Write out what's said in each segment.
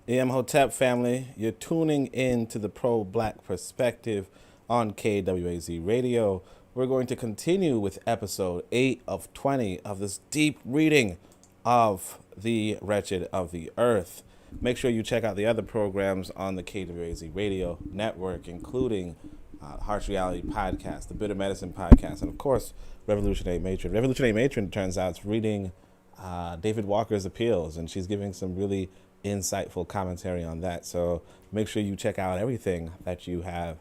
Hotep family, you're tuning in to the pro-black perspective on KWAZ Radio. We're going to continue with episode 8 of 20 of this deep reading of the Wretched of the Earth. Make sure you check out the other programs on the KWAZ Radio network, including Harsh Reality Podcast, the Bitter Medicine Podcast, and of course, Revolutionary Matron. Revolutionary Matron, turns out, is reading David Walker's Appeals, and she's giving some really insightful commentary on that. So make sure you check out everything that you have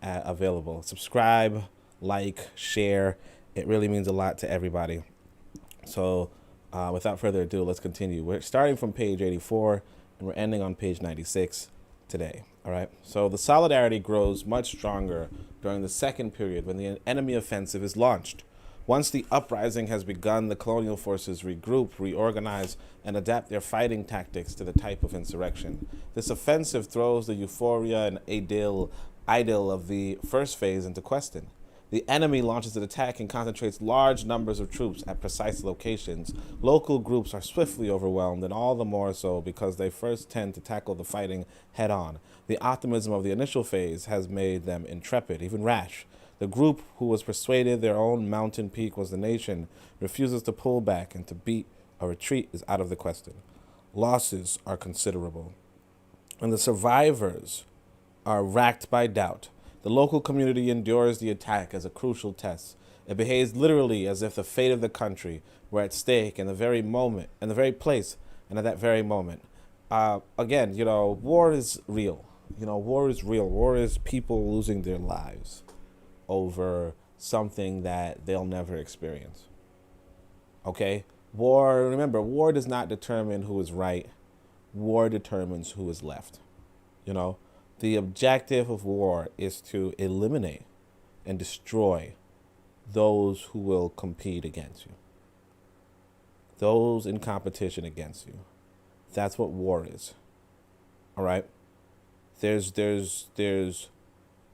available. Subscribe, like, share. It really means a lot to everybody. So without further ado, let's continue. We're starting from page 84 and we're ending on page 96 today. All right. So the solidarity grows much stronger during the second period when the enemy offensive is launched. Once the uprising has begun, the colonial forces regroup, reorganize, and adapt their fighting tactics to the type of insurrection. This offensive throws the euphoria and idyll of the first phase into question. The enemy launches an attack and concentrates large numbers of troops at precise locations. Local groups are swiftly overwhelmed, and all the more so because they first tend to tackle the fighting head-on. The optimism of the initial phase has made them intrepid, even rash. The group who was persuaded their own mountain peak was the nation refuses to pull back, and to beat a retreat is out of the question. Losses are considerable, and the survivors are racked by doubt. The local community endures the attack as a crucial test. It behaves literally as if the fate of the country were at stake in the very moment, in the very place, and at that very moment. Again, war is real. War is real. War is people losing their lives over something that they'll never experience. Okay? Remember, war does not determine who is right. War determines who is left. The objective of war is to eliminate and destroy those who will compete against you. Those in competition against you. That's what war is. All right?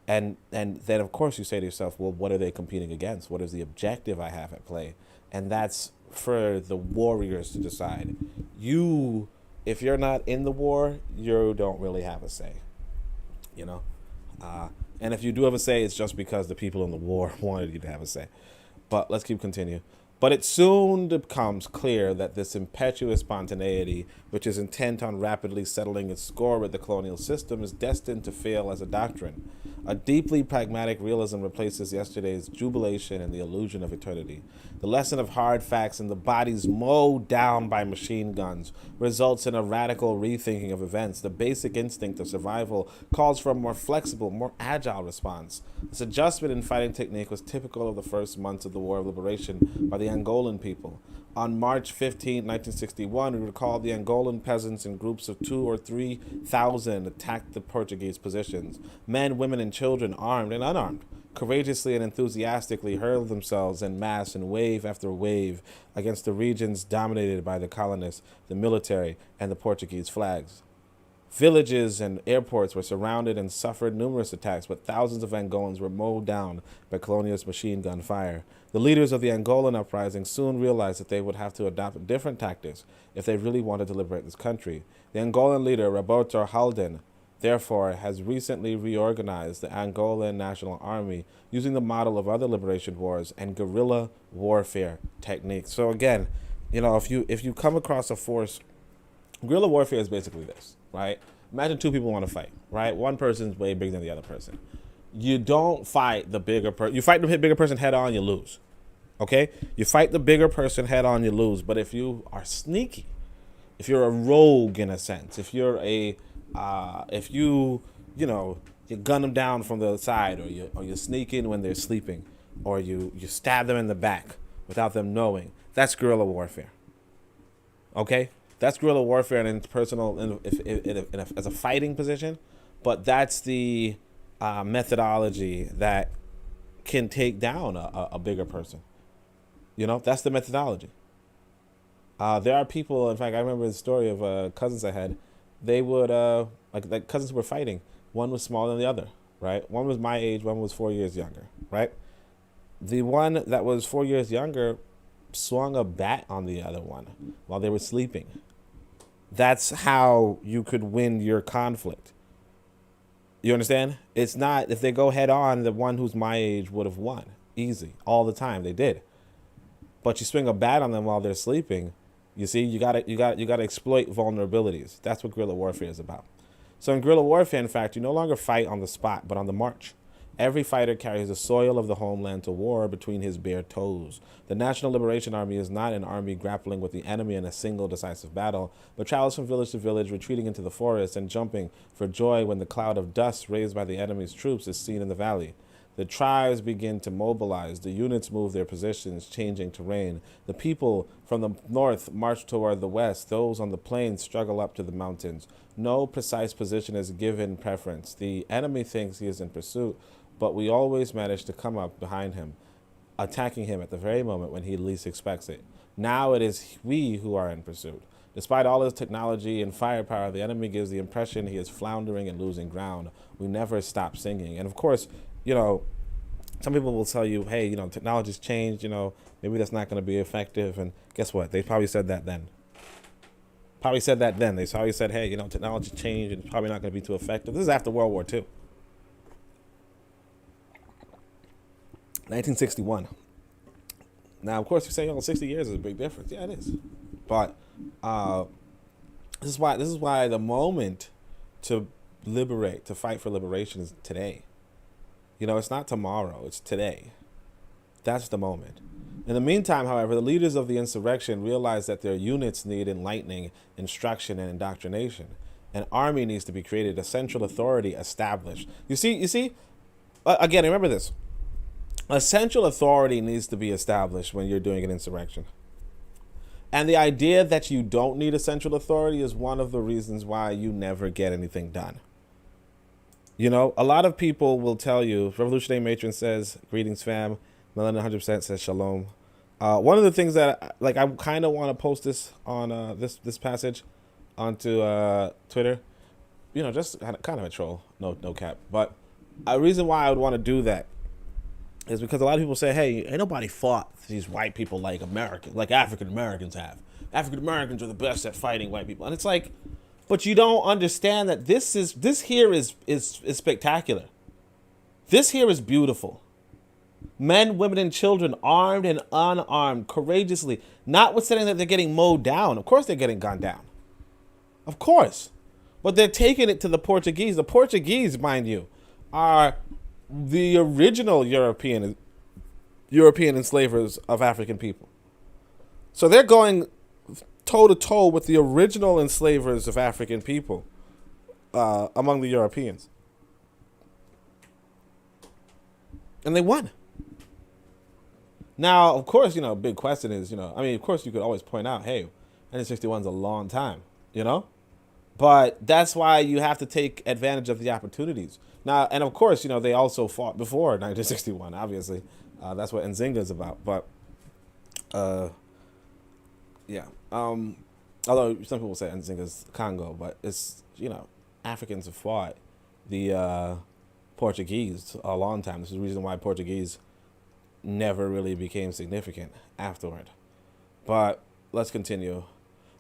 And then, of course, you say to yourself, well, what are they competing against? What is the objective I have at play? And that's for the warriors to decide. If you're not in the war, you don't really have a say. And if you do have a say, it's just because the people in the war wanted you to have a say. But let's keep continuing. But it soon becomes clear that this impetuous spontaneity, which is intent on rapidly settling its score with the colonial system, is destined to fail as a doctrine. A deeply pragmatic realism replaces yesterday's jubilation and the illusion of eternity. The lesson of hard facts and the bodies mowed down by machine guns results in a radical rethinking of events. The basic instinct of survival calls for a more flexible, more agile response. This adjustment in fighting technique was typical of the first months of the War of Liberation by the Angolan people. On March 15, 1961, we recall the Angolan peasants in groups of 2,000 or 3,000 attacked the Portuguese positions. Men, women, and children, armed and unarmed, courageously and enthusiastically hurled themselves en masse in wave after wave against the regions dominated by the colonists, the military, and the Portuguese flags. Villages and airports were surrounded and suffered numerous attacks, but thousands of Angolans were mowed down by colonialist machine gun fire. The leaders of the Angolan uprising soon realized that they would have to adopt different tactics if they really wanted to liberate this country. The Angolan leader, Roberto Halden, therefore, has recently reorganized the Angolan National Army using the model of other liberation wars and guerrilla warfare techniques. So again, if you come across a force, guerrilla warfare is basically this, right? Imagine two people want to fight, right? One person's way bigger than the other person. You don't fight the bigger person. You fight the bigger person head on, you lose. Okay? You fight the bigger person head on, you lose. But if you are sneaky, if you're a rogue in a sense, if you're you gun them down from the side, or you sneak in when they're sleeping, or you stab them in the back without them knowing, that's guerrilla warfare. Okay? That's guerrilla warfare and it's personal as a fighting position, but that's the methodology that can take down a bigger person. That's the methodology. There are people, in fact, I remember the story of cousins I had. They would, like cousins who were fighting. One was smaller than the other, right? One was my age, one was 4 years younger, right? The one that was 4 years younger swung a bat on the other one while they were sleeping. That's how you could win your conflict. You understand? It's not, if they go head on, the one who's my age would have won. Easy. All the time. They did. But you swing a bat on them while they're sleeping. You see, you gotta exploit vulnerabilities. That's what guerrilla warfare is about. So in guerrilla warfare, in fact, you no longer fight on the spot, but on the march. Every fighter carries the soil of the homeland to war between his bare toes. The National Liberation Army is not an army grappling with the enemy in a single decisive battle, but travels from village to village, retreating into the forest and jumping for joy when the cloud of dust raised by the enemy's troops is seen in the valley. The tribes begin to mobilize. The units move their positions, changing terrain. The people from the north march toward the west. Those on the plains struggle up to the mountains. No precise position is given preference. The enemy thinks he is in pursuit, but we always manage to come up behind him, attacking him at the very moment when he least expects it. Now it is we who are in pursuit. Despite all his technology and firepower, the enemy gives the impression he is floundering and losing ground. We never stop singing. And of course, some people will tell you, hey, technology's changed, maybe that's not going to be effective. And guess what? They probably said that then. They probably said, hey, technology changed and it's probably not going to be too effective. This is after World War II. 1961. Now, of course, you say, 60 years is a big difference. Yeah, it is. But this is why the moment to fight for liberation is today. It's not tomorrow, it's today. That's the moment. In the meantime, however, the leaders of the insurrection realize that their units need enlightening, instruction, and indoctrination. An army needs to be created, a central authority established. You see, again, remember this. A central authority needs to be established when you're doing an insurrection. And the idea that you don't need a central authority is one of the reasons why you never get anything done. A lot of people will tell you, Revolutionary Matron says, greetings fam, Melanie 100% says shalom. One of the things that, I kind of want to post this on this passage onto Twitter, just kind of a troll, no cap. But a reason why I would want to do that is because a lot of people say, hey, ain't nobody fought these white people like African Americans have. African Americans are the best at fighting white people. And it's like, but you don't understand that this here is spectacular. This here is beautiful. Men, women, and children, armed and unarmed, courageously, notwithstanding that they're getting mowed down. Of course they're getting gunned down. Of course. But they're taking it to the Portuguese. The Portuguese, mind you, are the original European enslavers of African people. So they're going toe-to-toe with the original enslavers of African people among the Europeans. And they won. Now, of course, big question is, of course you could always point out, hey, 1961 is a long time, But that's why you have to take advantage of the opportunities. Now, and of course, they also fought before 1961, obviously. That's what Nzinga is about. But, yeah. Although some people say Nzinga's Congo, but it's, Africans have fought the Portuguese a long time. This is the reason why Portuguese never really became significant afterward. But let's continue.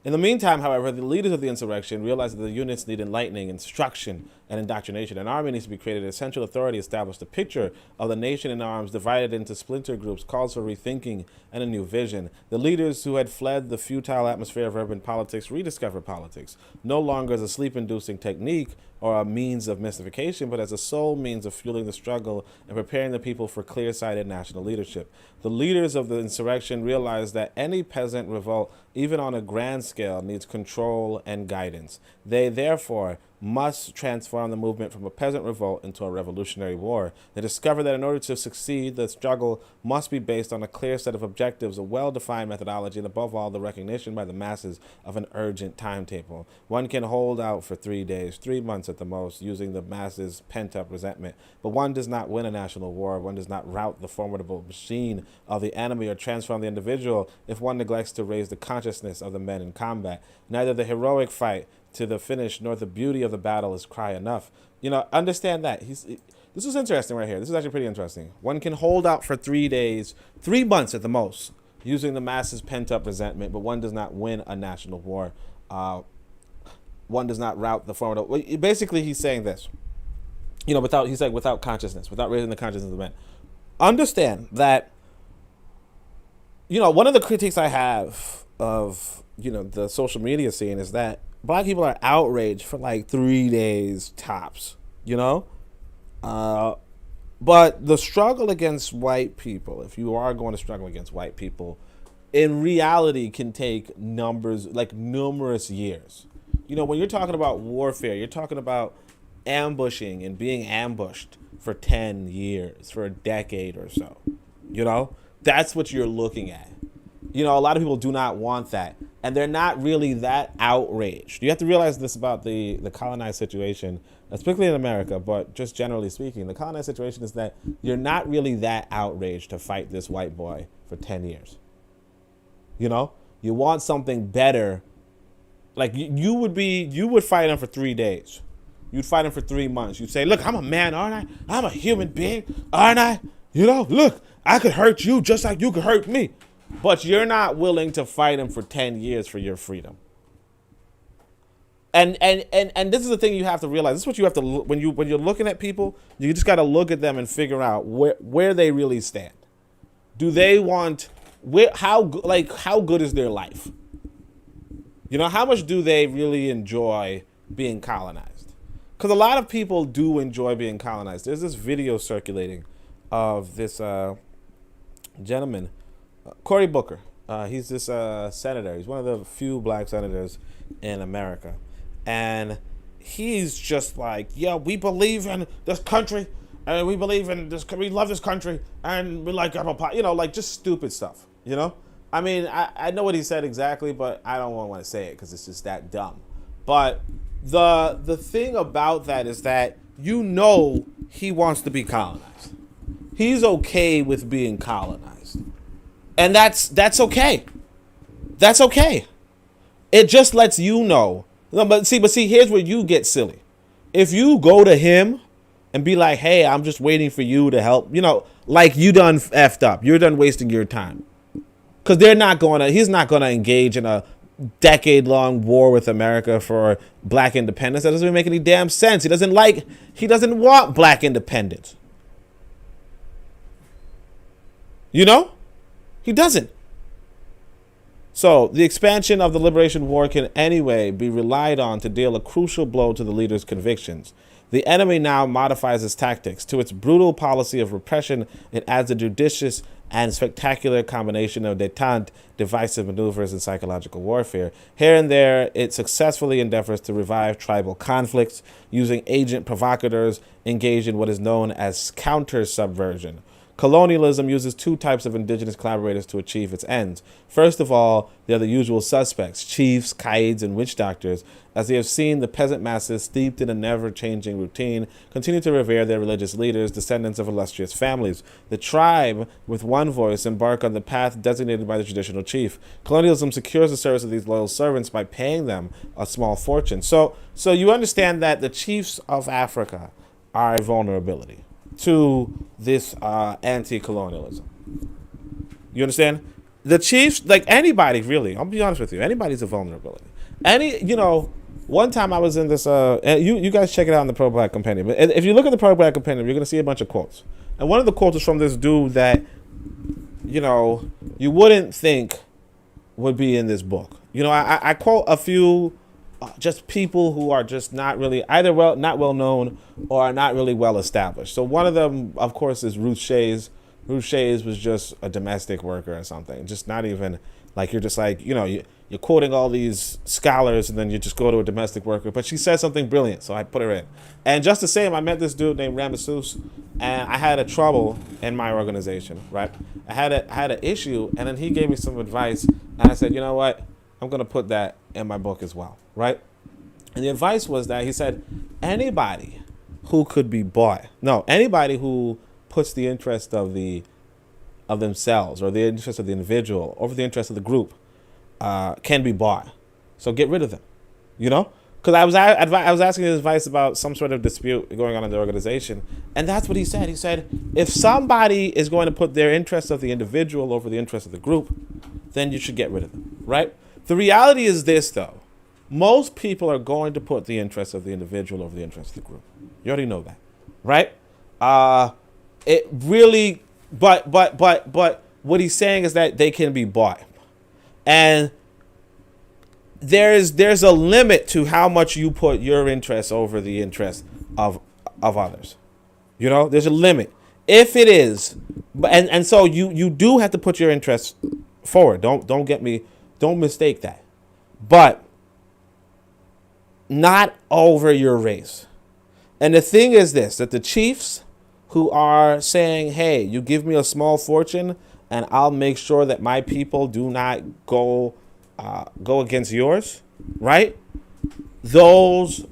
In the meantime, however, the leaders of the insurrection realized that the units need enlightening, instruction, and indoctrination. An army needs to be created, a central authority established. A picture of the nation in arms divided into splinter groups calls for rethinking and a new vision. The leaders who had fled the futile atmosphere of urban politics rediscover politics, no longer as a sleep-inducing technique or a means of mystification, but as a sole means of fueling the struggle and preparing the people for clear-sighted national leadership. The leaders of the insurrection realized that any peasant revolt, even on a grand scale, needs control and guidance. They, therefore, must transform the movement from a peasant revolt into a revolutionary war. They discovered that in order to succeed, the struggle must be based on a clear set of objectives, a well-defined methodology, and above all, the recognition by the masses of an urgent timetable. One can hold out for 3 days, 3 months at the most, using the masses' pent-up resentment. But one does not win a national war. One does not rout the formidable machine of the enemy or transform the individual if one neglects to raise the consciousness of the men in combat. Neither the heroic fight to the finish nor the beauty of the battle is cry enough. Understand that. This is interesting right here. This is actually pretty interesting. One can hold out for 3 days, 3 months at the most, using the masses' pent-up resentment, but one does not win a national war. one does not route the forward. Well, basically, he's saying this. Without consciousness, without raising the consciousness of men. Understand that, one of the critiques I have of, the social media scene is that black people are outraged for like 3 days tops, but the struggle against white people, if you are going to struggle against white people, in reality can take numerous years. When you're talking about warfare, you're talking about ambushing and being ambushed for 10 years, for a decade or so. That's what you're looking at. A lot of people do not want that, and they're not really that outraged. You have to realize this about the colonized situation, especially in America, but just generally speaking, the colonized situation is that you're not really that outraged to fight this white boy for 10 years. You want something better. Like you would fight him for 3 days. You'd fight him for 3 months. You'd say, look, I'm a man, aren't I? I'm a human being, aren't I? Look, I could hurt you just like you could hurt me. But you're not willing to fight him for 10 years for your freedom. And this is the thing you have to realize. This is what you have to, when you're looking at people, you just got to look at them and figure out where they really stand. Do they want, how good is their life? How much do they really enjoy being colonized? Because a lot of people do enjoy being colonized. There's this video circulating of this gentleman, Cory Booker. He's this senator. He's one of the few black senators in America. And he's just like, yeah, we believe in this country, and we believe in this, we love this country, and we like apple pie, just stupid stuff, I mean, I know what he said exactly, but I don't want to say it because it's just that dumb. But the thing about that is that he wants to be colonized. He's okay with being colonized. And that's okay. That's okay. It just lets you know. But see, here's where you get silly. If you go to him and be like, hey, I'm just waiting for you to help, like you done effed up. You're done wasting your time. Because he's not going to engage in a decade-long war with America for black independence. That doesn't even make any damn sense. He doesn't want black independence. He doesn't. So the expansion of the Liberation War can anyway be relied on to deal a crucial blow to the leader's convictions. The enemy now modifies its tactics. To its brutal policy of repression, it adds a judicious and spectacular combination of détente, divisive maneuvers, and psychological warfare. Here and there, it successfully endeavors to revive tribal conflicts, using agent provocateurs engaged in what is known as counter-subversion. Colonialism uses two types of indigenous collaborators to achieve its ends. First of all, they are the usual suspects, chiefs, qaids, and witch doctors. As they have seen, the peasant masses, steeped in a never-changing routine, continue to revere their religious leaders, descendants of illustrious families. The tribe, with one voice, embark on the path designated by the traditional chief. Colonialism secures the service of these loyal servants by paying them a small fortune. So you understand that the chiefs of Africa are a vulnerability to this anti-colonialism. You understand? The chiefs, like anybody, really, I'll be honest with you, anybody's a vulnerability. One time I was in this, you guys check it out in the Pro Black Compendium. But if you look at the Pro Black Compendium, you're going to see a bunch of quotes. And one of the quotes is from this dude that, you wouldn't think would be in this book. I quote a few just people who are just not really not well known or are not really well established. So one of them, of course, is Ruth Shays. Ruth Shays was just a domestic worker or something. Just not even like, you're just like, you're quoting all these scholars and then you just go to a domestic worker. But she said something brilliant, so I put her in. And just the same, I met this dude named Ramesses, and I had a trouble in my organization, right? I had an issue, and then he gave me some advice, and I said, you know what? I'm going to put that in my book as well, right? And the advice was that he said, anybody who puts the interest of themselves or the interest of the individual over the interest of the group can be bought. So get rid of them, Because I was asking his advice about some sort of dispute going on in the organization, and that's what he said. He said, if somebody is going to put their interest of the individual over the interest of the group, then you should get rid of them, right? The reality is this, though. most people are going to put the interests of the individual over the interests of the group. You already know that, right? It really, but what he's saying is that they can be bought, and there's a limit to how much you put your interests over the interests of others. You know, there's a limit. If it is, and so you do have to put your interests forward. Don't mistake that. But not over your race. And the thing is this, that the chiefs who are saying, hey, you give me a small fortune and I'll make sure that my people do not go against yours, right? They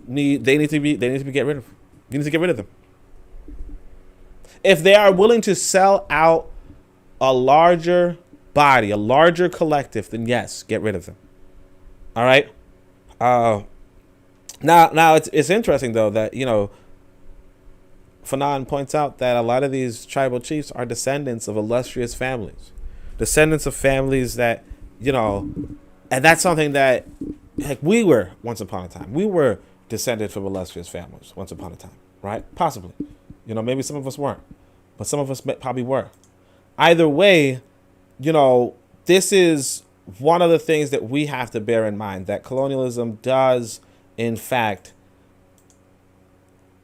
need to be get rid of. You need to get rid of them. If they are willing to sell out a larger body, a larger collective, then yes, get rid of them. All right. Now it's interesting though that, you know, Fanon points out that a lot of these tribal chiefs are descendants of illustrious families, descendants of families that, you know, and that's something that, like, we were once upon a time. We were descended from illustrious families once upon a time, right? Possibly, you know, maybe some of us weren't, but some of us probably were. Either way, you know, this is one of the things that we have to bear in mind, that colonialism does, in fact,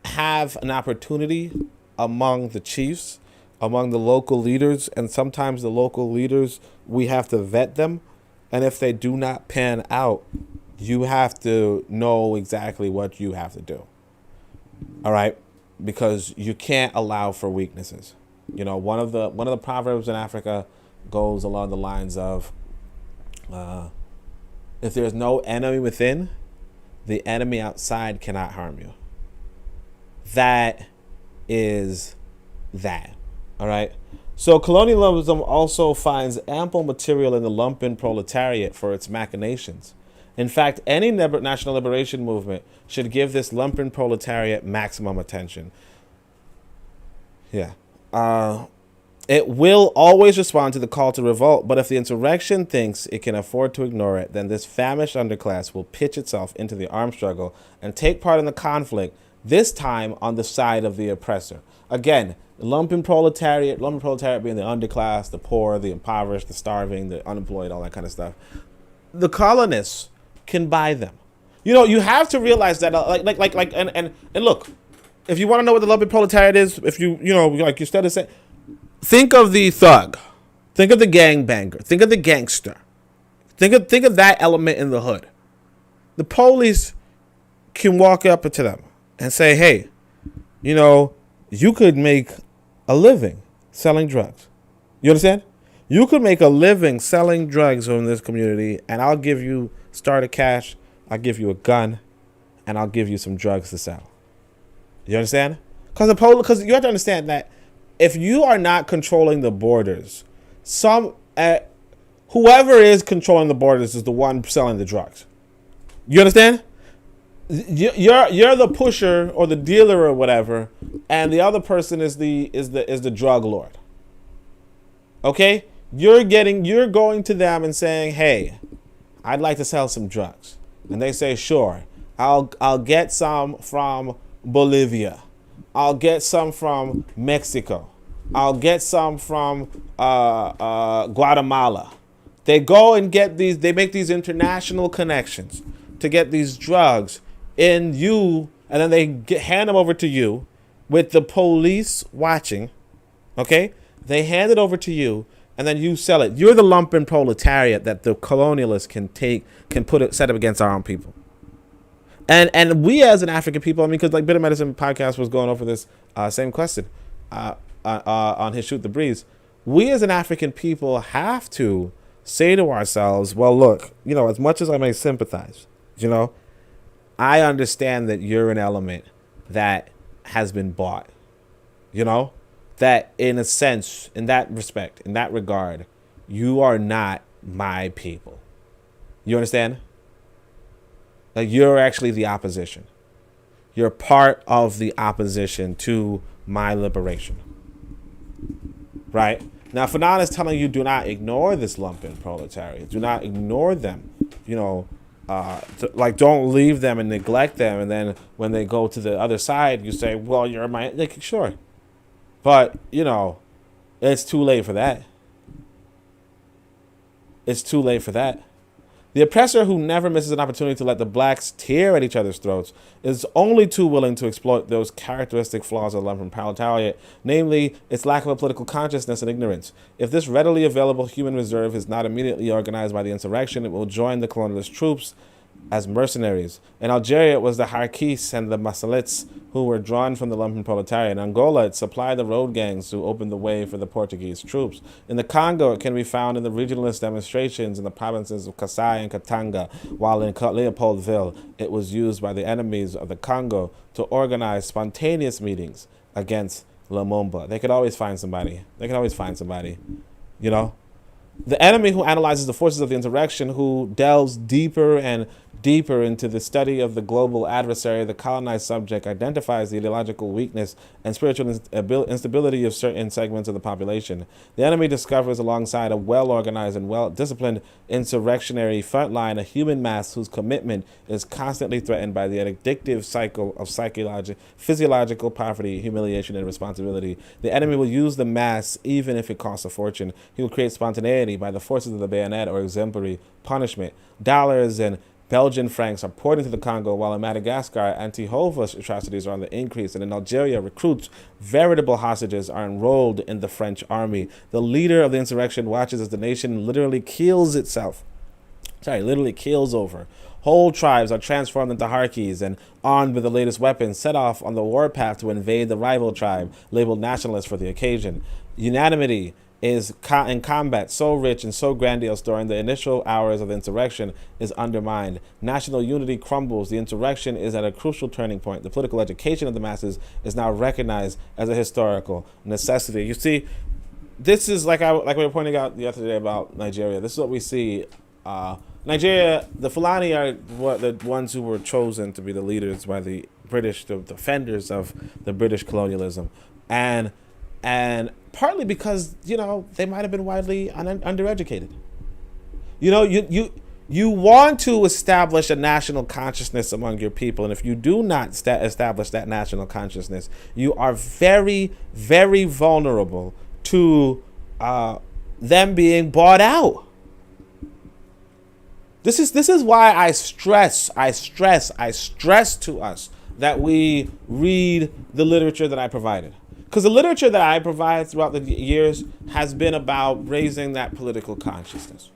have an opportunity among the chiefs, among the local leaders, and sometimes the local leaders, we have to vet them. And if they do not pan out, you have to know exactly what you have to do. All right? Because you can't allow for weaknesses. You know, one of the proverbs in Africa goes along the lines of, if there's no enemy within, the enemy outside cannot harm you. That is that. All right. So colonialism also finds ample material in the lumpen proletariat for its machinations. In fact, any national liberation movement should give this lumpen proletariat maximum attention. Yeah. It will always respond to the call to revolt, but if the insurrection thinks it can afford to ignore it, then this famished underclass will pitch itself into the armed struggle and take part in the conflict, this time on the side of the oppressor. Again, lumpen proletariat being the underclass, the poor, the impoverished, the starving, the unemployed, all that kind of stuff. The colonists can buy them. You know, you have to realize that, and look, if you want to know what the lumpen proletariat is, if you know, like you started saying, think of the thug, think of the gangbanger, think of the gangster, think of that element in the hood. The police can walk up to them and say, hey, you know, you could make a living selling drugs. You understand? You could make a living selling drugs in this community, and I'll give you starter cash, I'll give you a gun, and I'll give you some drugs to sell. You understand? Because you have to understand that if you are not controlling the borders, whoever is controlling the borders is the one selling the drugs. You understand? You're the pusher or the dealer or whatever, and the other person is the drug lord. Okay? You're going to them and saying, hey, I'd like to sell some drugs. And they say, sure, I'll get some from Bolivia. I'll get some from Mexico. I'll get some from Guatemala. They go and get these, they make these international connections to get these drugs in you, and then they hand them over to you with the police watching. Okay? They hand it over to you, and then you sell it. You're the lumpen proletariat that the colonialists can set up against our own people. And we as an African people, I mean, because like Bitter Medicine podcast was going over this same question on his Shoot the Breeze. We as an African people have to say to ourselves, well, look, you know, as much as I may sympathize, you know, I understand that you're an element that has been bought, you know, that in a sense, in that respect, in that regard, you are not my people. You understand? Like, you're actually the opposition. You're part of the opposition to my liberation. Right? Now, Fanon is telling you, do not ignore this lumpen proletariat. Do not ignore them. You know, like, don't leave them and neglect them, and then when they go to the other side, you say, well, you're my, like, sure, but it's too late for that. It's too late for that. The oppressor, who never misses an opportunity to let the blacks tear at each other's throats, is only too willing to exploit those characteristic flaws of the lumpen proletariat, namely its lack of a political consciousness and ignorance. If this readily available human reserve is not immediately organized by the insurrection, it will join the colonialist troops as mercenaries. In Algeria, it was the Harkis and the Masalits who were drawn from the lumpen proletariat. In Angola, it supplied the road gangs who opened the way for the Portuguese troops. In the Congo, it can be found in the regionalist demonstrations in the provinces of Kasai and Katanga, while in Leopoldville, it was used by the enemies of the Congo to organize spontaneous meetings against Lumumba. They could always find somebody. The enemy who analyzes the forces of the insurrection, who delves deeper and deeper into the study of the global adversary, the colonized subject, identifies the ideological weakness and spiritual instability of certain segments of the population. The enemy discovers, alongside a well-organized and well-disciplined insurrectionary front line, a human mass whose commitment is constantly threatened by the addictive cycle of physiological poverty, humiliation, and responsibility. The enemy will use the mass even if it costs a fortune. He will create spontaneity by the forces of the bayonet or exemplary punishment. Dollars and Belgian francs are poured into the Congo, while in Madagascar, anti-Hova atrocities are on the increase, and in Algeria, recruits, veritable hostages, are enrolled in the French army. The leader of the insurrection watches as the nation literally keels over. Whole tribes are transformed into Harkis and, armed with the latest weapons, set off on the warpath to invade the rival tribe, labeled nationalist for the occasion. Unanimity is in combat so rich and so grandiose during the initial hours of the insurrection is undermined. National unity crumbles. The insurrection is at a crucial turning point. The political education of the masses is now recognized as a historical necessity. You see, this is like we were pointing out the other day about Nigeria. This is what we see. Nigeria, the Fulani are the ones who were chosen to be the leaders by the British, the defenders of the British colonialism, and partly because they might have been widely undereducated. You want to establish a national consciousness among your people, and if you do not establish that national consciousness, you are very, very vulnerable to them being bought out. This is why I stress to us that we read the literature that I provided. Because the literature that I provide throughout the years has been about raising that political consciousness,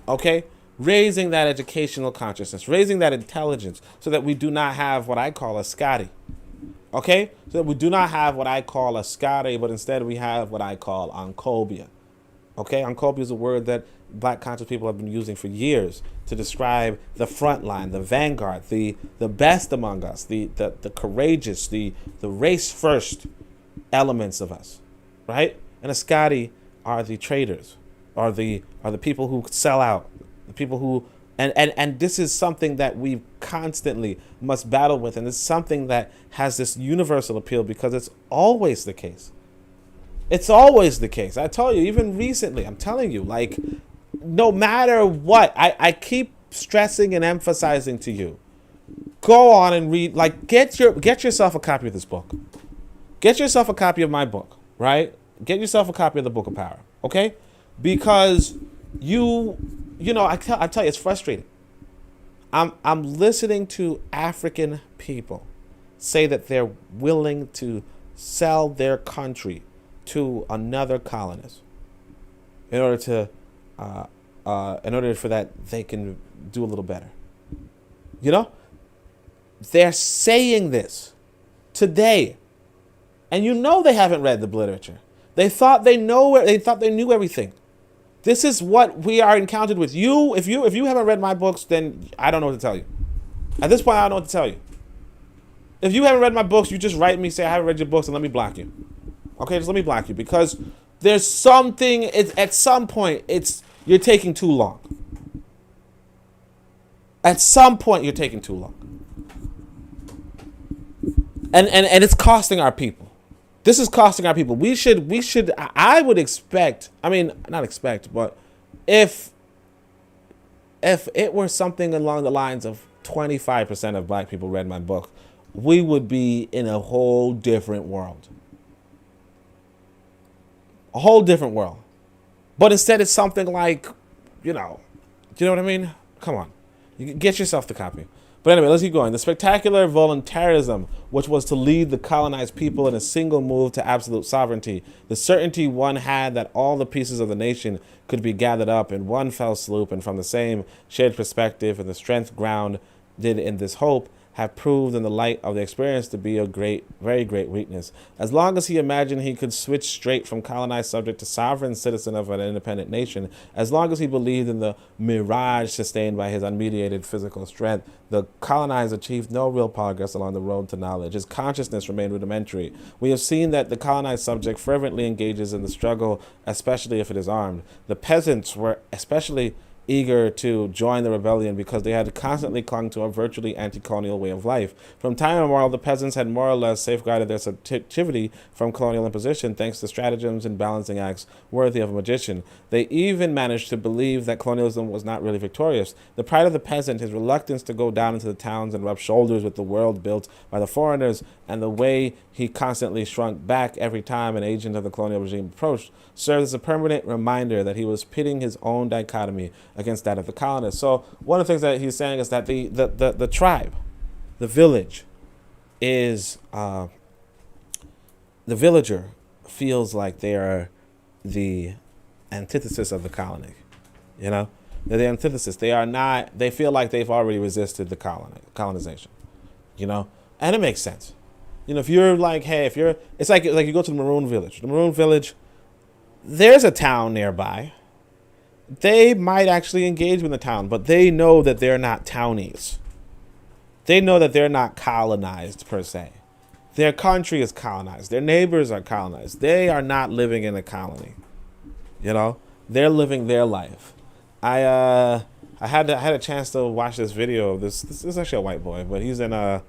okay? Raising that educational consciousness, raising that intelligence, so that we do not have what I call a Scotty, okay? So that we do not have what I call a Scotty, but instead we have what I call oncobia, okay? Oncobia is a word that Black conscious people have been using for years to describe the front line, the vanguard, the best among us, the courageous, the race first elements of us, right? And a Scotty are the traitors, are the people who sell out, the people who, and this is something that we constantly must battle with, and it's something that has this universal appeal because it's always the case. It's always the case. I tell you, even recently, I'm telling you, like, no matter what, I keep stressing and emphasizing to you, go on and read, like, get yourself a copy of this book. Get yourself a copy of my book, right? Get yourself a copy of the Book of Power, okay? Because I tell you, it's frustrating. I'm listening to African people say that they're willing to sell their country to another colonist in order for that they can do a little better. They're saying this today. And they haven't read the literature. They thought they knew everything. This is what we are encountered with. If you haven't read my books, then I don't know what to tell you. At this point, I don't know what to tell you. If you haven't read my books, you just write me, say I haven't read your books, and let me block you. Okay, just let me block you, because there's something. At some point, you're taking too long. At some point, you're taking too long, and it's costing our people. This is costing our people. I would expect, not expect, but if if it were something along the lines of 25% of black people read my book, we would be in a whole different world. A whole different world. But instead it's something like, you know what I mean? Come on. You get yourself the copy. But anyway, let's keep going. The spectacular voluntarism, which was to lead the colonized people in a single move to absolute sovereignty. The certainty one had that all the pieces of the nation could be gathered up in one fell swoop, and from the same shared perspective, and the strength grounded in this hope have proved in the light of the experience to be a great, very great weakness. As long as he imagined he could switch straight from colonized subject to sovereign citizen of an independent nation, as long as he believed in the mirage sustained by his unmediated physical strength, the colonized achieved no real progress along the road to knowledge. His consciousness remained rudimentary. We have seen that the colonized subject fervently engages in the struggle, especially if it is armed. The peasants were especially eager to join the rebellion because they had constantly clung to a virtually anti-colonial way of life. From time immemorial, the peasants had more or less safeguarded their subjectivity from colonial imposition thanks to stratagems and balancing acts worthy of a magician. They even managed to believe that colonialism was not really victorious. The pride of the peasant, his reluctance to go down into the towns and rub shoulders with the world built by the foreigners, and the way he constantly shrunk back every time an agent of the colonial regime approached, served as a permanent reminder that he was pitting his own dichotomy against that of the colonists. So one of the things that he's saying is that the tribe, the village, is the villager feels like they are the antithesis of the colony. You know, they're the antithesis. They are not. They feel like they've already resisted the colonization. You know, and it makes sense. You know, if you're like, hey, it's like you go to the Maroon Village. The Maroon Village, there's a town nearby. They might actually engage with the town, but they know that they're not townies. They know that they're not colonized per se. Their country is colonized. Their neighbors are colonized. They are not living in a colony. You know, they're living their life. I had a chance to watch this video of this. This is actually a white boy, but he's in an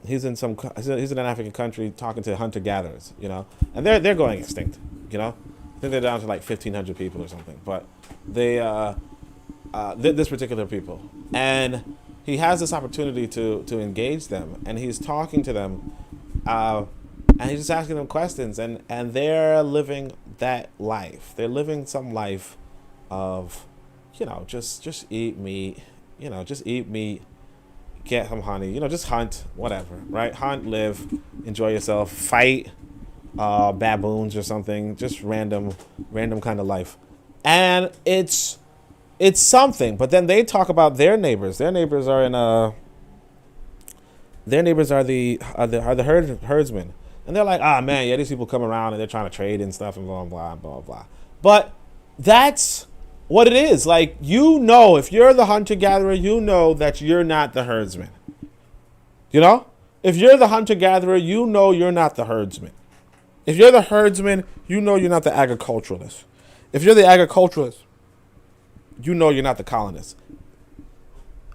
African country talking to hunter gatherers. You know, and they're going extinct. You know. I think they're down to like 1,500 people or something, but they, this particular people, and he has this opportunity to engage them, and he's talking to them, and he's just asking them questions, and they're living that life. They're living some life of, you know, just eat meat, you know, just eat meat, get some honey, you know, just hunt, whatever, right? Hunt, live, enjoy yourself, fight. Baboons or something, just random kind of life, and it's something. But then they talk about their neighbors. Their neighbors are the herdsmen, and they're like, ah, man, yeah, these people come around and they're trying to trade and stuff and blah blah blah blah. But that's what it is. Like, you know, if you're the hunter gatherer, you know that you're not the herdsman. You know, if you're the hunter gatherer, you know you're not the herdsman. If you're the herdsman, you know you're not the agriculturalist. If you're the agriculturalist, you know you're not the colonist.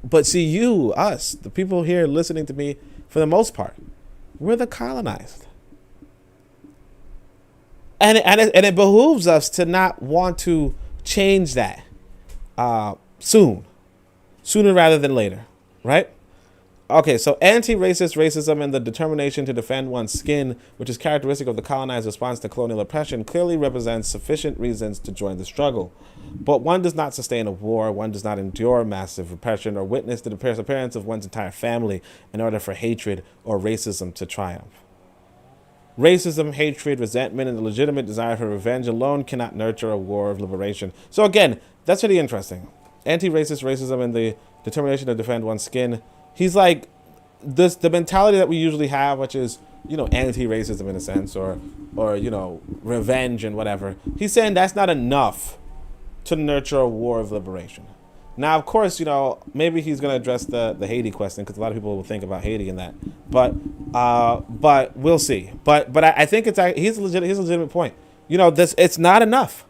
But see, you, us, the people here listening to me, for the most part, we're the colonized. And it behooves us to not want to change that sooner rather than later, right? Okay, so anti-racist racism and the determination to defend one's skin, which is characteristic of the colonized response to colonial oppression, clearly represents sufficient reasons to join the struggle. But one does not sustain a war, one does not endure massive repression or witness the disappearance of one's entire family in order for hatred or racism to triumph. Racism, hatred, resentment, and the legitimate desire for revenge alone cannot nurture a war of liberation. So again, that's really interesting. Anti-racist racism and the determination to defend one's skin. He's like, the mentality that we usually have, which is, you know, anti-racism in a sense, or you know, revenge and whatever. He's saying that's not enough to nurture a war of liberation. Now, of course, you know, maybe he's going to address the Haiti question, because a lot of people will think about Haiti in that. But we'll see. But I think he's a legitimate point. You know, it's not enough.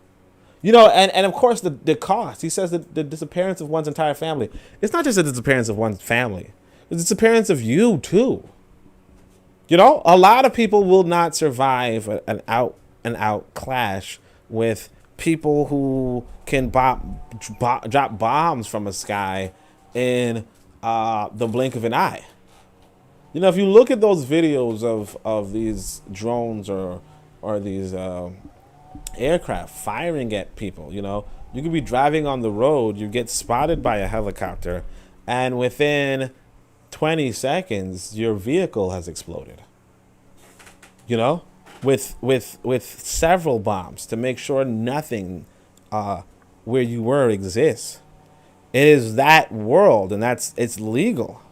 You know, and of course the cost. He says that the disappearance of one's entire family. It's not just the disappearance of one's family. The disappearance of you too. You know, a lot of people will not survive an out clash with people who can drop bombs from a sky in the blink of an eye. You know, if you look at those videos of these drones or these aircraft firing at people, you know, you could be driving on the road, you get spotted by a helicopter, and within 20 seconds, your vehicle has exploded. You know, with several bombs to make sure nothing where you were exists. It is that world, and it's legal.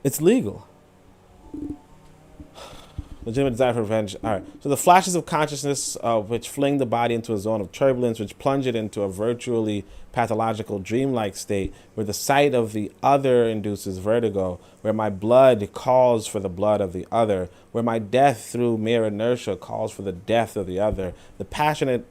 It's legal. Legitimate desire for revenge. All right. So the flashes of consciousness, which fling the body into a zone of turbulence, which plunge it into a virtually pathological dreamlike state, where the sight of the other induces vertigo, where my blood calls for the blood of the other, where my death through mere inertia calls for the death of the other. This passionate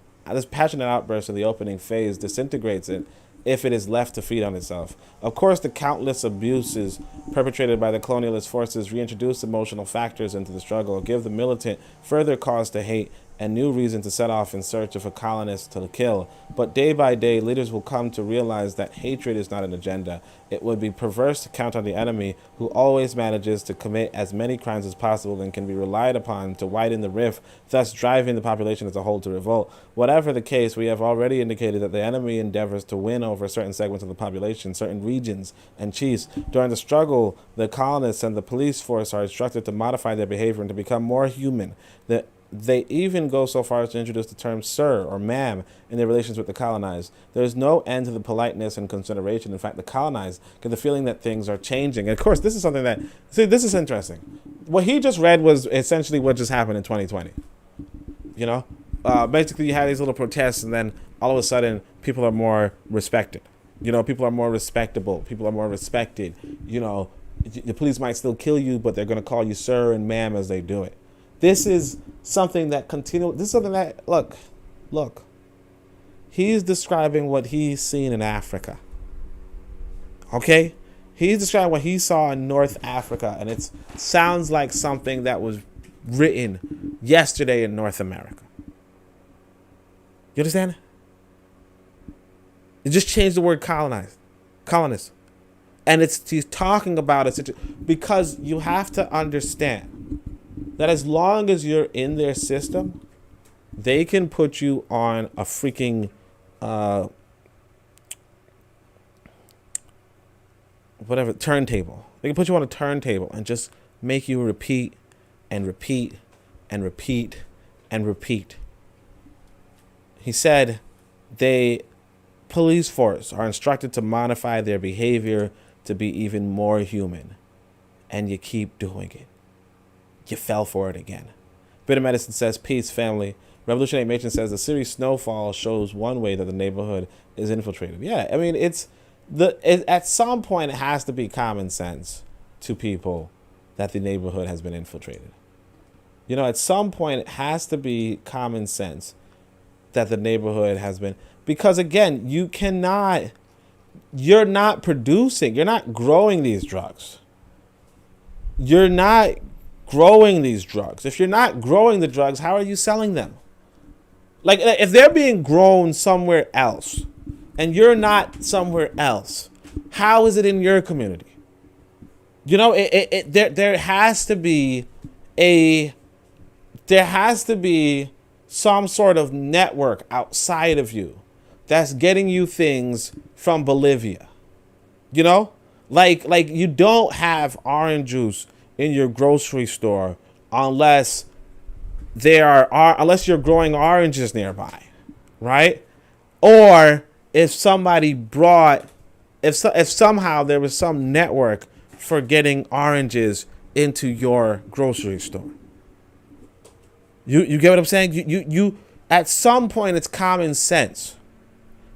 outburst in the opening phase disintegrates it if it is left to feed on itself. Of course, the countless abuses perpetrated by the colonialist forces reintroduce emotional factors into the struggle, give the militant further cause to hate and new reason to set off in search of a colonist to kill. But day by day, leaders will come to realize that hatred is not an agenda. It would be perverse to count on the enemy, who always manages to commit as many crimes as possible and can be relied upon to widen the rift, thus driving the population as a whole to revolt. Whatever the case, we have already indicated that the enemy endeavors to win over certain segments of the population, certain regions and chiefs. During the struggle, the colonists and the police force are instructed to modify their behavior and to become more human. They even go so far as to introduce the term sir or ma'am in their relations with the colonized. There is no end to the politeness and consideration. In fact, the colonized get the feeling that things are changing. And of course, this is something that, see, this is interesting. What he just read was essentially what just happened in 2020. You know, basically you had these little protests, and then all of a sudden people are more respected. You know, people are more respectable. People are more respected. You know, the police might still kill you, but they're going to call you sir and ma'am as they do it. This is something that this is something that, look, he's describing what he's seen in Africa. Okay? He's describing what he saw in North Africa, and it sounds like something that was written yesterday in North America. You understand? You just changed the word colonist. And he's talking about it because you have to understand that as long as you're in their system, they can put you on a freaking turntable. They can put you on a turntable and just make you repeat and repeat and repeat and repeat. He said police force are instructed to modify their behavior to be even more human, and you keep doing it. You fell for it again. Bitter Medicine says, peace, family. Revolutionary Matron says, the series Snowfall shows one way that the neighborhood is infiltrated. Yeah, I mean, at some point it has to be common sense to people that the neighborhood has been infiltrated. You know, at some point it has to be common sense that the neighborhood has been, because again, you're not growing these drugs. You're not growing these drugs. If you're not growing the drugs, how are you selling them? Like, if they're being grown somewhere else and you're not somewhere else, how is it in your community? You know, there has to be some sort of network outside of you that's getting you things from Bolivia. You know, like you don't have orange juice in your grocery store unless you're growing oranges nearby, right? Or if somehow there was some network for getting oranges into your grocery store. You get what I'm saying? You at some point it's common sense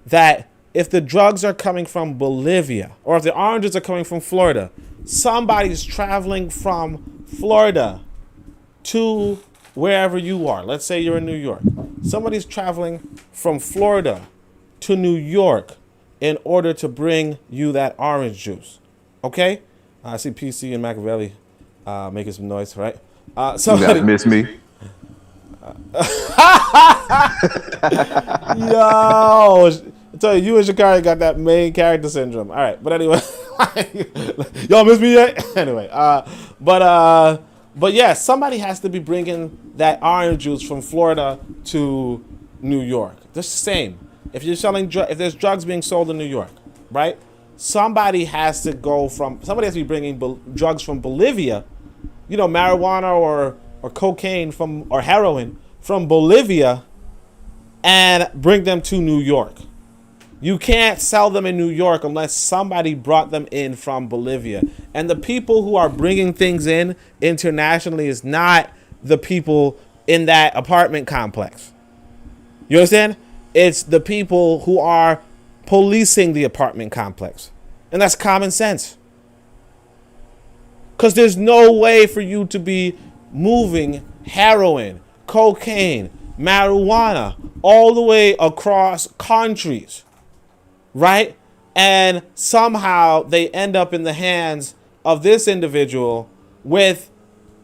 that if the drugs are coming from Bolivia or if the oranges are coming from Florida, somebody's traveling from Florida to wherever you are. Let's say you're in New York. Somebody's traveling from Florida to New York in order to bring you that orange juice. Okay? I see PC and Machiavelli making some noise, right? You guys miss me? Yo, I tell you and Shakari got that main character syndrome. All right, but anyway, y'all miss me yet? Anyway, but yeah, somebody has to be bringing that orange juice from Florida to New York. Just the same. If you're selling, if there's drugs being sold in New York, right? Somebody has to be bringing drugs from Bolivia, marijuana or cocaine or heroin from Bolivia, and bring them to New York. You can't sell them in New York unless somebody brought them in from Bolivia. And the people who are bringing things in internationally is not the people in that apartment complex. You understand? It's the people who are policing the apartment complex. And that's common sense. Because there's no way for you to be moving heroin, cocaine, marijuana all the way across countries, right? And somehow they end up in the hands of this individual with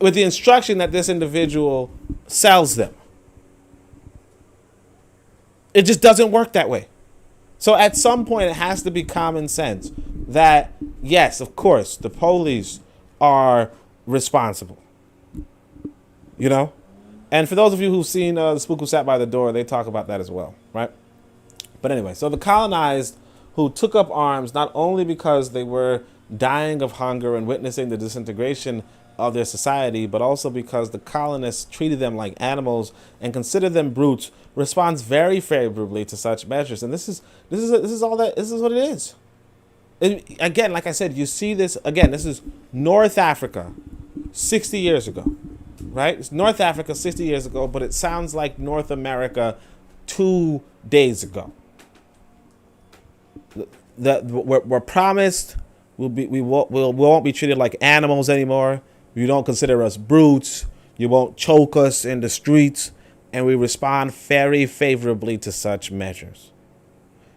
the instruction that this individual sells them. It just doesn't work that way. So at some point it has to be common sense that, yes, of course, the police are responsible. And for those of you who've seen The Spook Who Sat by the Door, they talk about that as well, right? But anyway, so the colonized who took up arms not only because they were dying of hunger and witnessing the disintegration of their society, but also because the colonists treated them like animals and considered them brutes, responds very favorably to such measures. And this is what it is. Again, like I said, you see this again. This is North Africa, 60 years ago, right? It's North Africa 60 years ago, but it sounds like North America 2 days ago. We're promised we won't be treated like animals anymore. You don't consider us brutes. You won't choke us in the streets. And we respond very favorably to such measures.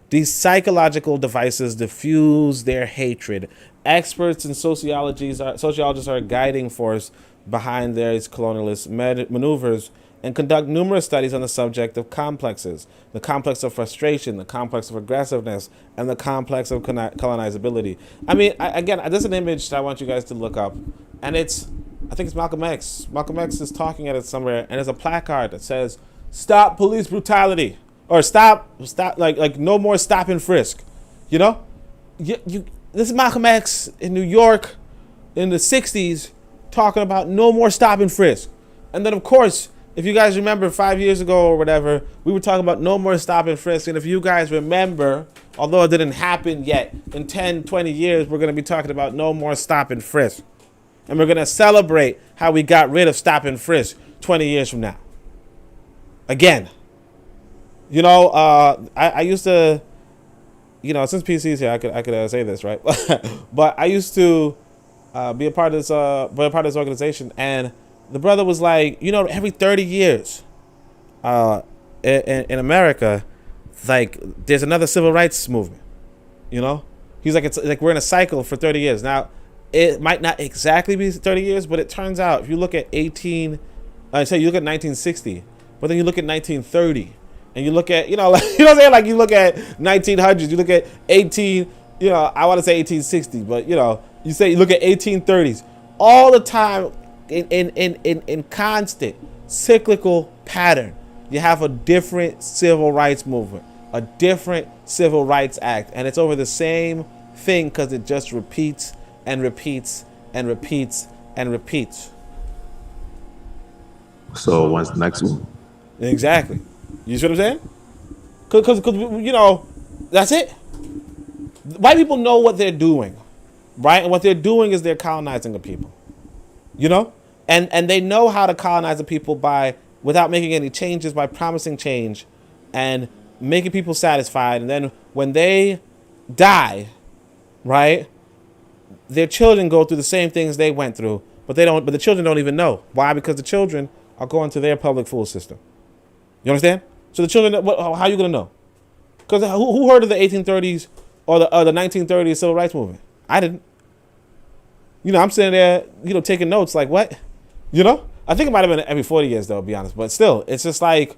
These psychological devices diffuse their hatred. Experts in sociologists are a guiding force behind their colonialist maneuvers and conduct numerous studies on the subject of complexes, the complex of frustration, the complex of aggressiveness, and the complex of colonizability. I mean, again, there's an image that I want you guys to look up, and I think it's Malcolm X. Malcolm X is talking at it somewhere, and there's a placard that says, "Stop police brutality," or "Stop, like no more stop and frisk." This is Malcolm X in New York in the 60s talking about no more stop and frisk. And then, of course, if you guys remember 5 years ago or whatever, we were talking about no more stop and frisk. And if you guys remember, although it didn't happen yet, in 10, 20 years, we're going to be talking about no more stop and frisk. And we're going to celebrate how we got rid of stop and frisk 20 years from now. Again, I used to, since PC's here, I could say this, right? But I used to be a part of this organization, and the brother was like, every 30 years, in America, like there's another civil rights movement. He's like, it's like we're in a cycle for 30 years. Now, it might not exactly be 30 years, but it turns out if you look at you look at 1960, but then you look at 1930, and you look at, what I'm saying? Like you look at 1900s, you look at 18, I want to say 1860, but you look at 1830s, all the time in constant cyclical pattern. You have a different civil rights movement, a different civil rights act, and it's over the same thing because it just repeats and repeats and repeats and repeats. So what's the next one? Exactly. You see what I'm saying? Because that's it. White people know what they're doing, right? And what they're doing is they're colonizing the people, and they know how to colonize the people without making any changes, by promising change and making people satisfied. And then when they die, right, their children go through the same things they went through, but the children don't even know. Why? Because the children are going to their public school system. You understand? So the children, how are you going to know? Because who heard of the 1830s or the 1930s civil rights movement? I didn't. I'm sitting there, taking notes like, what? I think it might have been every 40 years, though, to be honest. But still, it's just like,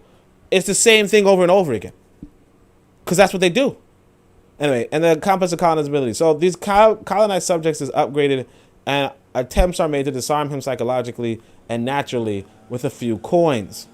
it's the same thing over and over again. Because that's what they do. Anyway, and the compass of colonizability. So these colonized subjects is upgraded, and attempts are made to disarm him psychologically and naturally with a few coins,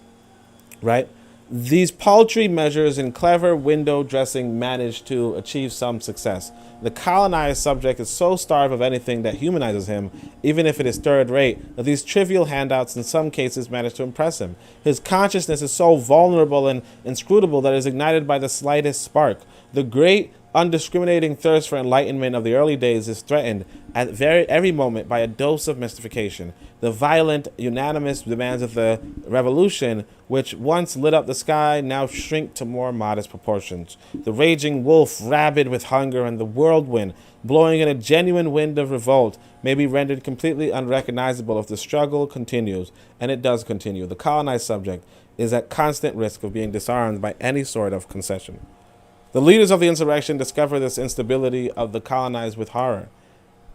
right? These paltry measures and clever window dressing manage to achieve some success. The colonized subject is so starved of anything that humanizes him, even if it is third rate, that these trivial handouts in some cases manage to impress him. His consciousness is so vulnerable and inscrutable that it is ignited by the slightest spark. The great undiscriminating thirst for enlightenment of the early days is threatened at every moment by a dose of mystification. The violent, unanimous demands of the revolution, which once lit up the sky, now shrink to more modest proportions. The raging wolf, rabid with hunger, and the whirlwind, blowing in a genuine wind of revolt, may be rendered completely unrecognizable if the struggle continues, and it does continue. The colonized subject is at constant risk of being disarmed by any sort of concession. The leaders of the insurrection discover this instability of the colonized with horror.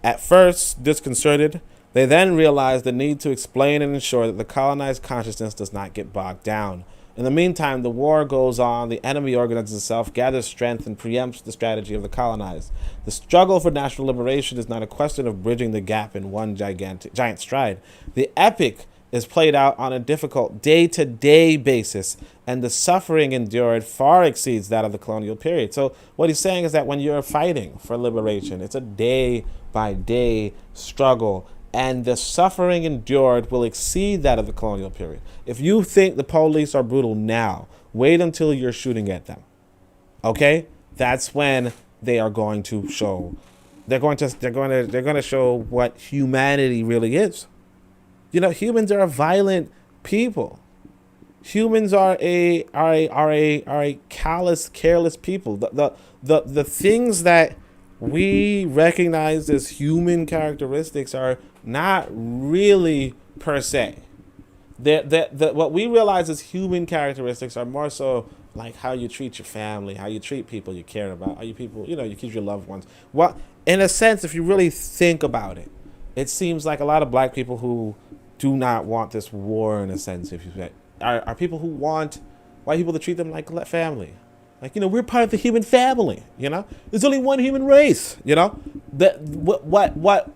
At first, disconcerted, they then realize the need to explain and ensure that the colonized consciousness does not get bogged down. In the meantime, the war goes on, the enemy organizes itself, gathers strength, and preempts the strategy of the colonized. The struggle for national liberation is not a question of bridging the gap in one giant stride. The epic is played out on a difficult day-to-day basis, and the suffering endured far exceeds that of the colonial period. So what he's saying is that when you're fighting for liberation, it's a day-by-day struggle, and the suffering endured will exceed that of the colonial period. If you think the police are brutal now, wait until you're shooting at them. Okay? That's when they are going to show. They're going to show what humanity really is. You know, humans are a violent people. Humans are a callous, careless people. The things that we recognize as human characteristics are not really per se. What we realize as human characteristics are more so like how you treat your family, how you treat people you care about, how you keep your loved ones. Well, in a sense, if you really think about it, it seems like a lot of black people who do not want this war, in a sense, if you say, are people who want white people to treat them like family. Like, we're part of the human family, There's only one human race, What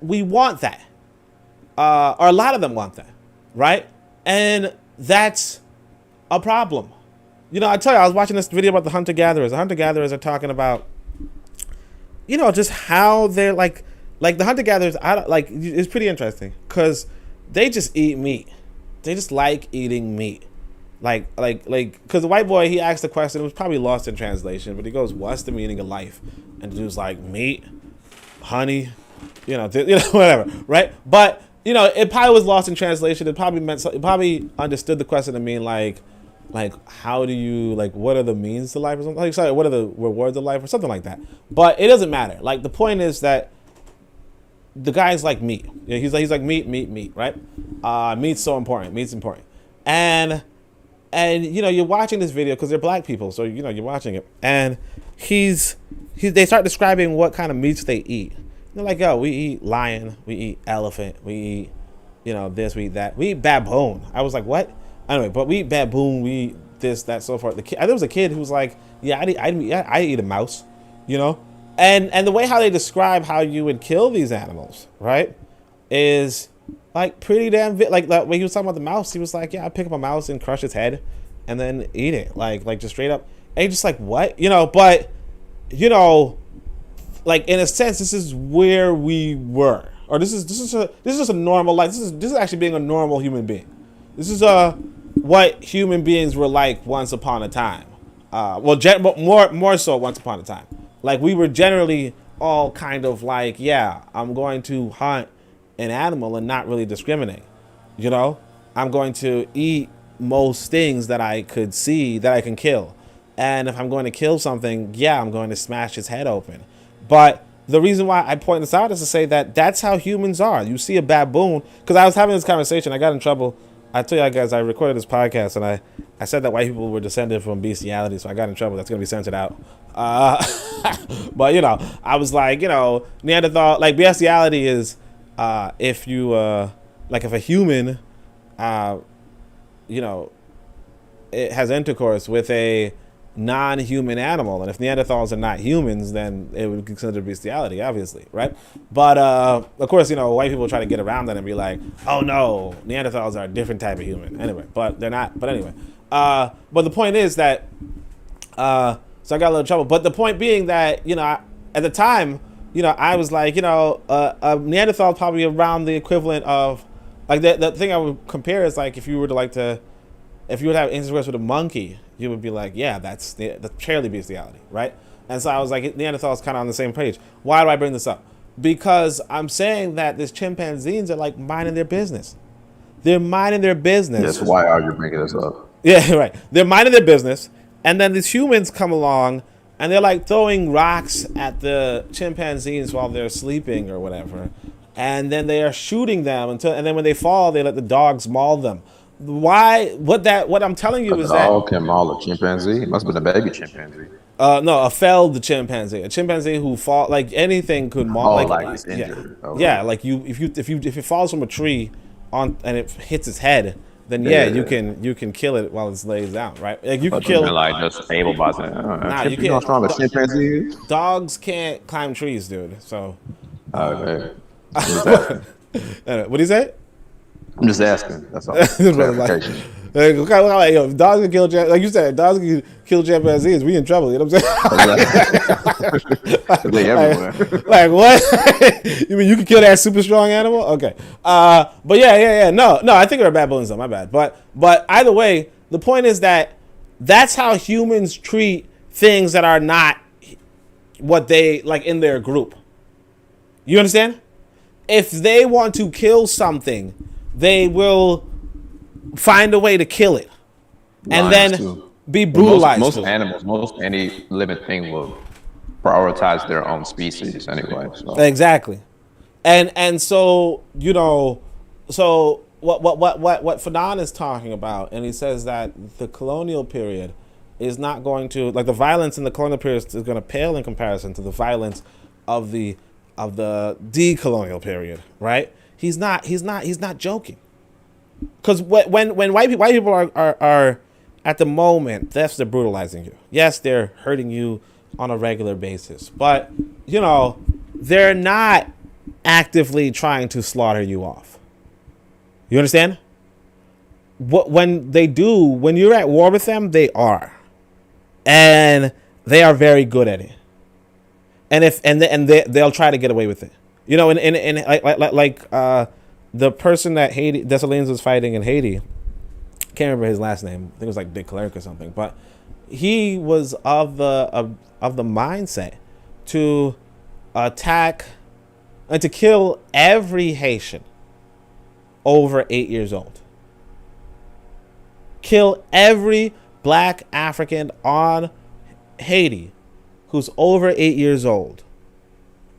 we want that. Or a lot of them want that, right? And that's a problem. I tell you, I was watching this video about the hunter-gatherers. The hunter-gatherers are talking about, just how they're like the hunter-gatherers, it's pretty interesting because they just eat meat. They just like eating meat. Because the white boy, he asked the question, it was probably lost in translation, but he goes, what's the meaning of life? And the dude's like, meat, honey, whatever, right? But, it probably was lost in translation. It probably understood the question to mean like, how do you, what are the means to life or something? What are the rewards of life or something like that? But it doesn't matter. The point is that the guy's like meat. He's like meat, right? Meat's so important. Meat's important. And you're watching this video because they're black people, so you're watching it, and they start describing what kind of meats they eat. They're like, we eat lion, we eat elephant, we eat this, we eat that, we eat baboon. I was like, what? Anyway, but we eat baboon, we eat this, that, so forth. There was a kid who was like, I eat a mouse, and the way how they describe how you would kill these animals, right, is pretty damn when he was talking about the mouse, he was like, I pick up a mouse and crush its head and then eat it, like just straight up. And you're just like, what? But in a sense, this is where we were, or this is just a normal life. This is actually being a normal human being. This is what human beings were like once upon a time. More so once upon a time. We were generally all kind of like, I'm going to hunt an animal and not really discriminate. I'm going to eat most things that I could see that I can kill. And if I'm going to kill something, I'm going to smash its head open. But the reason why I point this out is to say that that's how humans are. You see a baboon, because I was having this conversation, I got in trouble. I tell you guys, I recorded this podcast and I said that white people were descended from bestiality, so I got in trouble. That's going to be censored out. But, I was like, Neanderthal, bestiality is if you, if a human you know, it has intercourse with a non-human animal, and if Neanderthals are not humans, then it would be considered bestiality, obviously, right? But of course, you know, white people try to get around that and be like, oh no, Neanderthals are a different type of human. Anyway, but they're not. But anyway, but the point is that, so I got a little trouble. But the point being that, you know, at the time, you know, I was like, you know, a Neanderthal probably around the equivalent of, like, the thing I would compare is like if you were to if you would have intercourse with a monkey, you would be like, yeah, that's purely bestiality, right? And so I was like, Neanderthals kind of on the same page. Why do I bring this up? Because I'm saying that these chimpanzees are like minding their business. They're minding their business. Yes, why are you bringing this up? Yeah, right. They're minding their business, and then these humans come along, and they're like throwing rocks at the chimpanzees while they're sleeping or whatever, and then they are shooting them and then when they fall, they let the dogs maul them. Why? What I'm telling you is that dog can maul a chimpanzee. It must have been a baby chimpanzee. No, a felled chimpanzee, a chimpanzee who fall, like anything could maul. Oh, like it's injured. Yeah, Okay. yeah, like if it falls from a tree on and it hits its head, then yeah, you can kill it while it's lays down, right? Like you can kill like just able by saying, Nah, you know how can't. strong a chimpanzee is? Dogs can't climb trees, dude. So Okay. what do you say? I'm just asking. That's all. Clarification. Yo, dogs can kill like you said, dogs can kill chimpanzees. We in trouble. You know what I'm saying? They everywhere. Like what? You mean you can kill that super strong animal? Okay. But yeah. No. I think they're baboons though. My bad. But either way, the point is that that's how humans treat things that are not what they like in their group. You understand? If they want to kill something, they will find a way to kill it, and then be brutalized. Most animals, most any living thing will prioritize their own species anyway. So. Exactly, and so you know, so what Fanon is talking about, and he says that the colonial period is not going to, like, the violence in the colonial period is going to pale in comparison to the violence of the decolonial period, right? He's not joking. Because when white people are at the moment, yes, they're brutalizing you. Yes, they're hurting you on a regular basis. But, you know, they're not actively trying to slaughter you off. You understand? When they do, when you're at war with them, they are. And they are very good at it. And they'll try to get away with it. You know, and like the person that Dessalines was fighting in Haiti, can't remember his last name. I think it was like de Klerk or something. But he was of the mindset to attack and to kill every Haitian over 8 years old. Kill every black African on Haiti who's over 8 years old.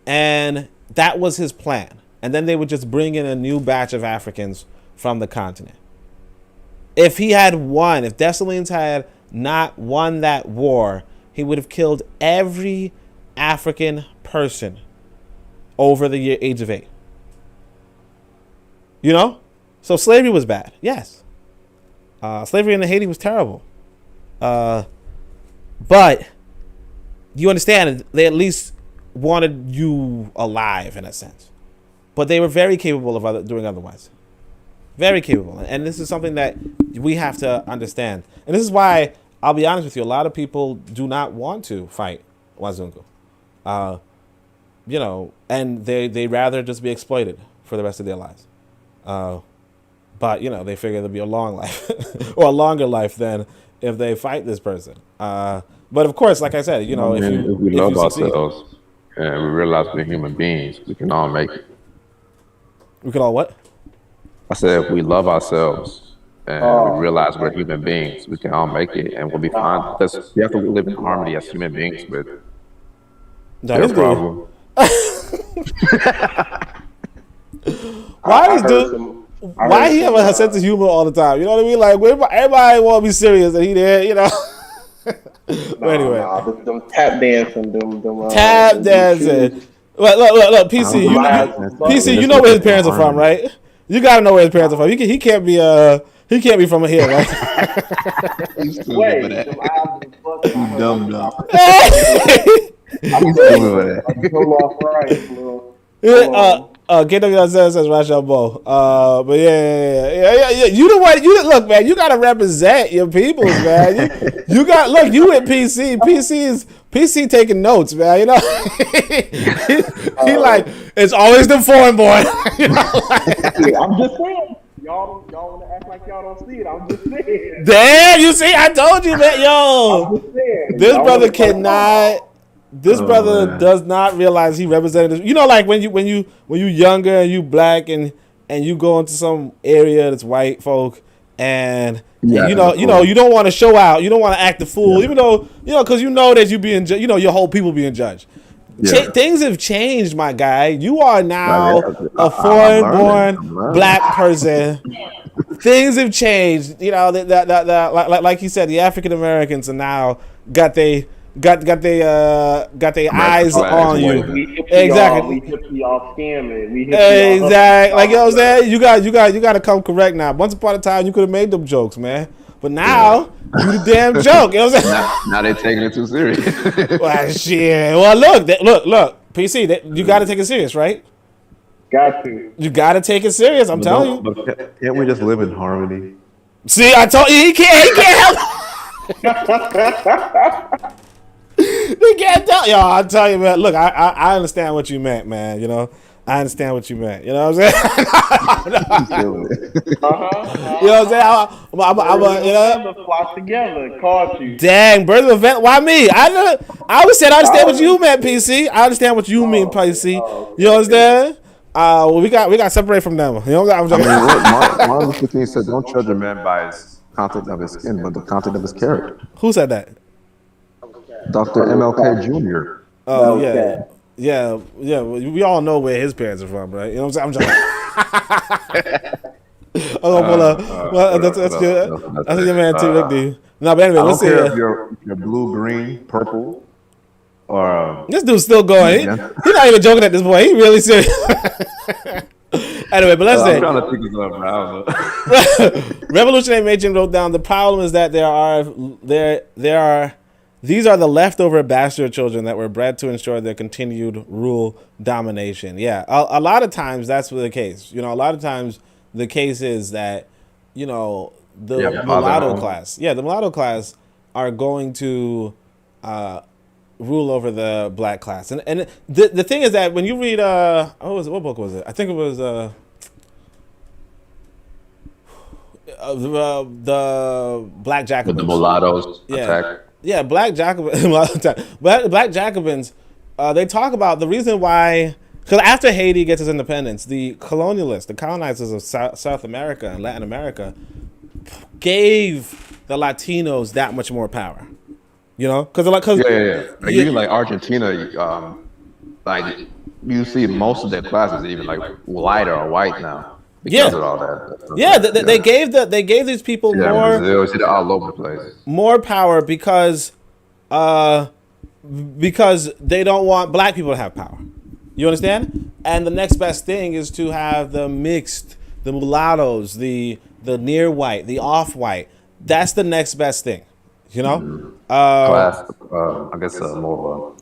And that was his plan. And then they would just bring in a new batch of Africans from the continent. If Dessalines had not won that war, he would have killed every African person over the age of 8. You know? So slavery was bad, yes. Slavery in Haiti was terrible. But you understand, they at least wanted you alive in a sense. But they were very capable of doing otherwise. Very capable. And this is something that we have to understand. And this is why, I'll be honest with you, a lot of people do not want to fight Wazungu. You know, and they rather just be exploited for the rest of their lives. But, you know, they figure there'll be a long life or a longer life than if they fight this person. But of course, like I said, you know, if we love ourselves and we realize we're human beings, we can all make it. We can all what? I said, if we love ourselves and we realize we're human beings, we can all make it and we'll be fine. Because we have to live in harmony as human beings with their problem. Why he have a sense of humor all the time? You know what I mean? Like, everybody want to be serious and he there, you know? Anyway. Them tap dancing. Tap dancing. Look, PC, PC, you know where his parents are from, right? You gotta know where his parents are from. He can't be from here, right? He's stupid Wait, for that. them eyes is fucking. He's dumb. He's stupid for that. So lost right, bro. KW says Rashabo. But yeah. You the one. You look, man. You gotta represent your peoples, man. You got look. You at PC. PC taking notes, man. You know, he like it's always the foreign boy. You know, like, I'm just saying. Y'all want to act like y'all don't see it. I'm just saying. damn, you see, I told you, man. Yo, I'm just saying. this Y'all brother wanna fight cannot. This brother man. does not realize he represented. You know, like when you younger and you black and you go into some area that's white folk and Yeah, you know you don't want to show out. You don't want to act the fool, even though because you know that you being your whole people being judged. Yeah. Things have changed, my guy. You are now I'm a foreign-born learning. black person. Things have changed. You know that like you said, the African Americans are now got they eyes on you. We hip Exactly. We hip y'all scamming. We hip y'all Exactly. Like you know what I'm saying? You got to come correct now. Once upon a time, you could have made them jokes, man. But now you the damn joke. You know what I'm saying? Now they're taking it too serious. Well, shit. Well, look. PC, you got to take it serious, right? Got to. You got to take it serious. I'm telling you. But can't we just live in harmony? See, I told you he can't help. He can't tell. Yo, I tell you, man. Look, I understand what you meant, man. You know, I understand what you meant. You know what I'm saying? You know what I'm saying? I'm flock together. Caught you. Dang, birth of event. Why me? I always said I understand what you meant, PC. I understand what you mean, PC. You know what I'm saying? Well, we got separate from them. You know what I'm saying? Martin Luther King said, "Don't judge a man by his content of his skin, but the content of his character." Who said that? Dr. MLK Jr. Oh Okay. yeah. We all know where his parents are from, right? You know what I'm saying? That's good. That's your man T. Rick. No, but anyway, I let's don't see. care if you're blue, green, purple, or This dude's still going. He's not even joking at this point. He really serious. Anyway, but let's I'm say trying to think of something. I don't know. Revolutionary Matron wrote down the problem is that these are the leftover bastard children that were bred to ensure their continued rule domination. Yeah, a lot of times that's the case. You know, a lot of times the case is that, the mulatto class. Yeah, the mulatto class are going to rule over the black class. And the thing is that when you read, what book was it? I think it was the Black Jacobins. With the mulattoes attack. Yeah, Black Jacobins, they talk about the reason why, because after Haiti gets its independence, the colonialists, the colonizers of South America and Latin America gave the Latinos that much more power. You know? Because Like even like Argentina, like you see most of their classes even like lighter or white now. Because of all that. Yeah, they gave these people more. Brazil, see, they're all over the place. More power because they don't want black people to have power. You understand? And the next best thing is to have the mixed, the mulattoes, the near white, the off white. That's the next best thing. You know? Class, I guess more of a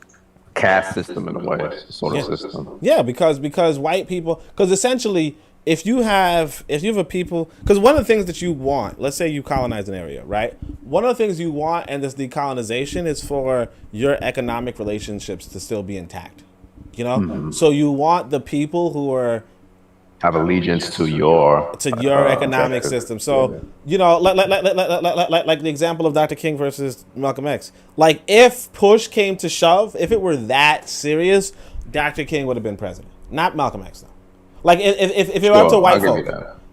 caste system in a way, sort of system. Yeah, because white people, because essentially, if you have a people, because one of the things that you want, let's say you colonize an area, right? One of the things you want in this decolonization is for your economic relationships to still be intact. You know, so you want the people who are have allegiance to your economic system. So like the example of Dr. King versus Malcolm X. Like if push came to shove, if it were that serious, Dr. King would have been president, not Malcolm X though. Like if it were up to white folk,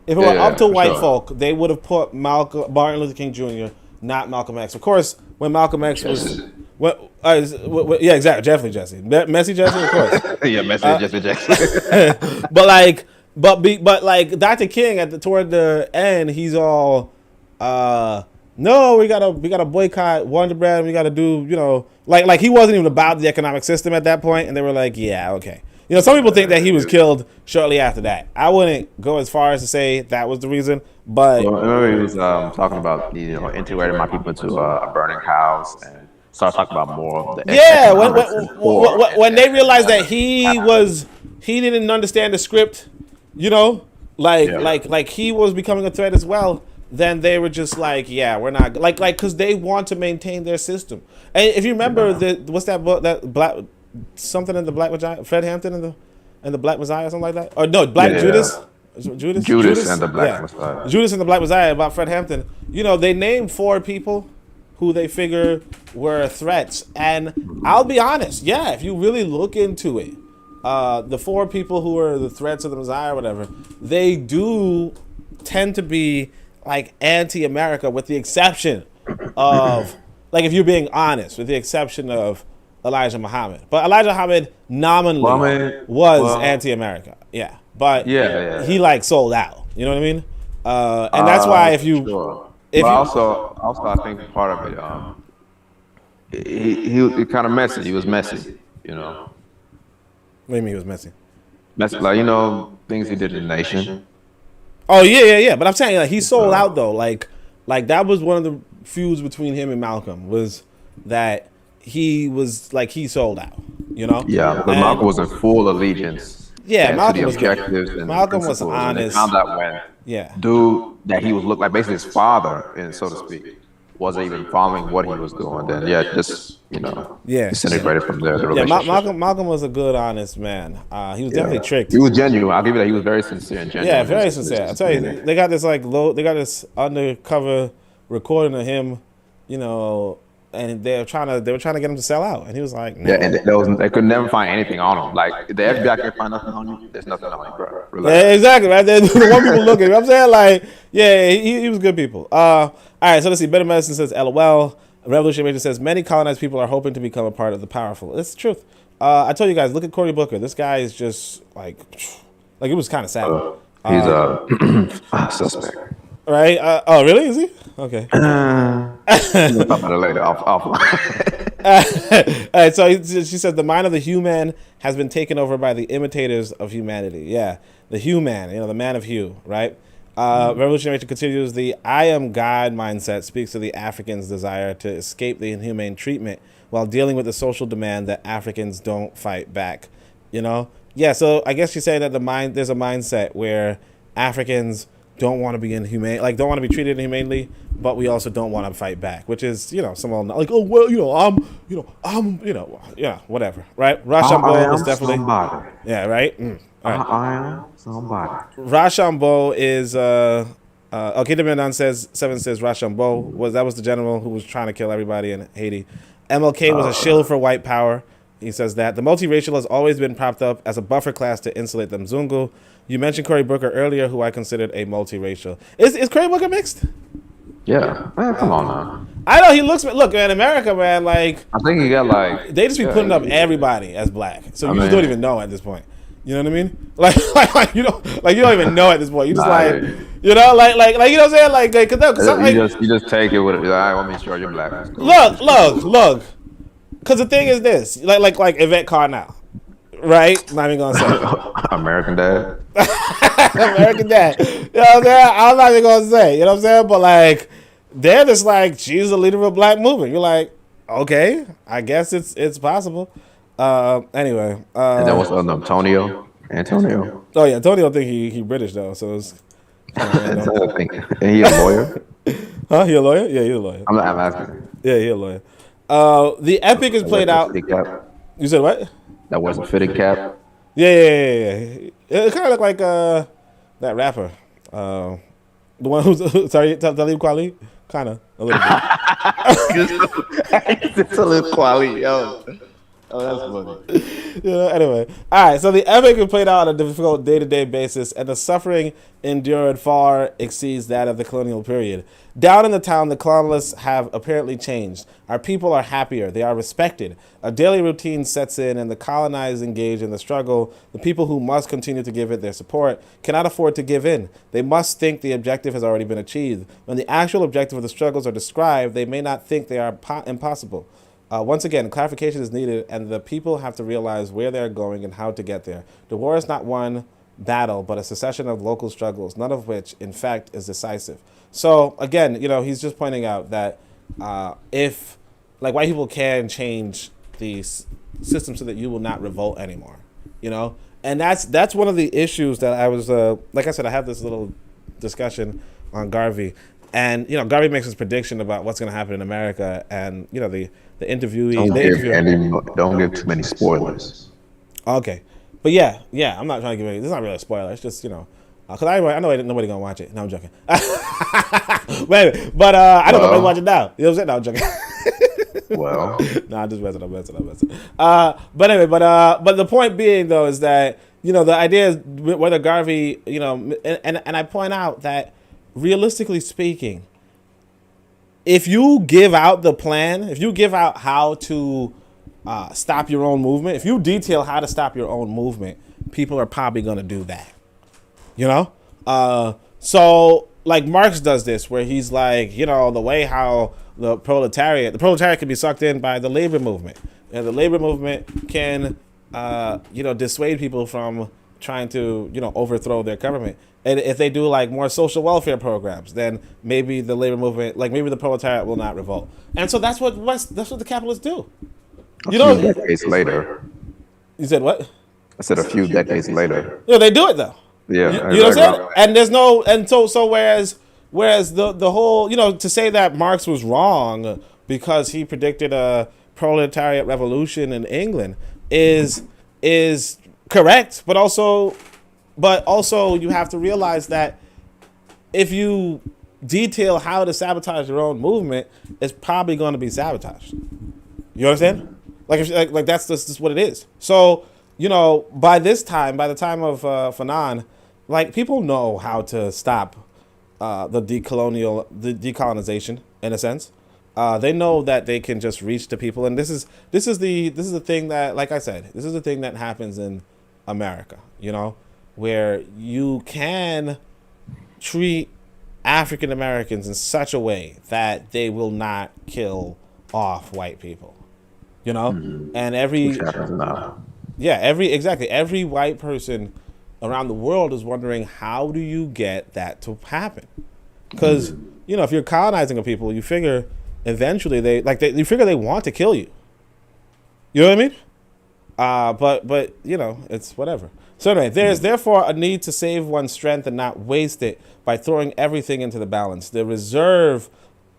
if it were up to white folk, they would have put Martin Luther King Jr., not Malcolm X. Of course, when Malcolm X was, yeah, exactly, definitely Jesse, Messy Jesse, of course. Yeah, Messy Jesse. But like Dr. King toward the end, he's all, no, we gotta boycott Wonder Bread. We gotta do, like he wasn't even about the economic system at that point, and they were like, yeah, okay. You know, some people think that he was killed shortly after that. I wouldn't go as far as to say that was the reason, but Well, I remember he was talking about integrating my people into a burning house and start talking about more of the yeah, economics and poor when and- they realized that he didn't understand the script, you know, like he was becoming a threat as well. Then they were just like, yeah, we're not like because they want to maintain their system. And if you remember what's that book, that black something in the Black Messiah, Fred Hampton and the Black Messiah, or something like that, or no, Black Judas. Judas and the Black Messiah. Judas and the Black Messiah, about Fred Hampton. You know, they named 4 people who they figure were threats. And I'll be honest, yeah, if you really look into it, the 4 people who are the threats of the Messiah or whatever, they do tend to be like anti-America, with the exception of, like, if you're being honest, with the exception of Elijah Muhammad. But Elijah Muhammad nominally was anti-America. Yeah. But he like sold out. You know what I mean? And that's why if you... Sure. If but you, also, I think part of it, he was kind of messy. He was messy, you know. what do you mean he was messy? Messy, things he did in the nation. Oh yeah. But I'm saying, like, he sold out though. Like that was one of the feuds between him and Malcolm, was that he was like, he sold out. You know? Yeah, because Malcolm was in full allegiance. Yeah, Malcolm to the was objectives and Malcolm was principles, honest. And they found out when dude that he was looked like basically his father, and so to speak, wasn't even following what he was doing. Then disintegrated from there. The relationship. Malcolm was a good, honest man. He was definitely tricked. He was genuine. I'll give you that. He was very sincere and genuine. Yeah, very sincere. I tell you, they got this this undercover recording of him, you know, and they were trying to get him to sell out, and he was like, nah. Yeah, and they could never find anything on him. Like, if the FBI can't find nothing on you, there's nothing on you, bro. Relax. Yeah, exactly, right? The one people looking. You know what I'm saying? Like, yeah, he was good people. All right, so let's see. Better Medicine says, LOL. Revolutionary Major says, many colonized people are hoping to become a part of the powerful. That's the truth. I told you guys, look at Cory Booker. This guy is just like it was kind of sad. He's a suspect. Right? Oh, really? Is he? Okay. We'll talk about it later offline. All right, so she says the mind of the human has been taken over by the imitators of humanity. Yeah, the human, the man of hue, right? Revolutionary continues, the I am God mindset speaks to the Africans' desire to escape the inhumane treatment while dealing with the social demand that Africans don't fight back. Yeah, so I guess she's saying that there's a mindset where Africans don't want to be inhumane, don't want to be treated inhumanely, but we also don't want to fight back, which is, someone like, oh, well, I'm whatever, right? Rochambeau is definitely somebody. Yeah, right. All right. I am somebody. Rochambeau is okay. The man says 7 says Rochambeau was the general who was trying to kill everybody in Haiti. MLK was a shield for white power. He says that the multiracial has always been propped up as a buffer class to insulate the Mzungu. You mentioned Cory Booker earlier, who I considered a multiracial. Is Cory Booker mixed? Yeah, man, come on now. I know he looks. Look, man, America, man, like I think he got they just be putting up everybody as black, so you just don't even know at this point. You know what I mean? You don't even know at this point. You just you know what I'm saying? Like, you just take it with it. I want me to show you're black. Look. Because the thing is this, like Yvette Carnell, right? Not even gonna say American Dad. American Dad. You know what I'm saying? I'm not even gonna say. You know what I'm saying? But they're just like, she's the leader of a black movement. You're like, okay, I guess it's possible. Anyway. And then what's Antonio? Oh yeah, Antonio think he British though, so it's. And he a lawyer? Huh? He a lawyer? Yeah, he's a lawyer. I'm asking. Yeah, he a lawyer. The epic is played out. You said what? That wasn't fitted cap. Yeah. It kind of looked like that rapper, the one who's sorry, Talib Kweli, kind of a little bit. It's a little Kweli, yo. Oh, that's funny. Anyway, all right. So the epic is played out on a difficult day-to-day basis, and the suffering endured far exceeds that of the colonial period. Down in the town, the colonialists have apparently changed. Our people are happier. They are respected. A daily routine sets in, and the colonized engage in the struggle. The people who must continue to give it their support cannot afford to give in. They must think the objective has already been achieved. When the actual objective of the struggles are described, they may not think they are impossible. Once again, clarification is needed, and the people have to realize where they're going and how to get there. The war is not one battle, but a succession of local struggles, none of which, in fact, is decisive. So, again, he's just pointing out that if, like, white people can change the system so that you will not revolt anymore, And that's one of the issues that I was, like I said, I have this little discussion on Garvey. And, Garvey makes his prediction about what's going to happen in America. And, the interviewee... Don't give too many spoilers. Okay. But yeah, I'm not trying to give any... This is not really a spoiler. It's just, because I know nobody going to watch it. No, I'm joking. Wait, but I don't know nobody watch it now. You know what I'm saying? No, I'm joking. Well... No, I'm just messing up. But anyway, but the point being, though, is that, the idea is whether Garvey, and I point out that realistically speaking, if you give out the plan, if you give out how to stop your own movement, if you detail how to stop your own movement, people are probably going to do that. So like Marx does this, where he's like, the way how the proletariat can be sucked in by the labor movement, and the labor movement can, dissuade people from trying to, overthrow their government. And if they do like more social welfare programs, then maybe the labor movement, like maybe the proletariat will not revolt. And so that's what the capitalists do. A few decades later. You said what? I said a few decades later. Yeah, they do it though. Yeah. You know what I'm saying? And there's no, and so whereas the whole, to say that Marx was wrong because he predicted a proletariat revolution in England is correct, but also you have to realize that if you detail how to sabotage your own movement, it's probably going to be sabotaged. You understand? Like that's just what it is. So, by the time of Fanon, like people know how to stop the decolonization in a sense. They know that they can just reach to people, and this is the thing that, like I said, this is the thing that happens in America, where you can treat African Americans in such a way that they will not kill off white people, and every white person around the world is wondering, how do you get that to happen? Because if you're colonizing a people, you figure eventually you figure they want to kill you. You know what I mean? But it's whatever. So anyway, there is therefore a need to save one's strength and not waste it by throwing everything into the balance. The reserves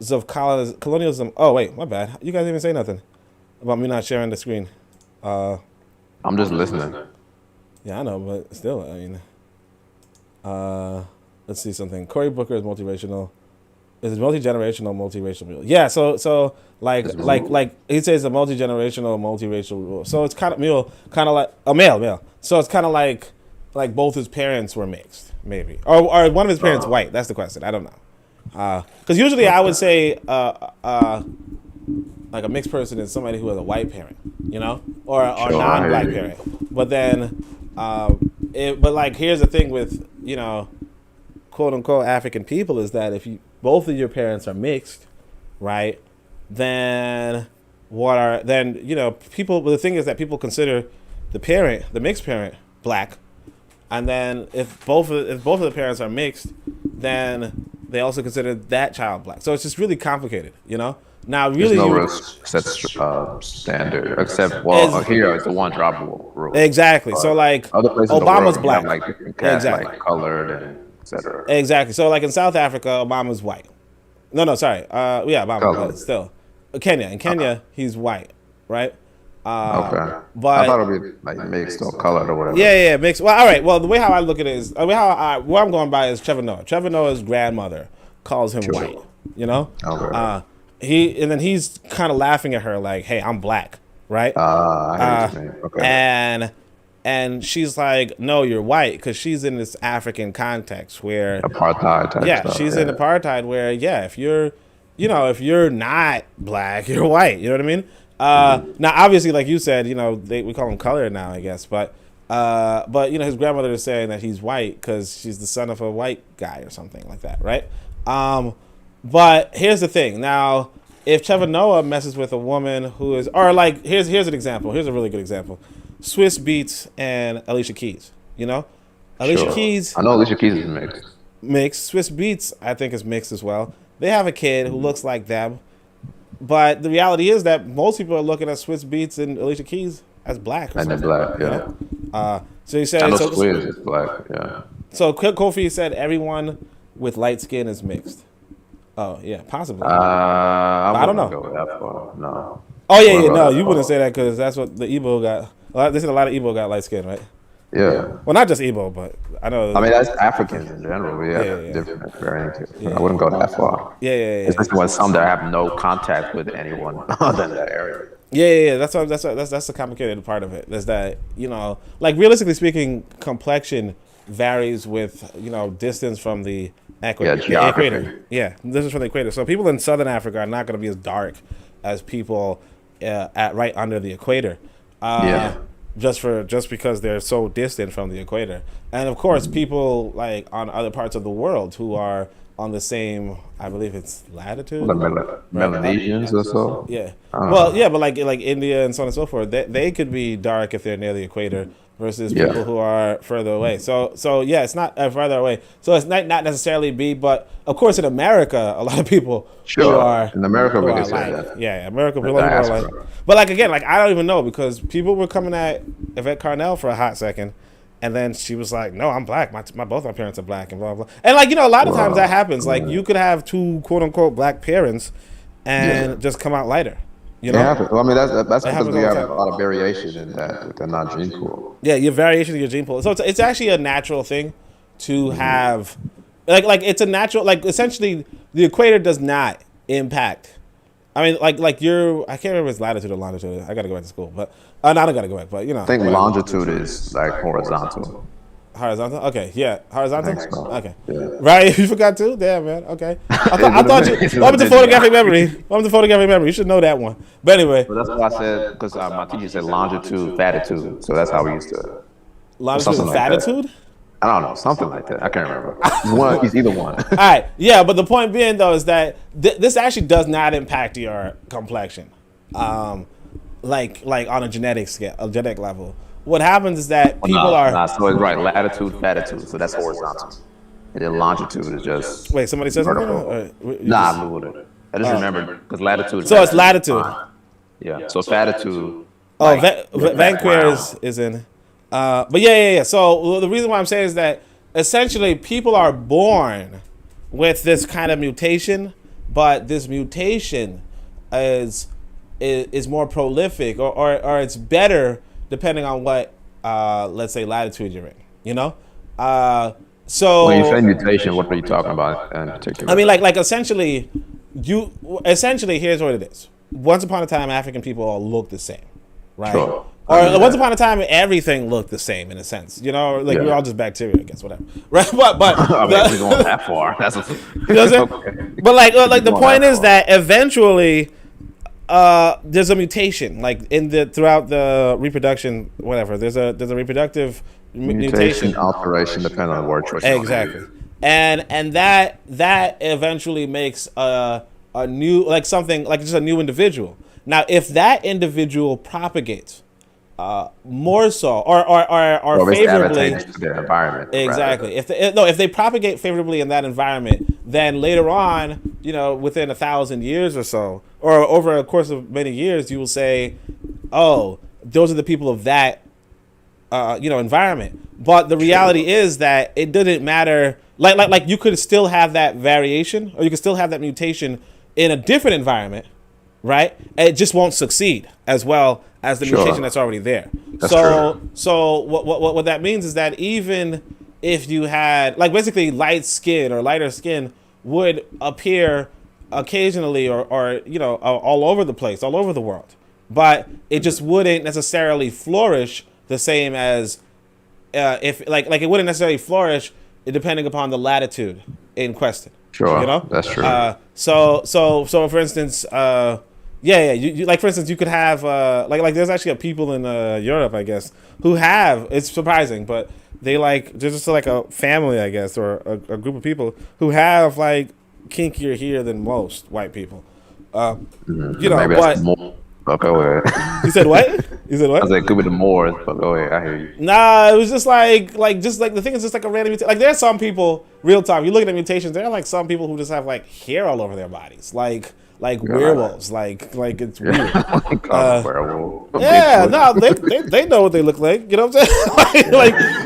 of colonialism. Oh wait, my bad. You guys didn't even say nothing about me not sharing the screen. I'm just listening. Yeah, I know, but still, I mean, let's see something. Cory Booker is multiracial. Is multi-generational, multiracial rule. Yeah, so like he says a multi-generational, multiracial rule. So it's kind of like a male. So it's kind of like both his parents were mixed, maybe, or one of his parents white. That's the question. I don't know. Because usually I would say like a mixed person is somebody who has a white parent, or non-black parent. But then, but like here's the thing with quote unquote African people is that if both of your parents are mixed, right? Then people. But the thing is that people consider the mixed parent, black, and then if both of the parents are mixed, then they also consider that child black. So it's just really complicated, Now, really, there's no set standard except here it's a one drop rule. Exactly. So like Obama's black, like different cats, like colored and etc. Exactly. So like in South Africa, Obama's white. No, sorry. Obama still. Kenya. In Kenya, he's white, right? Okay. But I thought it would be like mixed or colored or whatever. Yeah, mixed. Well, all right. Well, the way how I look at it is, what I'm going by is Trevor Noah. Trevor Noah's grandmother calls him white. Okay. He's kind of laughing at her like, "Hey, I'm black, right?" Okay. And she's like, "No, you're white," because she's in this African context where apartheid type stuff. She's in apartheid where if you're not black, you're white. You know what I mean? Now, obviously, like you said, we call him colored now, I guess, but his grandmother is saying that he's white because she's the son of a white guy or something like that, right? But here's the thing. Now, if Trevor Noah messes with a woman who is, or like, here's an example. Here's a really good example: Swiss Beats and Alicia Keys. You know, Alicia Keys. I know Alicia Keys is mixed. Mixed. Swiss Beats, I think, is mixed as well. They have a kid who looks like them, but the reality is that most people are looking at Swiss Beats and Alicia Keys as black. And they're black, yeah. So you said I know so, Swiss is black, yeah. So Kofi said everyone with light skin is mixed. Oh yeah, possibly. I don't know. Go that far. No. Oh yeah, no, you wouldn't say that because that's what the Igbo got. They said a lot of Igbo got light skin, right? Yeah. Well, not just Igbo, but I know. I mean, that's Africans in general. We have different variants. I wouldn't go that far. Yeah. Especially when some that have no contact with anyone other than that area. Yeah. That's the complicated part of it. Is that, you know, like realistically speaking, complexion varies with, you know, distance from the equator. Yeah, distance from the equator. So people in southern Africa are not going to be as dark as people at right under the equator. Just because they're so distant from the equator. And of course, people like on other parts of the world who are on the same, I believe it's latitude. Melanesians or so. Yeah. Well, yeah, but like India and so on and so forth, they could be dark if they're near the equator versus people who are further away. So yeah, it's not further away. So it's not necessarily B, but of course in America, a lot of people who are in America we can say like, that. Yeah, America people are like. But like again, like I don't even know because people were coming at Yvette Carnell for a hot second. And then she was like, "No, I'm black. Both my parents are black, and blah blah." And like, you know, a lot of times that happens. Like, you could have two quote unquote black parents, and just come out lighter. You know, well, I mean that's because we have a lot of variation in that with the non-gene pool. Yeah, your variation in your gene pool. So it's actually a natural thing to have, like it's a natural, like essentially the equator does not impact. I mean, like you're, I can't remember if it's latitude or longitude. I got to go back to school, but I don't got to go back. But you know, I think longitude is like horizontal. Horizontal? Okay, yeah, horizontal. So. Okay, yeah. Right? You forgot too? Damn, man. Okay, I thought you. Welcome to photographic memory. Welcome to photographic memory. You should know that one. But anyway, well, that's why I said because my teacher said longitude, latitude, so that's how we used to. Longitude, and latitude. I don't know, something like that. I can't remember. It's either one. All right, yeah, but the point being though is that this actually does not impact your complexion, like on a genetic scale, a genetic level. What happens is that people are. So it's right, latitude, latitude. So that's horizontal, and then longitude is just. Wait, somebody said something? Nah, I moved it. I just remembered because latitude. So it's latitude. Yeah. So latitude. Oh, Vancouver is in. But yeah. So the reason why I'm saying is that essentially people are born with this kind of mutation, but this mutation is more prolific or it's better depending on what let's say latitude you're in. You know, so when you say mutation, what are you talking about in particular? I mean, like essentially, here's what it is. Once upon a time, African people all looked the same, right? Sure. Or once upon a time, everything looked the same in a sense, you know, like we're all just bacteria, I guess, whatever, right? But I mean, we're going that far. That's you know what I'm saying? Okay. But like the point is that eventually, there's a mutation, like throughout the reproduction, whatever. There's a reproductive mutation, alteration, depending on the word choice. Exactly, and that eventually makes a new, like something like just a new individual. Now, if that individual propagates more so, or favorably, to their environment, exactly. If they propagate favorably in that environment, then later on, you know, within 1,000 years or so, or over a course of many years, you will say, "Oh, those are the people of that, environment." But the reality is that it didn't matter. Like you could still have that variation, or you could still have that mutation in a different environment. Right, it just won't succeed as well as the mutation that's already there. So what that means is that even if you had like basically light skin or lighter skin would appear occasionally or you know all over the place, all over the world, but it just wouldn't necessarily flourish the same as if like it wouldn't necessarily flourish depending upon the latitude in question. Sure, you know that's true. So for instance. You like for instance you could have like there's actually a people in Europe I guess who have, it's surprising, but they like there's just like a family I guess or a group of people who have like kinkier hair than most white people, You know, Maybe but that's more. But go ahead. you said what? You said what? I said it could be the Moors, but go ahead. I hear you. Nah, it was just like the thing is just like a random mutation. Like there's some people, real talk. You look at the mutations. There are like some people who just have like hair all over their bodies, like werewolves. Like it's weird. Werewolf. Yeah, no, they know what they look like. You know what I'm saying?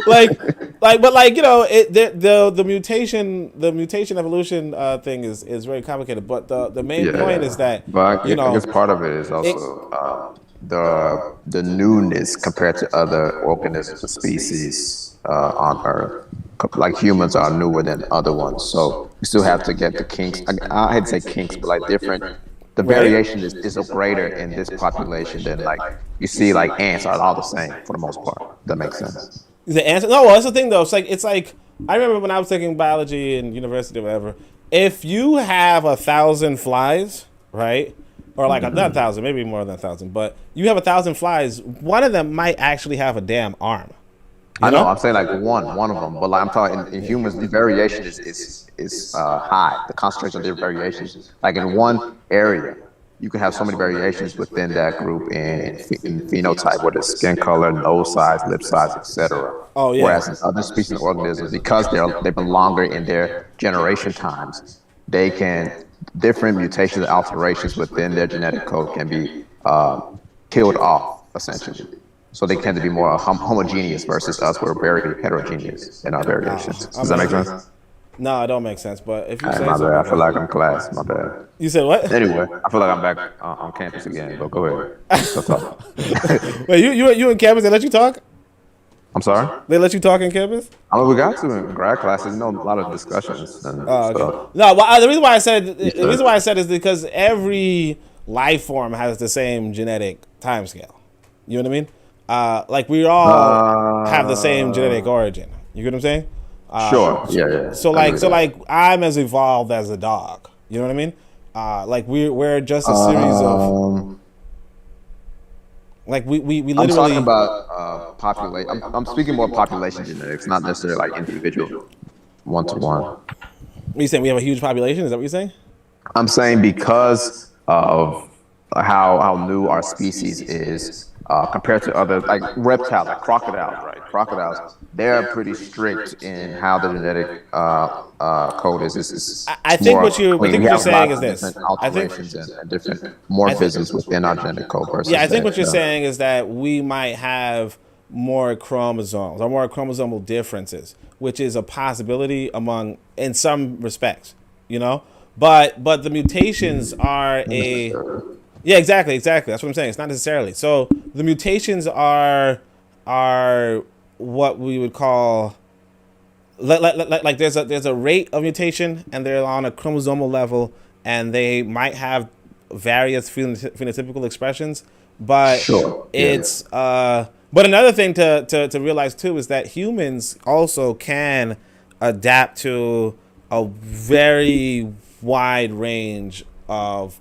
but like you know, the mutation evolution thing is very complicated. But the main point is that but I know, guess part of it is also the newness compared to other organisms and species on Earth. Like humans are newer than other ones, so we still have to get the kinks. I hate to say kinks, but like different. The variation is greater in this population than like you see like ants are all the same for the most part. That makes sense. The answer? No, well, that's the thing though. It's like I remember when I was taking biology in university or whatever. If you have 1,000 flies, right? Or like not 1,000, maybe more than 1,000, but you have 1,000 flies. One of them might actually have a damn arm. I know. I'm saying like one of them, but like I'm talking in humans, the variation is high. The concentration of their variations, like in one area, you can have so many variations within that group in phenotype, whether it's skin color, nose size, lip size, etc. Oh yeah. Whereas in other species of organisms, because they've been longer in their generation times, they can different mutations and alterations within their genetic code can be killed off essentially. So they tend to be more homogeneous versus us. We're very heterogeneous in our variations. Does that make sense? No, it don't make sense. But if you say my so, bad. I feel like I'm in class. My bad. You said what? Anyway, I feel like I'm back on campus again. But go ahead. Let's talk. Wait, you in campus? They let you talk? I'm sorry? They let you talk in campus? I mean, we got to in grad classes. You know, a lot of discussions. And Okay. stuff. No, well, the reason why I said is because every life form has the same genetic timescale. You know what I mean? Like we all have the same genetic origin. You get what I'm saying? Sure. Yeah. So like I'm as evolved as a dog. You know what I mean? Like we're just a series of. Like we literally. I'm talking about population. I'm speaking more population genetics, not necessarily like individual, one-to-one. What are you saying? We have a huge population? Is that what you're saying? I'm saying because of how new our species is compared to other, like reptiles, like crocodiles, right? Crocodiles, they're pretty strict in how the genetic code is. I think what you're saying is this. I think and different morphisms within our genetic code. Yeah, I think what you're saying is that we might have more chromosomes or more chromosomal differences, which is a possibility in some respects, you know. But the mutations are yeah, exactly. That's what I'm saying. It's not necessarily. So the mutations are what we would call like there's a rate of mutation, and they're on a chromosomal level, and they might have various phenotypical expressions. But it's but another thing to realize too is that humans also can adapt to a very wide range of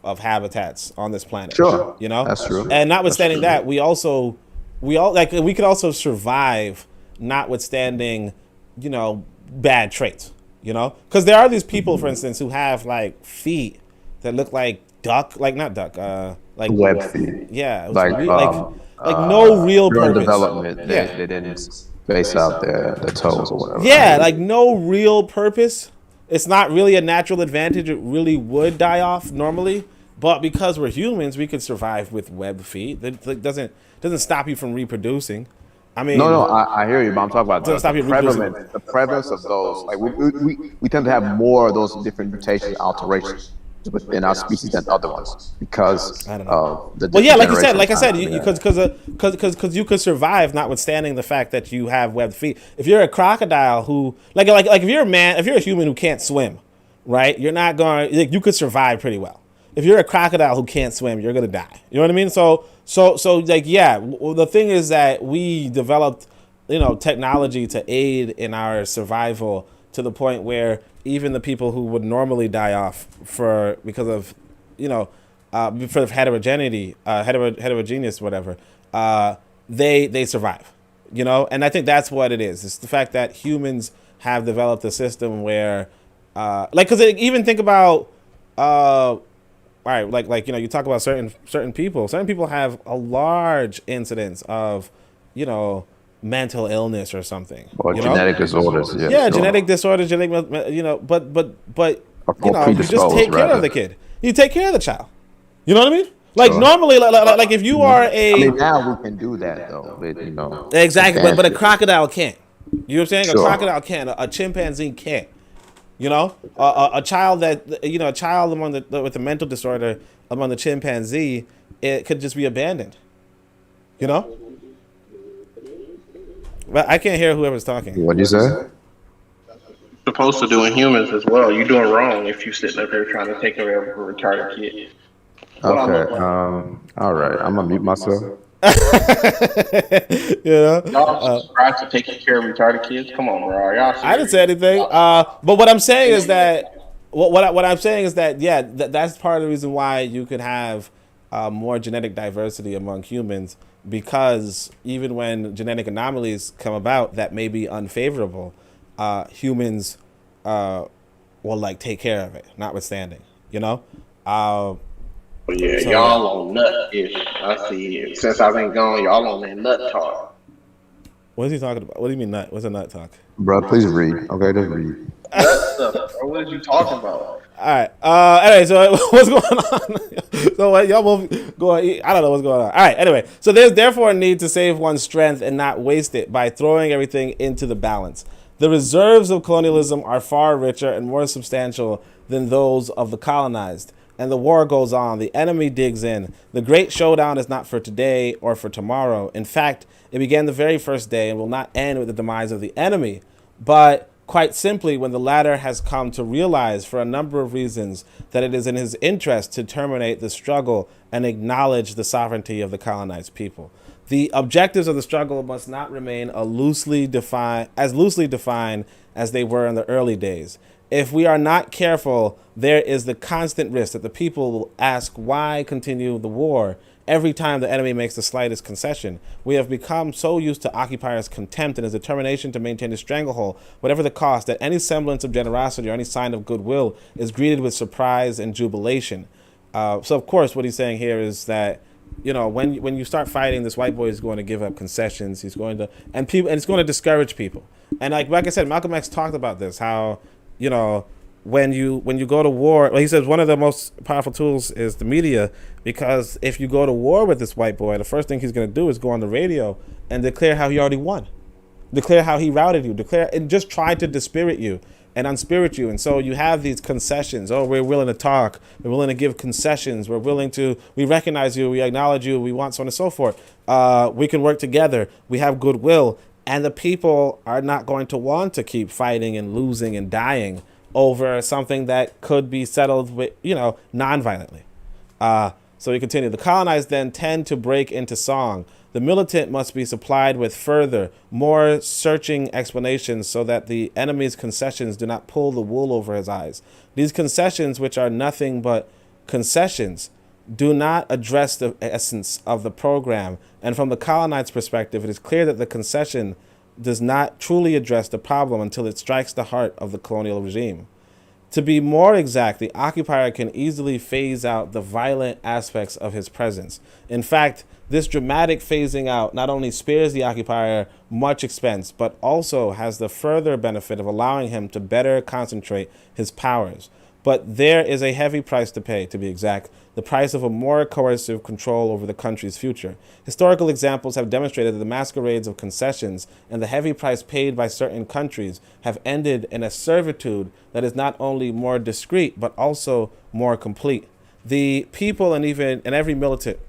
habitats on this planet. Sure. You know? That's true. And notwithstanding that, we could also survive notwithstanding, you know, bad traits, you know? Because there are these people, for instance, who have like feet that look like like web feet. Yeah. Like no real purpose. Development. They didn't space out their toes or whatever. Yeah, like no real purpose. It's not really a natural advantage. It really would die off normally, but because we're humans, we could survive with web feet. That doesn't stop you from reproducing. I mean, no, I hear you, but I'm talking about the prevalence of those. Like we tend to have more of those different mutations, alterations within our species than other ones because of the. Well, yeah, like I said, because you could survive notwithstanding the fact that you have webbed feet. If you're a crocodile who like if you're a human who can't swim, right? You're not going. You could survive pretty well. If you're a crocodile who can't swim, you're gonna die. You know what I mean? So like yeah. Well, the thing is that we developed, you know, technology to aid in our survival to the point where even the people who would normally die off because of, you know, for heterogeneity, heterogeneous, whatever, they survive, you know? And I think that's what it is. It's the fact that humans have developed a system where, like, because even think about right, like you know, you talk about certain people. Certain people have a large incidence of, you know, mental illness or something. Or you genetic know? disorders. Yeah, Yeah, sure. genetic disorders, you know, but you know, you just predisposed, take care rather. of the kid. You take care of the child. You know what I mean? Like Sure. normally, like if you are a I mean, now we can do that though. With, you know, exactly, but a advances. crocodile can't. You know what I'm saying? Sure. A crocodile can't. A chimpanzee can't. You know, a child that a child among with a mental disorder among the chimpanzee, it could just be abandoned. You know, but I can't hear whoever's talking. What'd you say? Supposed to do in humans as well. You're doing wrong if you sitting up there trying to take care of a retarded kid. Okay. All right. I'm gonna mute myself. You know, Y'all subscribe to taking care of retarded kids? Come on, bro. Y'all I didn't say anything. But what I'm saying is that what I'm saying is that yeah, that's part of the reason why you could have more genetic diversity among humans, because even when genetic anomalies come about that may be unfavorable, humans will like take care of it, notwithstanding. You know. Yeah, So, y'all on nut ish. I see it. Since I've been gone, y'all on that nut talk. What is he talking about? What do you mean nut? What's a nut talk? Bro, please read. Okay, just read. Nut stuff, bro. What are you talking about? All right. Anyway, so what's going on? So y'all both go. I don't know what's going on. All right. Anyway, so there's therefore a need to save one's strength and not waste it by throwing everything into the balance. The reserves of colonialism are far richer and more substantial than those of the colonized. And the war goes on. The enemy digs in. The great showdown is not for today or for tomorrow. In fact, it began the very first day and will not end with the demise of the enemy, but quite simply when the latter has come to realize for a number of reasons that it is in his interest to terminate the struggle and acknowledge the sovereignty of the colonized people. The objectives of the struggle must not remain loosely defined as they were in the early days. If we are not careful, there is the constant risk that the people will ask why continue the war every time the enemy makes the slightest concession. We have become so used to occupiers' contempt and his determination to maintain his stranglehold, whatever the cost, that any semblance of generosity or any sign of goodwill is greeted with surprise and jubilation. So, of course, what he's saying here is that, you know, when you start fighting, this white boy is going to give up concessions. He's going to, and it's going to discourage people. And like I said, Malcolm X talked about this, how, you know, when you go to war, well, he says one of the most powerful tools is the media, because if you go to war with this white boy, the first thing he's going to do is go on the radio and declare how he already won, declare how he routed you, declare and just try to dispirit you and unspirit you. And so you have these concessions. Oh, we're willing to talk. We're willing to give concessions. We recognize you. We acknowledge you. We want so on and so forth. We can work together. We have goodwill. And the people are not going to want to keep fighting and losing and dying over something that could be settled with, you know, non-violently. So we continue. The colonized then tend to break into song. The militant must be supplied with further, more searching explanations so that the enemy's concessions do not pull the wool over his eyes. These concessions, which are nothing but concessions, do not address the essence of the program. And from the colonized perspective, it is clear that the concession does not truly address the problem until it strikes the heart of the colonial regime. To be more exact, the occupier can easily phase out the violent aspects of his presence. In fact, this dramatic phasing out not only spares the occupier much expense, but also has the further benefit of allowing him to better concentrate his powers. But there is a heavy price to pay, to be exact, the price of a more coercive control over the country's future. Historical examples have demonstrated that the masquerades of concessions and the heavy price paid by certain countries have ended in a servitude that is not only more discreet, but also more complete. The people and every militant...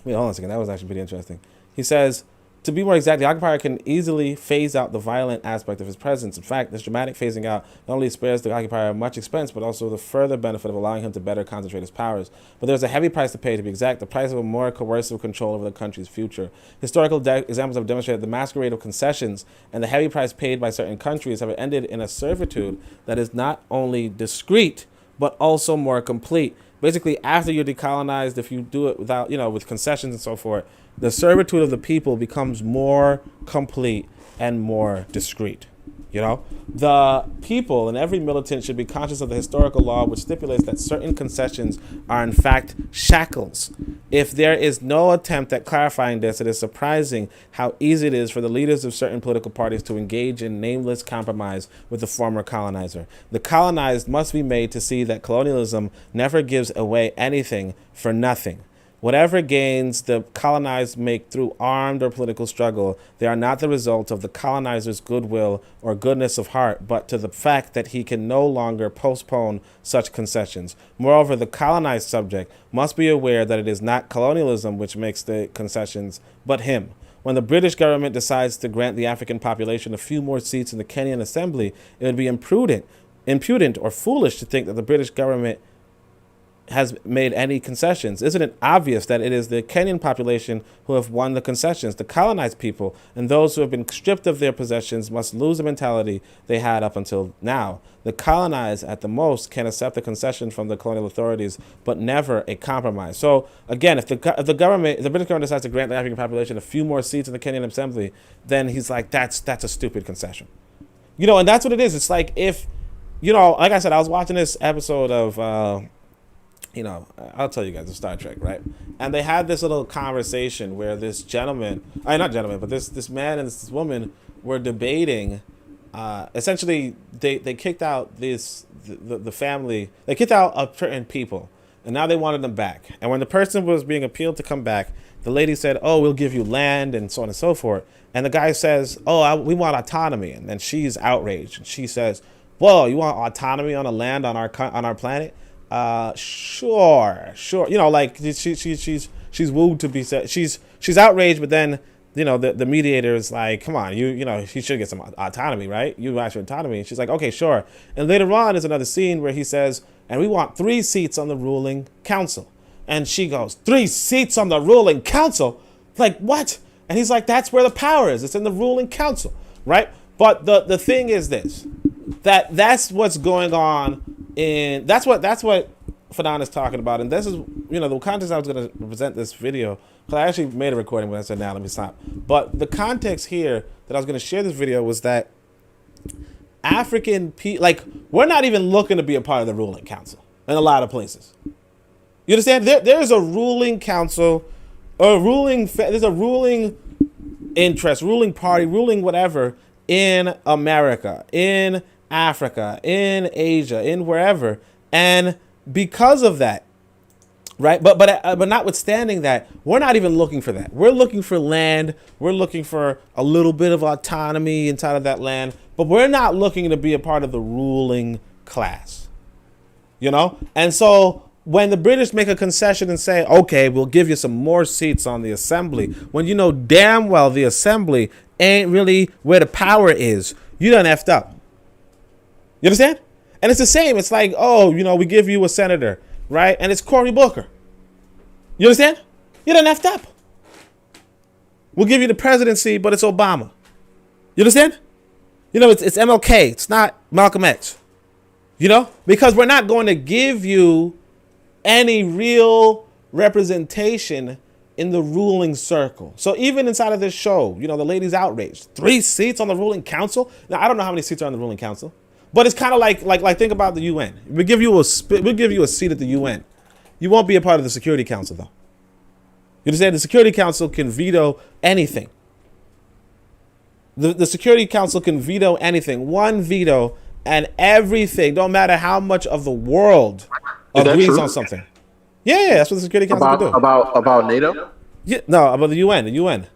Wait, hold on a second. That was actually pretty interesting. He says, to be more exact, the occupier can easily phase out the violent aspect of his presence. In fact, this dramatic phasing out not only spares the occupier much expense, but also the further benefit of allowing him to better concentrate his powers. But there's a heavy price to pay, to be exact, the price of a more coercive control over the country's future. Historical examples have demonstrated the masquerade of concessions and the heavy price paid by certain countries have ended in a servitude that is not only discreet, but also more complete. Basically, after you're decolonized, if you do it without, with concessions and so forth, the servitude of the people becomes more complete and more discreet. You know, the people and every militant should be conscious of the historical law which stipulates that certain concessions are in fact shackles. If there is no attempt at clarifying this, it is surprising how easy it is for the leaders of certain political parties to engage in nameless compromise with the former colonizer. The colonized must be made to see that colonialism never gives away anything for nothing. Whatever gains the colonized make through armed or political struggle, they are not the result of the colonizer's goodwill or goodness of heart, but to the fact that he can no longer postpone such concessions. Moreover, the colonized subject must be aware that it is not colonialism which makes the concessions, but him. When the British government decides to grant the African population a few more seats in the Kenyan Assembly, it would be impudent or foolish to think that the British government has made any concessions. Isn't it obvious that it is the Kenyan population who have won the concessions? The colonized people and those who have been stripped of their possessions must lose the mentality they had up until now. The colonized at the most can accept a concession from the colonial authorities, but never a compromise. So again, if the British government decides to grant the African population a few more seats in the Kenyan Assembly, then he's like, that's a stupid concession. You know, and that's what it is. It's like if, you know, like I said, I was watching this episode of you know, I'll tell you guys, the Star Trek, right? And they had this little conversation where this gentleman, not gentleman, but this man and this woman were debating. Essentially, they kicked out the family. They kicked out certain people, and now they wanted them back. And when the person was being appealed to come back, the lady said, "Oh, we'll give you land," and so on and so forth. And the guy says, "Oh, we want autonomy," and then she's outraged, and she says, "Whoa, you want autonomy on a land on our planet?" Sure. You know, like she's wooed to be said. She's outraged, but then, you know, the mediator is like, come on, you know, he should get some autonomy, right? You asked for autonomy. And she's like, okay, sure. And later on, there's another scene where he says, and we want 3 seats on the ruling council. And she goes, 3 seats on the ruling council? Like, what? And he's like, that's where the power is. It's in the ruling council, right? But the thing is this, that's what's going on. And that's what Fanon is talking about. And this is, you know, the context I was going to present this video, because I actually made a recording when I said, now let me stop. But the context here that I was going to share this video was that African people, like, we're not even looking to be a part of the ruling council in a lot of places. You understand? There's a ruling council, there's a ruling interest, ruling party, ruling whatever in America, in Africa, in Asia, in wherever, and because of that, right? But notwithstanding that, we're not even looking for that. We're looking for land. We're looking for a little bit of autonomy inside of that land, but we're not looking to be a part of the ruling class, you know? And so when the British make a concession and say, okay, we'll give you some more seats on the assembly, when you know damn well the assembly ain't really where the power is, you done effed up. You understand? And it's the same. It's like, oh, you know, we give you a senator, right? And it's Cory Booker. You understand? You done effed up. We'll give you the presidency, but it's Obama. You understand? You know, it's MLK. It's not Malcolm X. You know? Because we're not going to give you any real representation in the ruling circle. So even inside of this show, you know, the lady's outraged. 3 seats on the ruling council? Now, I don't know how many seats are on the ruling council. But it's kind of like think about the UN. We'll give you a seat at the UN. You won't be a part of the Security Council, though. You understand? The Security Council can veto anything. The Security Council can veto anything. One veto and everything, don't matter how much of the world agrees on something. Yeah, that's what the Security Council can do. About NATO? Yeah, no, about the UN.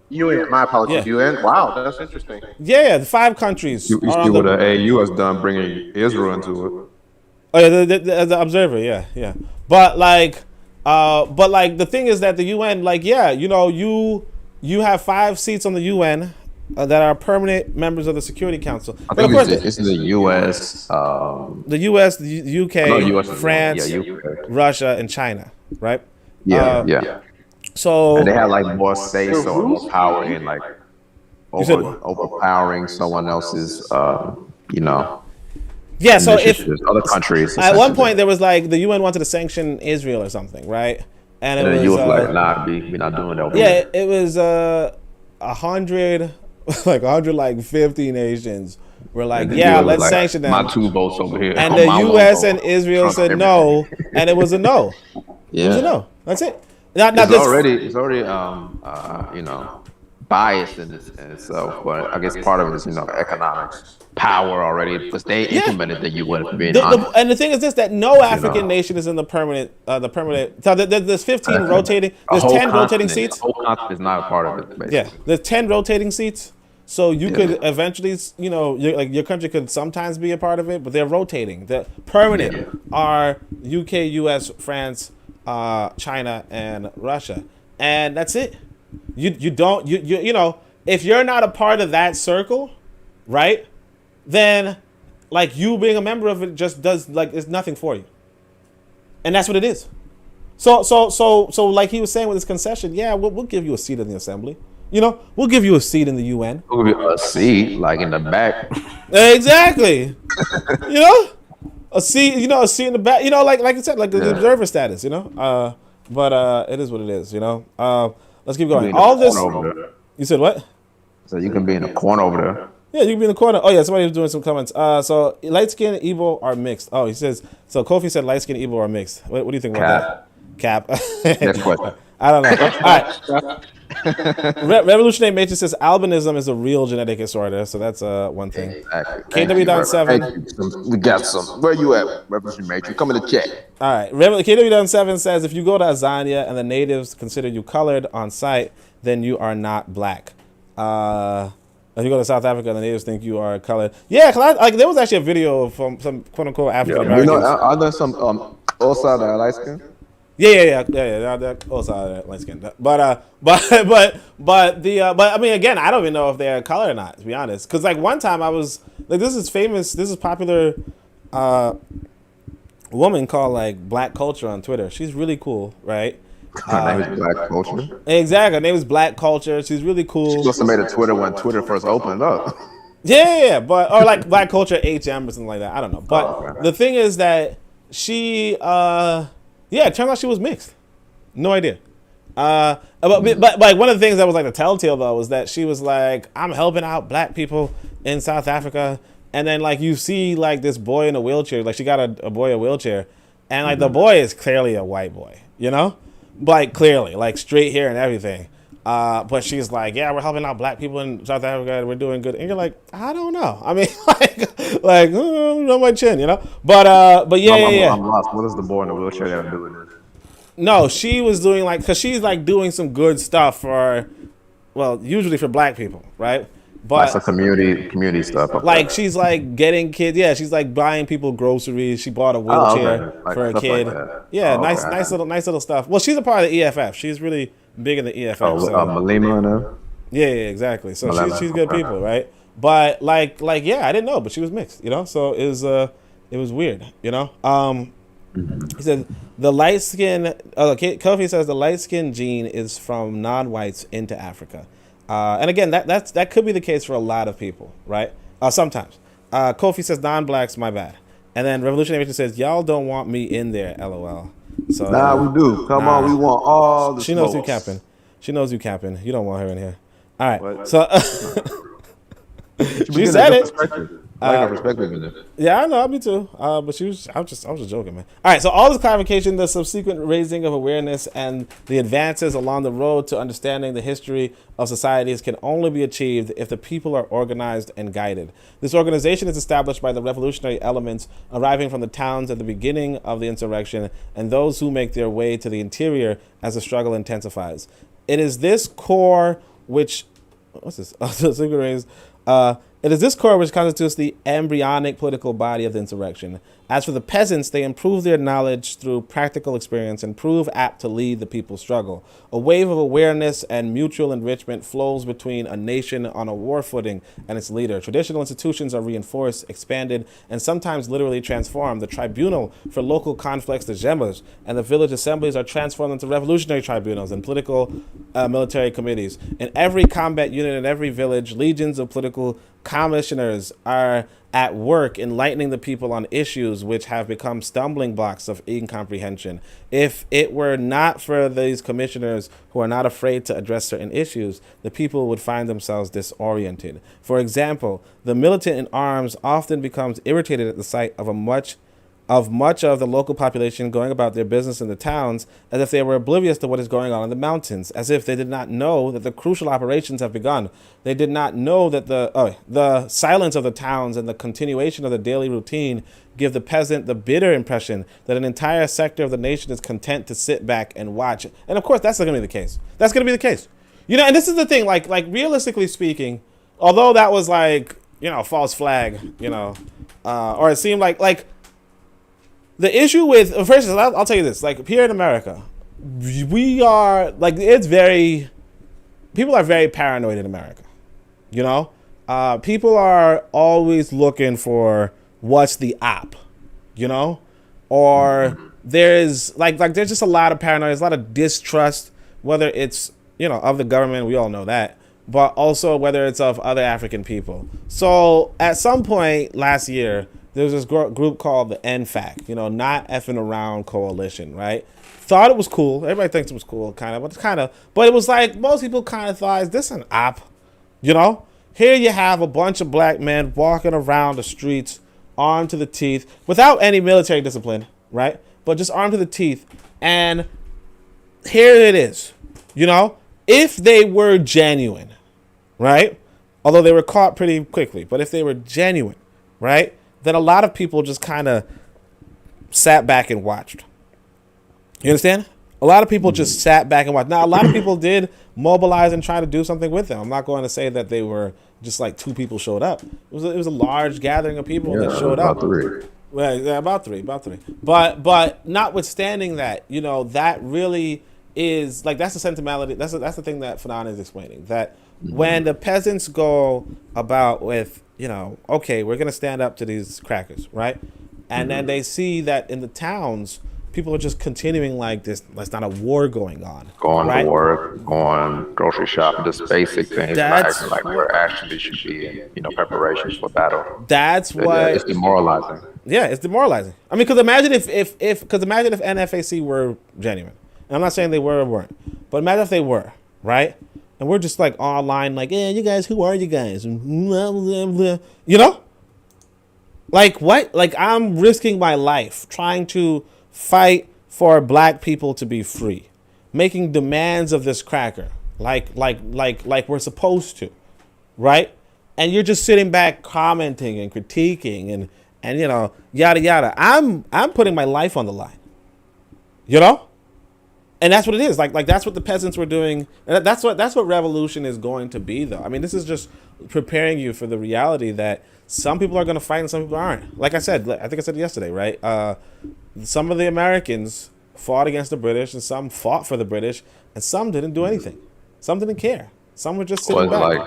UN, my apologies. Yeah. UN. Wow, that's interesting. Yeah, the 5 countries. You see what the AU has done bringing Israel into it. Oh yeah, the observer. Yeah. But the thing is that the UN, like, yeah, you know, you have 5 seats on the UN that are permanent members of the Security Council. I think it's the U.S. The U.S., the U.K., France, Russia, and China, right? Yeah. So and they have like more say, so more power in like overpowering someone else's, you know. Yeah. So if other countries, at one point there was like the UN wanted to sanction Israel or something, right? And it was you was like, nah, we not doing that. Yeah, it was 100 like 150 nations were like, And yeah, the let's like, sanction them. My 2 votes over here. And the My 1 U.S. vote. and Israel Trump said everything. no, and it was a no. Yeah. It was a no. That's it. Now It's this, already biased in itself, but I guess part of it is economics, power already, because they implemented the UN. Being honest. and the thing is this: that no African nation is in the permanent. So there's 15 rotating. There's 10 rotating seats. The whole continent is not a part of it. Basically. Yeah, there's 10 rotating seats. So you could eventually, your country could sometimes be a part of it, but they're rotating. The permanent are UK, US, France, China, and Russia, and that's it. You don't if you're not a part of that circle, right? Then like you being a member of it just does it's nothing for you, and that's what it is. So like he was saying with his concession, yeah, we'll give you a seat in the assembly. We'll give you a seat in the UN. We'll give you a seat, like in the back. Exactly. A seat. A seat in the back. Like I said, like the observer status. But it is what it is. Let's keep going. All this. You said what? So you can be in the corner over there. Yeah, you can be in the corner. Oh yeah, somebody was doing some comments. So light skin and Igbo are mixed. Oh, he says. So Kofi said light skin and Igbo are mixed. What do you think about that? Cap. Next question. I don't know. All right. Revolutionary Matrix says albinism is a real genetic disorder, so that's one thing. Exactly. KW-7. We got some. Where you at, Revolutionary Matrix? Come in the chat. All right. KW-7 says if you go to Azania and the natives consider you colored on site, then you are not black. If you go to South Africa and the natives think you are colored, yeah. Cause there was actually a video from some quote unquote African Americans. Are there some outside that are light skin? Yeah. They're also light skinned. But I mean, again, I don't even know if they're color or not, to be honest. Because like one time I was like, this is popular woman called like Black Culture on Twitter. She's really cool, right? Her name is Black Culture. Exactly. Her name is Black Culture. She's really cool. She must have made a Twitter when Twitter first opened up. Yeah, but or like Black Culture HM or something like that. I don't know. But the thing is that she it turned out she was mixed. No idea. But like one of the things that was like the telltale though was that she was like, I'm helping out black people in South Africa, and then like you see like this boy in a wheelchair, like she got a boy in a wheelchair, and like the boy is clearly a white boy, like clearly, like straight hair and everything. But she's like, yeah, we're helping out black people in South Africa and we're doing good. And you're like, I don't know. I mean, like on my chin, But yeah. I'm lost. What does the boy in the wheelchair have to do with this? No, she was doing like, cause she's like doing some good stuff usually for black people, right? But like some community stuff. Like she's like getting kids. Yeah, she's like buying people groceries. She bought a wheelchair for a kid. Like nice little stuff. Well, she's a part of the EFF. She's really big in the EFF. Malima now. Yeah, exacthe. So she's good people, right? But like yeah, I didn't know, but she was mixed, So it was weird, He said the light skin. Kofi says the light skin gene is from non-whites into Africa, and again that could be the case for a lot of people, right? Sometimes. Kofi says non-blacks, my bad, and then Revolutionary says y'all don't want me in there, LOL. So we do. Come on, we want all the. She knows you capping. She knows you capping. You don't want her in here. All right. What? So she said it. I like her perspective in it. Yeah, I know, me too. But I was just joking, man. All right, so all this clarification, the subsequent raising of awareness, and the advances along the road to understanding the history of societies can only be achieved if the people are organized and guided. This organization is established by the revolutionary elements arriving from the towns at the beginning of the insurrection and those who make their way to the interior as the struggle intensifies. It is this core which it is this core which constitutes the embryonic political body of the insurrection. As for the peasants, they improve their knowledge through practical experience and prove apt to lead the people's struggle. A wave of awareness and mutual enrichment flows between a nation on a war footing and its leader. Traditional institutions are reinforced, expanded, and sometimes literally transformed. The tribunal for local conflicts, the Gemmas, and the village assemblies are transformed into revolutionary tribunals and political military committees. In every combat unit in every village, legions of political commissioners are at work enlightening the people on issues which have become stumbling blocks of incomprehension. If it were not for these commissioners who are not afraid to address certain issues, the people would find themselves disoriented. For example, the militant in arms often becomes irritated at the sight of much of the local population going about their business in the towns as if they were oblivious to what is going on in the mountains, as if they did not know that the crucial operations have begun. They did not know that the silence of the towns and the continuation of the daily routine give the peasant the bitter impression that an entire sector of the nation is content to sit back and watch. And of course, that's not going to be the case. That's going to be the case. And this is the thing, like realistically speaking, although that was false flag, or it seemed like, the issue with, first, I'll tell you this, here in America, we are, people are very paranoid in America, people are always looking for what's the op, or there's, there's just a lot of paranoia, there's a lot of distrust, whether it's, of the government, we all know that, but also whether it's of other African people. So at some point last year, there was this group called the NFAC, Not Effing Around Coalition, right? Thought it was cool. Everybody thinks it was cool, but it was most people kind of thought, is this an op? Here you have a bunch of black men walking around the streets, armed to the teeth, without any military discipline, right? But just armed to the teeth. And here it is, if they were genuine, right? Although they were caught pretty quickly, but if they were genuine, right? Then a lot of people just kind of sat back and watched. You understand? A lot of people just sat back and watched. Now, a lot of people did mobilize and try to do something with them. I'm not going to say that they were just 2 people showed up. It was a large gathering of people that showed up. About 3. Well, yeah, about three. But notwithstanding that, that really is that's the sentimentality. That's the thing that Fanon is explaining. That when the peasants go about with, okay, we're going to stand up to these crackers, right? And then they see that in the towns, people are just continuing this. There's not a war going on. Going right? to work, going grocery shopping, just basic things. Acting like we're actually should be in, preparations for battle. That's what it's demoralizing. Yeah, it's demoralizing. I mean, because imagine if NFAC were genuine. And I'm not saying they were or weren't, but imagine if they were, right? And we're just online, yeah, you guys, who are you guys? What? I'm risking my life trying to fight for black people to be free, making demands of this cracker, like we're supposed to, right? And you're just sitting back commenting and critiquing and yada yada. I'm putting my life on the line, And that's what it is. That's what the peasants were doing. And that's what revolution is going to be, though. I mean, this is just preparing you for the reality that some people are going to fight and some people aren't. Like I said, I think I said it yesterday, right? Some of the Americans fought against the British and some fought for the British and some didn't do anything. Some didn't care. Some were just sitting back.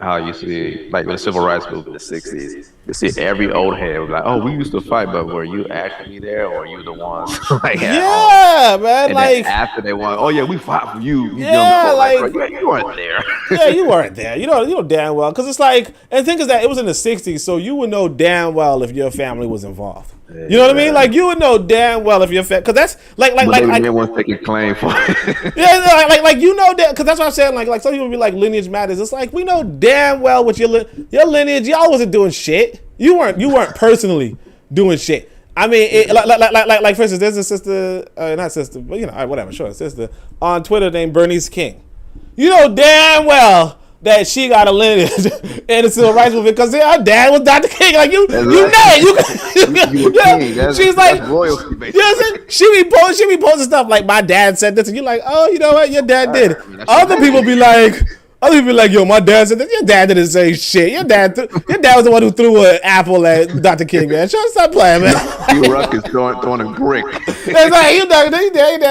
How you see, with the civil rights movement in the 60s, you see every old head was oh, we used to fight, but were you actually there or were you the ones? Yeah, man. And then after they won, oh yeah, we fought for you. Yeah, you weren't there. Yeah, you weren't there. You know damn well. Because it's and the thing is that it was in the 60s, so you would know damn well if your family was involved. You know what I mean? You would know damn well if your family, because that's they want to take a claim for it. Yeah, that, because that's what I'm saying. Some people be lineage matters. It's we know damn well what your lineage. Y'all wasn't doing shit. You weren't personally doing shit. I mean, for instance, there's a sister, not sister, but whatever, sure, sister on Twitter named Bernice King. You know damn well that she got a lineage in the civil rights movement because her dad was Dr. King. You king. She's that's royalty, basically. She be posting stuff my dad said this, and you're oh, you know what, your dad did. Other people be yo, my dad said this. Your dad didn't say shit. Your dad was the one who threw an apple at Dr. King, man. Stop playing, man. You Ruckus throwing a brick. It's your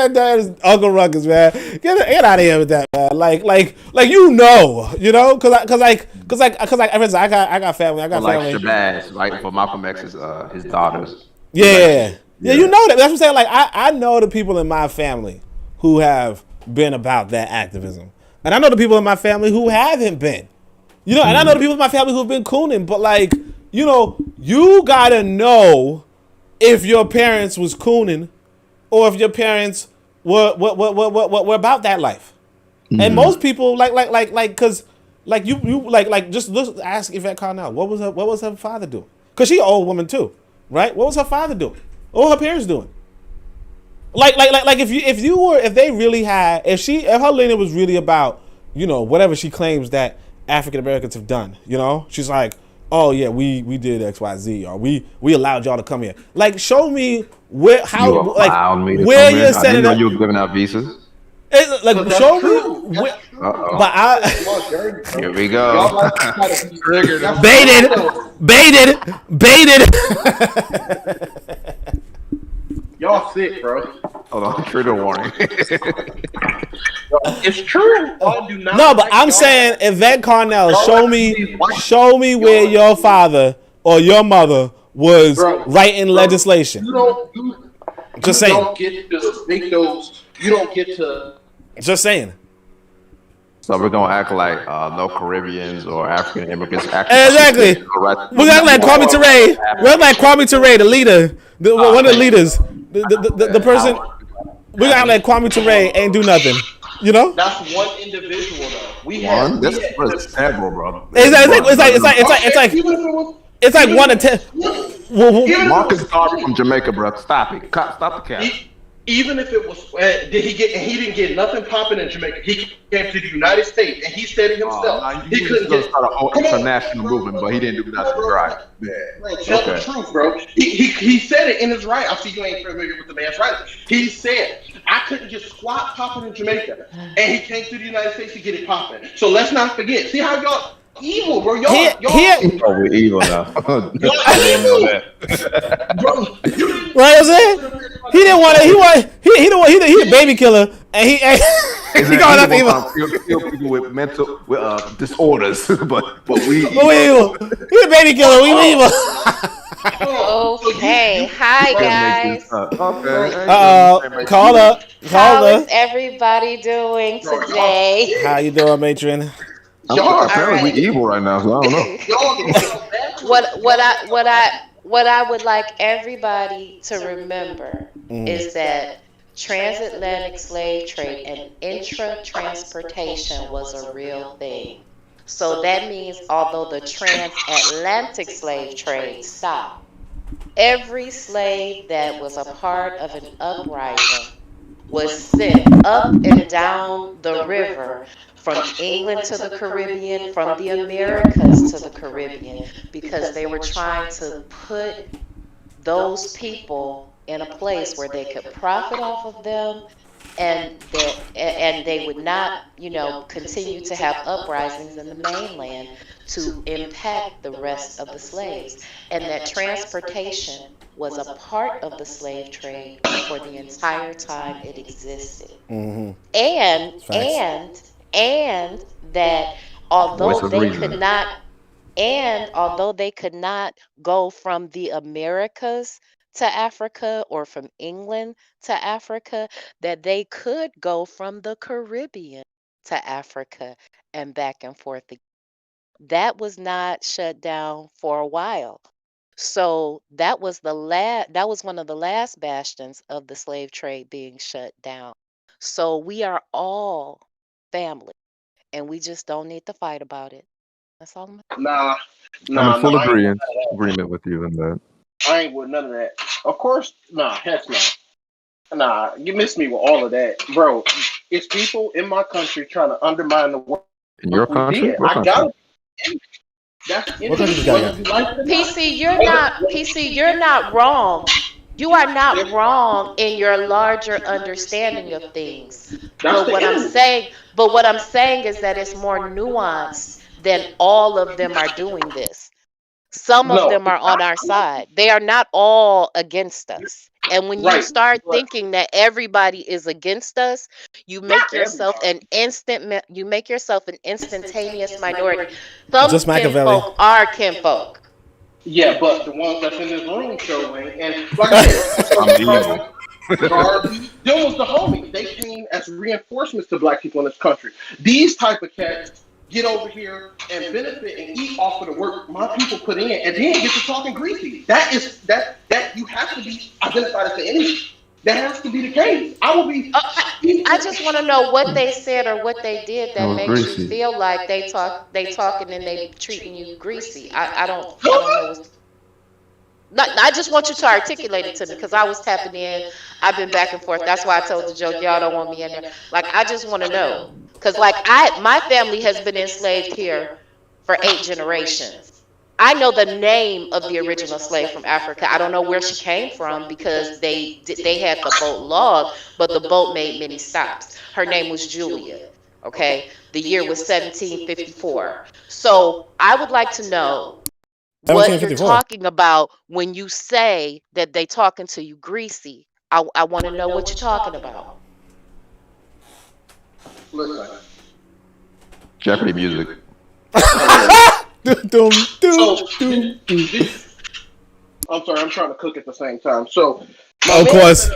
dad is Uncle Ruckus, man. Get out of here with that, man. Because I got family. I got family. Shabazz, right? For Malcolm X's his daughters. Yeah, you know that. That's what I'm saying. I know the people in my family who have been about that activism. And I know the people in my family who haven't been. And I know the people in my family who've been cooning, but you know, you gotta know if your parents was cooning or if your parents were about that life. And most people cause just look, ask Yvette Carnell, what was her father doing? Cause she an old woman too, right? What was her father doing? What were her parents doing? If her lineage was really about, you know, whatever she claims that African Americans have done, you know, she's like, oh yeah, we did XYZ, or we allowed y'all to come here. Like, show me where you're sending know you were giving out visas. Show me where, but here we go. baited. Y'all sick, bro. Hold on, trigger warning. It's true. I do not. No, but I'm saying, Yvette Carnell, show me where your father or your mother was writing legislation. Just saying. You don't get to make those. You don't get to. Just saying. So we're gonna act like no Caribbeans or African immigrants. Exactly. We're acting like Kwame Ture. We're acting like Kwame Ture, the leader, one of the leaders, the person. We're acting like Kwame Ture ain't do nothing. You know? That's one individual though. That's several, bro. It's like 1 to 10. Marcus Garvey from Jamaica, bro. Stop it. Stop the cap. Even if it was, he didn't get nothing popping in Jamaica. He came to the United States, and he said it himself. He couldn't get start a whole international movement, but he didn't do nothing right. Tell the truth, bro. He said it in his right. I see you ain't familiar with the man's writing. He said, I couldn't get squat popping in Jamaica, and he came to the United States to get it popping. So let's not forget. See how y'all evil, bro. We're evil now. Right, I'm saying? He didn't want to. He a baby killer, and he going after evil. Kill people with mental disorders, but we evil. He a baby killer. We evil. Okay, hi guys. Call up. How is everybody doing today? How you doing, matron? Apparently we evil right now, so I don't know. What I would like everybody to remember is that transatlantic slave trade and intra-transportation was a real thing. So that means although the transatlantic slave trade stopped, every slave that was a part of an uprising was sent up and down the river from England to the Caribbean, from the Americas to the Caribbean, because they were trying to put those people in a place where they could profit off of them, and they would not, continue to have uprisings in the mainland to impact the rest of the slaves. And that transportation was a part of the slave trade for the entire time it existed. Mm-hmm. And that although they could not go from the Americas to Africa or from England to Africa, that they could go from the Caribbean to Africa and back and forth. That was not shut down for a while. So that was one of the last bastions of the slave trade being shut down. So we are all family, and we just don't need to fight about it. That's all. Nah. I'm in full agreement with you in that. I ain't with none of that. Of course, heck no. Nah, you missed me with all of that, bro. It's people in my country trying to undermine the work. In your country? I got it. That's PC, you're not wrong. You are not wrong in your larger understanding of things. But what I'm saying is that it's more nuanced than all of them are doing this. Some of them are on our side. They are not all against us. And when you start thinking that everybody is against us, you make yourself an instantaneous minority. Some kinfolk are kinfolk. Yeah, but the ones that's in this room showing, and like I said, I'm evil. Them was the homies. They came as reinforcements to black people in this country. These type of cats get over here and benefit and eat off of the work my people put in, and then get to talking greasy. That you have to be identified as the enemy. That has to be the case. I will be. I just want to know what they said or what they did that makes you feel like they talking and they treating you greasy. I don't know. I just want you to articulate it to me because I was tapping in. I've been back and forth. That's why I told the joke, y'all don't want me in there. Like, I just want to know. Because, like, my family has been enslaved here for 8 generations. I know the name of the original slave from Africa. I don't know where she came from because they had the boat log, but the boat made many stops. Her name was Julia. Okay? The year was 1754. So I would like to know what you're talking about when you say that they talking to you greasy. I want to know what you're talking about. Listen. Jeopardy music. I'm sorry, I'm trying to cook at the same time. So, of course.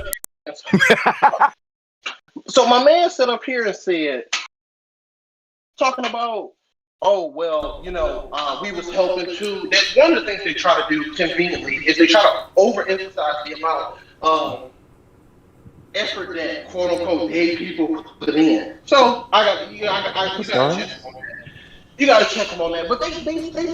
So my man sat up here and said, talking about, oh, well, you know, we was helping too. That's one of the things they try to do conveniently is they try to overemphasize the amount of effort that quote unquote gay people put in. So you gotta check them on that. But they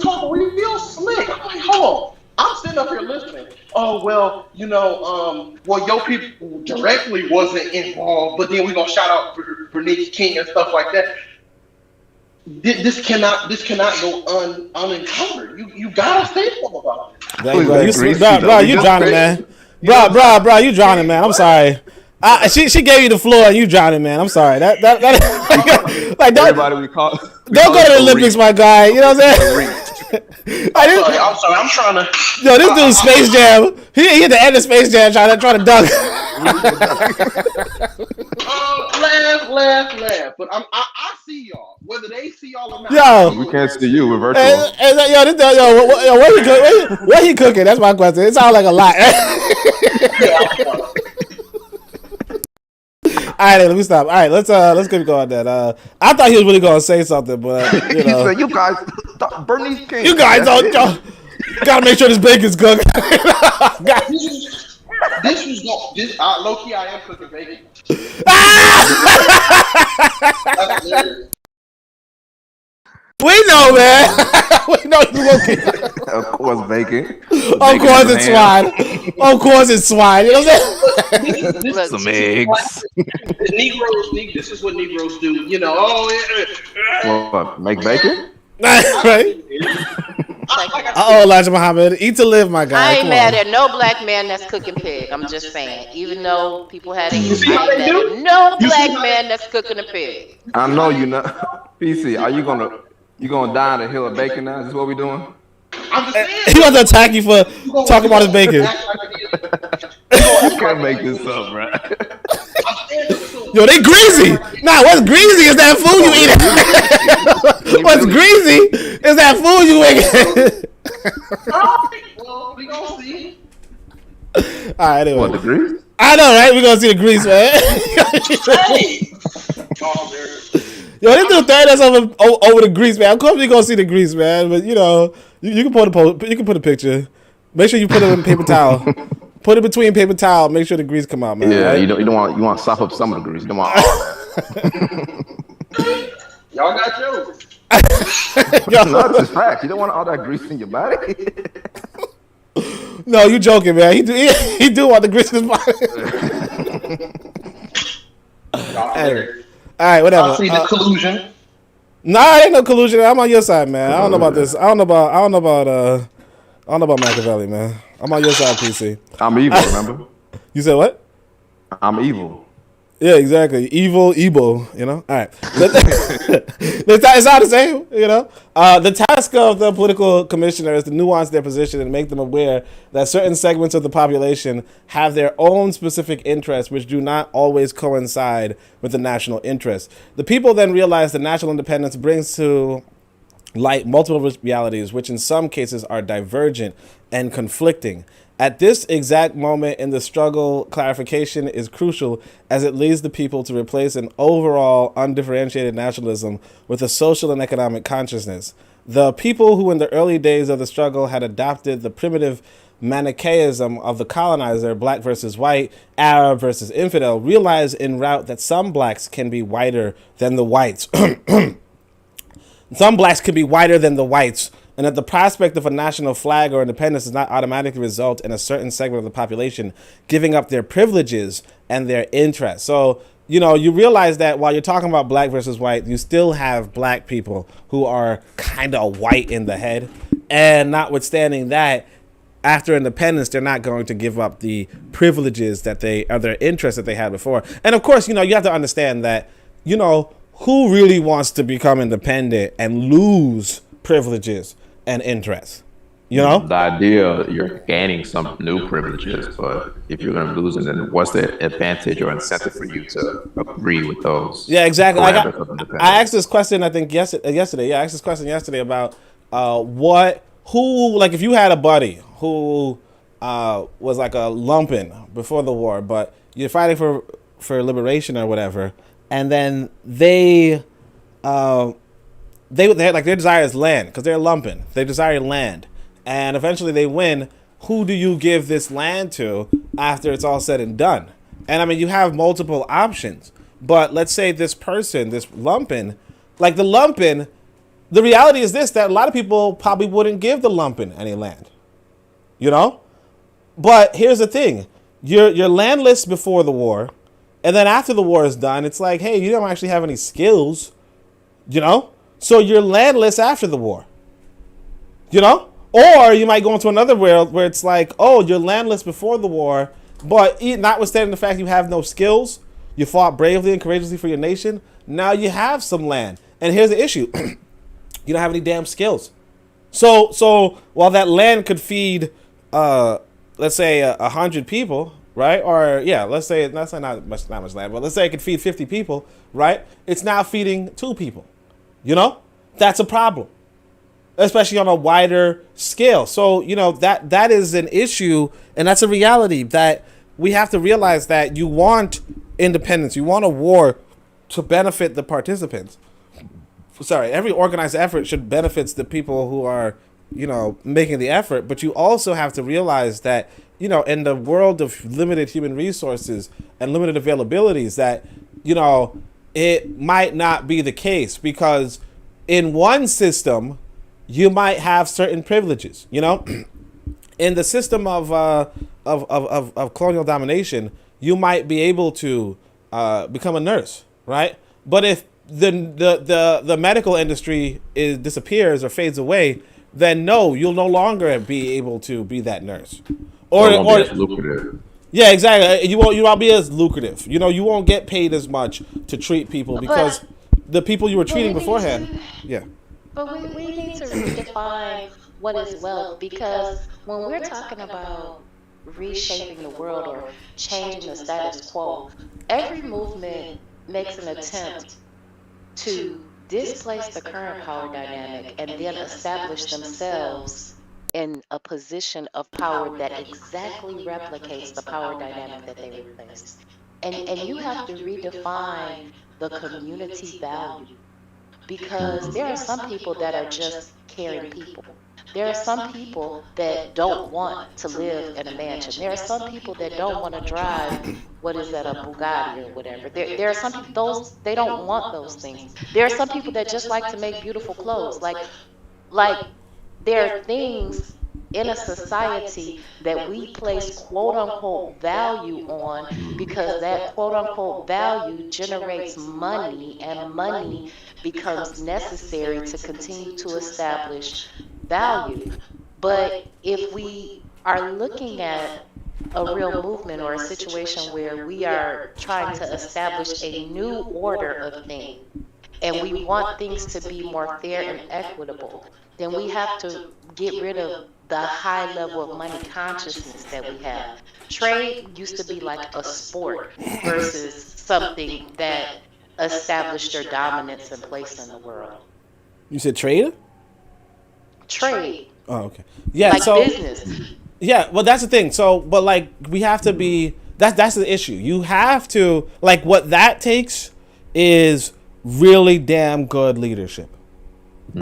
talk real slick. I'm like, hold on. I'm sitting up here listening. Oh, well, you know, well, your people directly wasn't involved, but then we're gonna shout out Bernice King and stuff like that. This cannot go uncovered. You gotta say something about it. Bro, you drowning, man. Bro, you drowning, man. I'm sorry. She gave you the floor and you drowning, man. I'm sorry. That like don't go to the Olympics, my guy. You know what I'm saying? I'm sorry. I'm trying to. Yo, this dude's Space Jam. He hit the end of Space Jam trying to dunk. Laugh. But I see y'all. Whether they see y'all or not. Yo, we can't see you. We're virtual. What he cooking? That's my question. It sounds like a lot. All right, let me stop. All right, let's keep going. Then I thought he was really gonna say something, but you know, said, you guys, Bernice King. You guys don't gotta make sure this bacon's cooked. This low key. I am cooking bacon. We know, man. We know you looking. Of course, bacon. Of course, it's swine. Of course, it's swine. You know what I'm saying? Some eggs. This is what Negroes do. You know, What, make bacon? Right? Elijah Muhammad. Eat to live, my guy. I ain't mad at no black man that's cooking pig. I'm just saying. Even though people had it, I ain't mad at no black man that's cooking a pig. I know you not. PC, are you gonna die on a hill of bacon now? Is this what we doing? I'm just saying. He wants to attack you for talking about his bacon. You can't make this up, bro. Yo, they greasy. Nah, what's greasy is that food you eating. What's greasy is that food you eating. Well, we gonna see. All right, anyway. What, the grease? I know, right? We gonna see the grease, man. Yo, this dude throwing us over the grease, man. Of course we gonna see the grease, man. But you know, you can put a picture. Make sure you put it in paper towel. Put it between paper towel. Make sure the grease come out, man. Yeah, right? you want to sop up some of the grease. You don't want all that. Y'all got jokes. No, that's just facts. You don't want all that grease in your body. No, you joking, man. He do want the grease in his body. Anyway. All right, whatever. I see the collusion. Nah, ain't no collusion. I'm on your side, man. I don't know about this. I don't know about Machiavelli, man. I'm on your side, PC. I'm evil, remember? You said what? I'm evil. Yeah, exactly. Evil, you know? All right. It's all the same, you know? The task of the political commissioner is to nuance their position and make them aware that certain segments of the population have their own specific interests which do not always coincide with the national interest. The people then realize that national independence brings to light multiple realities which in some cases are divergent and conflicting. At this exact moment in the struggle, clarification is crucial as it leads the people to replace an overall undifferentiated nationalism with a social and economic consciousness. The people who in the early days of the struggle had adopted the primitive Manichaeism of the colonizer, black versus white, Arab versus infidel, realize en route that some blacks can be whiter than the whites. Some blacks can be whiter than the whites, and that the prospect of a national flag or independence does not automatically result in a certain segment of the population giving up their privileges and their interests. So, you know, you realize that while you're talking about black versus white, you still have black people who are kind of white in the head. And notwithstanding that, after independence, they're not going to give up the privileges that or their interests that they had before. And of course, you know, you have to understand that, you know, who really wants to become independent and lose privileges and interests? You know, the idea you're gaining some new privileges, but if you're going to lose them, then what's the advantage or incentive for you to agree with those? Yeah, exactly. I asked this question, I think yesterday. Yeah, I asked this question yesterday about who, like, if you had a buddy who was like a lumpen before the war, but you're fighting for liberation or whatever, and then they like, their desire is land because they're lumpen. They desire land. And eventually they win. Who do you give this land to after it's all said and done? And I mean, you have multiple options. But let's say this person, this lumpen, like the lumpen, the reality is this, that a lot of people probably wouldn't give the lumpen any land. You know? But here's the thing. You're landless before the war. And then after the war is done, it's like, hey, you don't actually have any skills. You know? So you're landless after the war. You know? Or you might go into another world where it's like, oh, you're landless before the war, but notwithstanding the fact you have no skills, you fought bravely and courageously for your nation, now you have some land. And here's the issue. You don't have any damn skills. So while that land could feed, let's say 100 people, right? Or yeah, let's say not much land, but let's say it could feed 50 people, right? It's now feeding 2 people. You know, that's a problem, especially on a wider scale. So, you know, that is an issue, and that's a reality that we have to realize, that you want independence, you want a war to benefit the participants. Sorry, every organized effort should benefit the people who are, you know, making the effort, but you also have to realize that, you know, in the world of limited human resources and limited availabilities, that, you know, it might not be the case, because in one system you might have certain privileges. You know, in the system of colonial domination, you might be able to become a nurse, right? But if the medical industry disappears or fades away, then no, you'll no longer be able to be that nurse. Or lucrative. Yeah, exactly. You won't be as lucrative. You know, you won't get paid as much to treat people, because the people you were treating beforehand. Yeah. But we need to redefine what is wealth, because when we're talking about reshaping the world or changing the status quo, every movement makes an attempt to displace the current power dynamic and then establish themselves in a position of power that exactly replicates the power dynamic that they replaced. And you have to redefine the community value, because there are some people that are just caring people. There are some people that don't want to live in a mansion. There are some people that don't want to drive, what is that, a Bugatti or whatever. There are some people, they don't want those things. There are some people that just like to make beautiful clothes. Like there are things in a society that we place quote-unquote value on, because that quote-unquote value generates money, and money becomes necessary to continue to establish value. But if we are looking at a real movement or a situation where we are trying to establish a new order of things, and we want things to be more fair and equitable, then we have to get rid of the high level of money consciousness that we have. Trade used to be like a sport versus something that established their dominance and place in the world. You said trade? Trade. Oh, okay. Yeah, like business. Yeah, well, that's the thing. So, but like, we have to be. That's the issue. You have to, like, what that takes is really damn good leadership.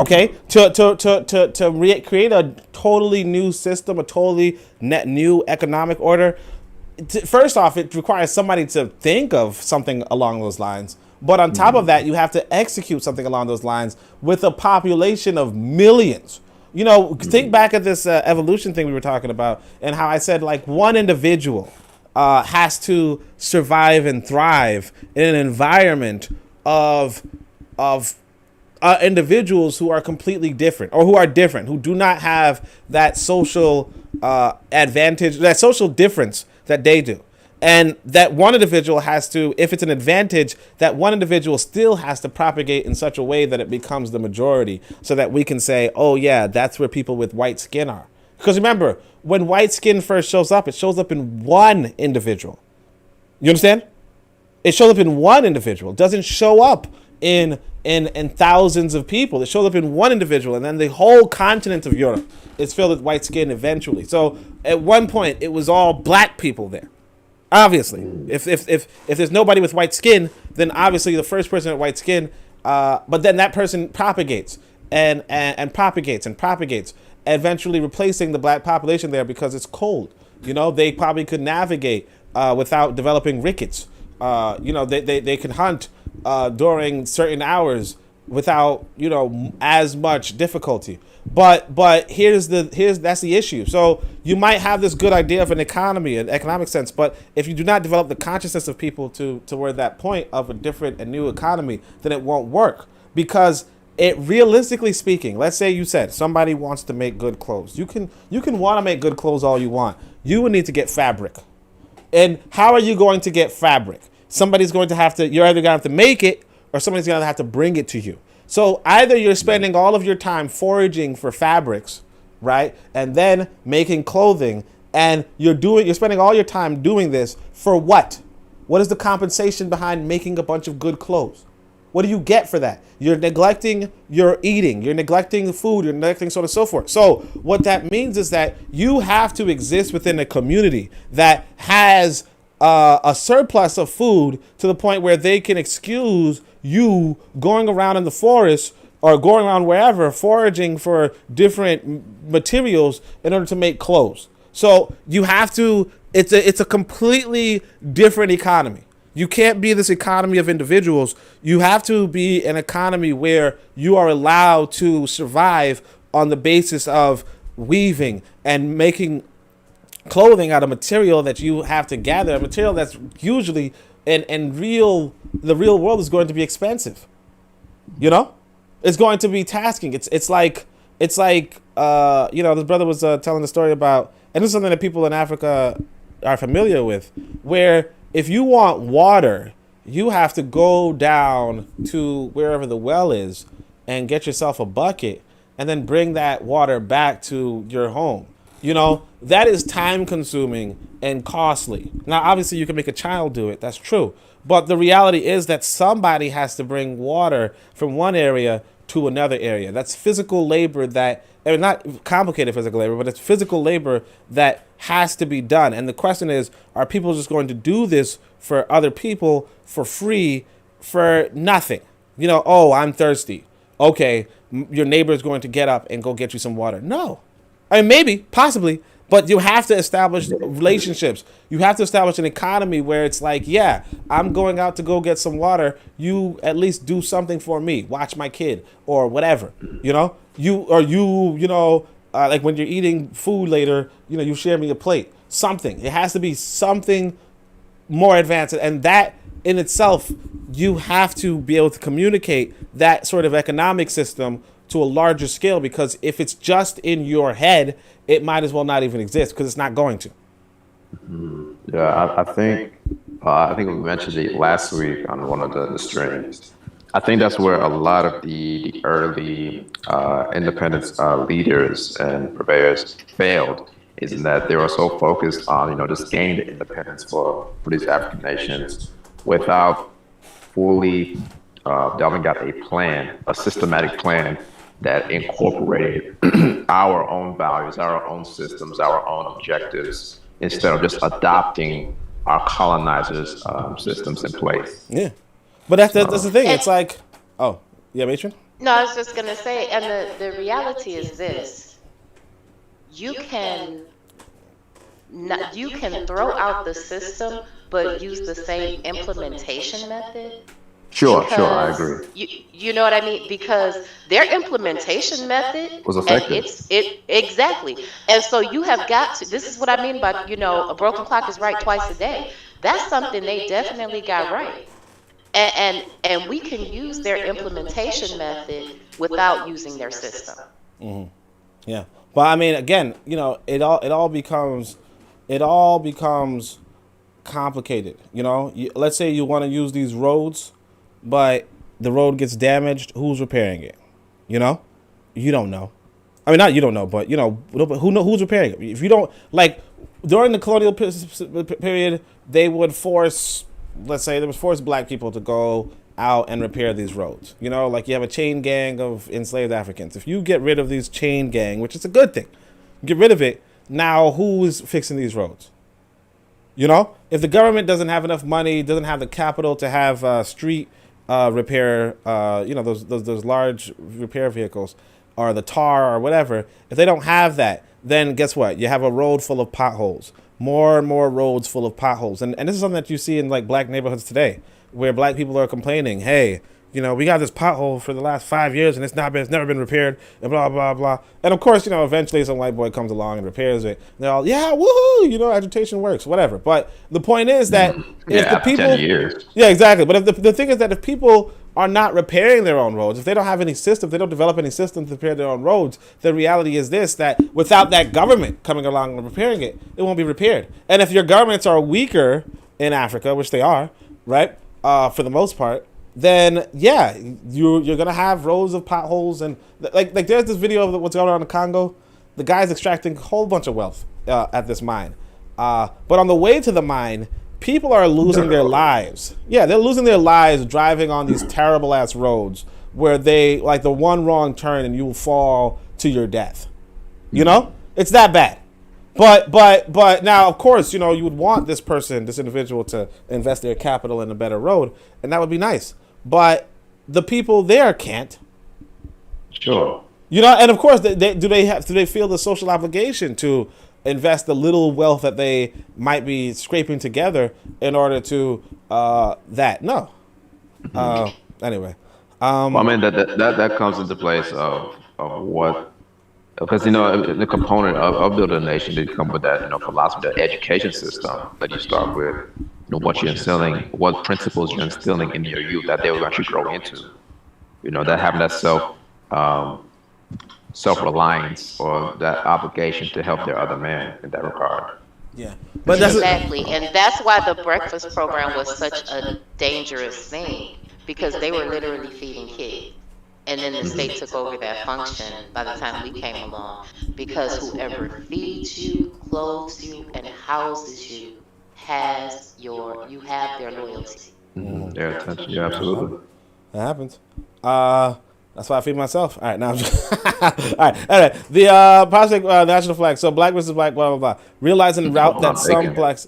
Okay, to create a totally new system, a totally net new economic order. First off, it requires somebody to think of something along those lines. But on top of that, you have to execute something along those lines with a population of millions. You know, think back at this evolution thing we were talking about, and how I said like one individual has to survive and thrive in an environment of individuals who are completely different, or who are different, who do not have that social advantage, that social difference that they do. And that one individual has to, if it's an advantage, that one individual still has to propagate in such a way that it becomes the majority, so that we can say, oh yeah, that's where people with white skin are. Because remember, when white skin first shows up, it shows up in one individual. You understand? It shows up in one individual. It doesn't show up in thousands of people. It shows up in one individual, and then the whole continent of Europe is filled with white skin eventually. So at one point, it was all black people there. Obviously, if there's nobody with white skin, then obviously the first person with white skin, but then that person propagates and propagates and propagates, eventually replacing the black population there because it's cold. You know, they probably could navigate without developing rickets. You know, they can hunt during certain hours without, you know, as much difficulty. But that's the issue. So you might have this good idea of an economy, an economic sense, but if you do not develop the consciousness of people to where that point of a different and new economy, then it won't work. Because it, realistically speaking, let's say you said somebody wants to make good clothes. You can want to make good clothes all you want. You would need to get fabric. And how are you going to get fabric? Somebody's going to have to, you're either going to have to make it, or somebody's going to have to bring it to you. So either you're spending all of your time foraging for fabrics, right, and then making clothing, and you're spending all your time doing this for what? What is the compensation behind making a bunch of good clothes? What do you get for that? You're neglecting your eating, you're neglecting the food, you're neglecting so on and so forth. So what that means is that you have to exist within a community that has a surplus of food to the point where they can excuse you going around in the forest or going around wherever foraging for different materials in order to make clothes. So you have to, it's a completely different economy. You can't be this economy of individuals. You have to be an economy where you are allowed to survive on the basis of weaving and making clothing out of material that you have to gather, a material that's usually the real world is going to be expensive. You know, it's going to be tasking. It's like you know, this brother was telling the story about, and this is something that people in Africa are familiar with, where if you want water, you have to go down to wherever the well is and get yourself a bucket and then bring that water back to your home. You know, that is time consuming and costly. Now, obviously you can make a child do it. That's true. But the reality is that somebody has to bring water from one area to another area. That's physical labor that, not complicated physical labor, but it's physical labor that has to be done. And the question is, are people just going to do this for other people for free for nothing? You know, oh, I'm thirsty. Okay, your neighbor is going to get up and go get you some water. No. I mean, maybe, possibly, but you have to establish relationships. You have to establish an economy where it's like, yeah, I'm going out to go get some water. You at least do something for me. Watch my kid or whatever, you know? Like when you're eating food later, you know, you share me a plate. Something. It has to be something more advanced. And that in itself, you have to be able to communicate that sort of economic system to a larger scale, because if it's just in your head, it might as well not even exist, because it's not going to. Yeah, I think we mentioned it last week on one of the streams. I think that's where a lot of the early independence leaders and purveyors failed, is in that they were so focused on, you know, just gaining the independence for these African nations without fully delving out a plan, a systematic plan that incorporated our own values, our own systems, our own objectives, instead of just adopting our colonizers' systems in place. Yeah, but that's the thing. It's like, oh, yeah, Matron? No, I was just gonna say, and the reality is this: you can throw out the system, but use the same implementation method. Sure, I agree. You know what I mean? Because their implementation method was effective. And exactly. And so you have got to. This is what I mean by a broken clock is right twice a day. That's something they definitely got right. And we can use their implementation method without using their system. Mm-hmm. Yeah, but I mean, again, it all becomes complicated. Let's say you want to use these roads, but the road gets damaged. Who's repairing it? You don't know. I mean, not you don't know, but who's repairing it? If you don't, like, during the colonial period, they would force. Let's say they would force black people to go out and repair these roads. Like you have a chain gang of enslaved Africans. If you get rid of these chain gang, which is a good thing, get rid of it. Now who's fixing these roads? If the government doesn't have enough money, doesn't have the capital to have street repair, those large repair vehicles, or the tar or whatever, if they don't have that, then guess what? You have a road full of potholes. More and more roads full of potholes. And this is something that you see in like black neighborhoods today, where black people are complaining, hey, we got this pothole for the last 5 years and it's never been repaired, and blah, blah, blah. And of course, eventually some white boy comes along and repairs it. And they're all, yeah, woohoo, agitation works, whatever. But the point is that if the people, 10 years. Yeah, exactly. But if the thing is that if people are not repairing their own roads, if they don't have any systems, they don't develop any systems to repair their own roads, the reality is this, that without that government coming along and repairing it, it won't be repaired. And if your governments are weaker in Africa, which they are, right, for the most part, then yeah, you're gonna have rows of potholes. And like there's this video of what's going on in the Congo. The guy's extracting a whole bunch of wealth at this mine, but on the way to the mine, people are losing their lives. Yeah, they're losing their lives driving on these terrible ass roads where they, like, the one wrong turn and you will fall to your death. It's that bad. But now, of course, you would want this individual to invest their capital in a better road, and that would be nice. But the people there can't. Sure. And of course, do they feel the social obligation to invest the little wealth that they might be scraping together in order to that? No. Anyway. Well, I mean that comes into place of what, because the component of building a nation did come with that philosophy, the education system that you start with, what you're instilling, what principles you're instilling in your youth that they will actually grow into, that having that self-reliance or that obligation to help their other man in that regard. Yeah, but that's exactly, and that's why the breakfast program was such a dangerous thing, because they were literally feeding kids. And then the state took over that function by the time we came along, because whoever feeds you, clothes you, and houses you you have their loyalty. Their attention. Yeah, absolutely. That happens. That's why I feed myself. All right, now I'm just all right. Anyway, the project national flag. So black versus black, blah blah blah. Realizing the route that some blacks.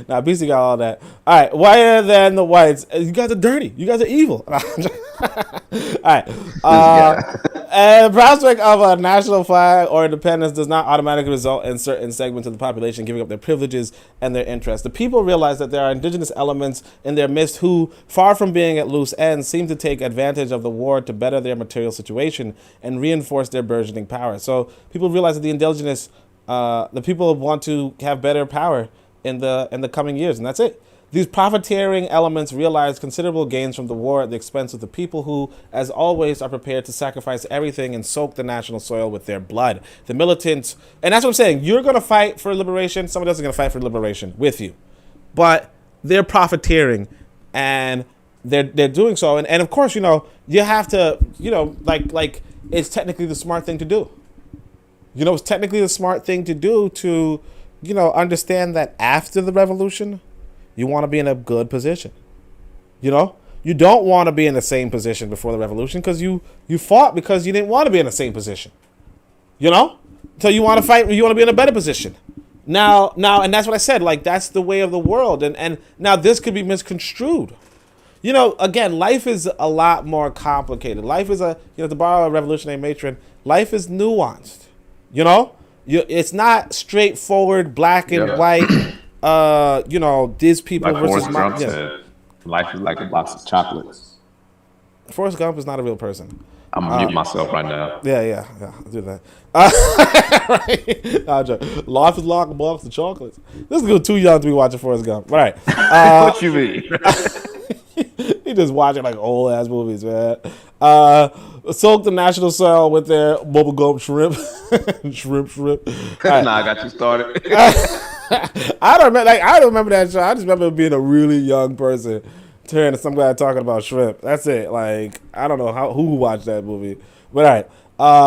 Now, BC got all that. All right, whiter than the whites. You guys are dirty. You guys are evil. All right. And the prospect of a national flag or independence does not automatically result in certain segments of the population giving up their privileges and their interests. The people realize that there are indigenous elements in their midst who, far from being at loose ends, seem to take advantage of the war to better their material situation and reinforce their burgeoning power. So people realize that the indigenous, the people want to have better power in the coming years, and that's it. These profiteering elements realize considerable gains from the war at the expense of the people who, as always, are prepared to sacrifice everything and soak the national soil with their blood. The militants, and that's what I'm saying, you're going to fight for liberation, someone else is going to fight for liberation with you. But they're profiteering, and they're doing so. And of course, you have to, like it's technically the smart thing to do. It's technically the smart thing to do to, understand that after the revolution, you want to be in a good position. You You don't want to be in the same position before the revolution because you fought because you didn't want to be in the same position. You know? So you want to fight, you want to be in a better position. Now, and that's what I said, like, that's the way of the world. And now this could be misconstrued. You know, again, life is a lot more complicated. Life is to borrow a revolutionary matron, life is nuanced. You know? It's not straightforward, black and white, these people like versus... Forrest Gump said, life is like a box of chocolates. Forrest Gump is not a real person. I'm gonna mute myself right now. Yeah, I'll do that. Right. Life is like a box of chocolates. This is good, too young to be watching Forrest Gump. Right. What you mean? He just watching like old ass movies, man. Soak the national cell with their bubblegum shrimp. shrimp. Right. Nah, I got you started. I don't remember that show. I just remember being a really young person turning to some guy talking about shrimp. That's it. Like, I don't know who watched that movie. But all right.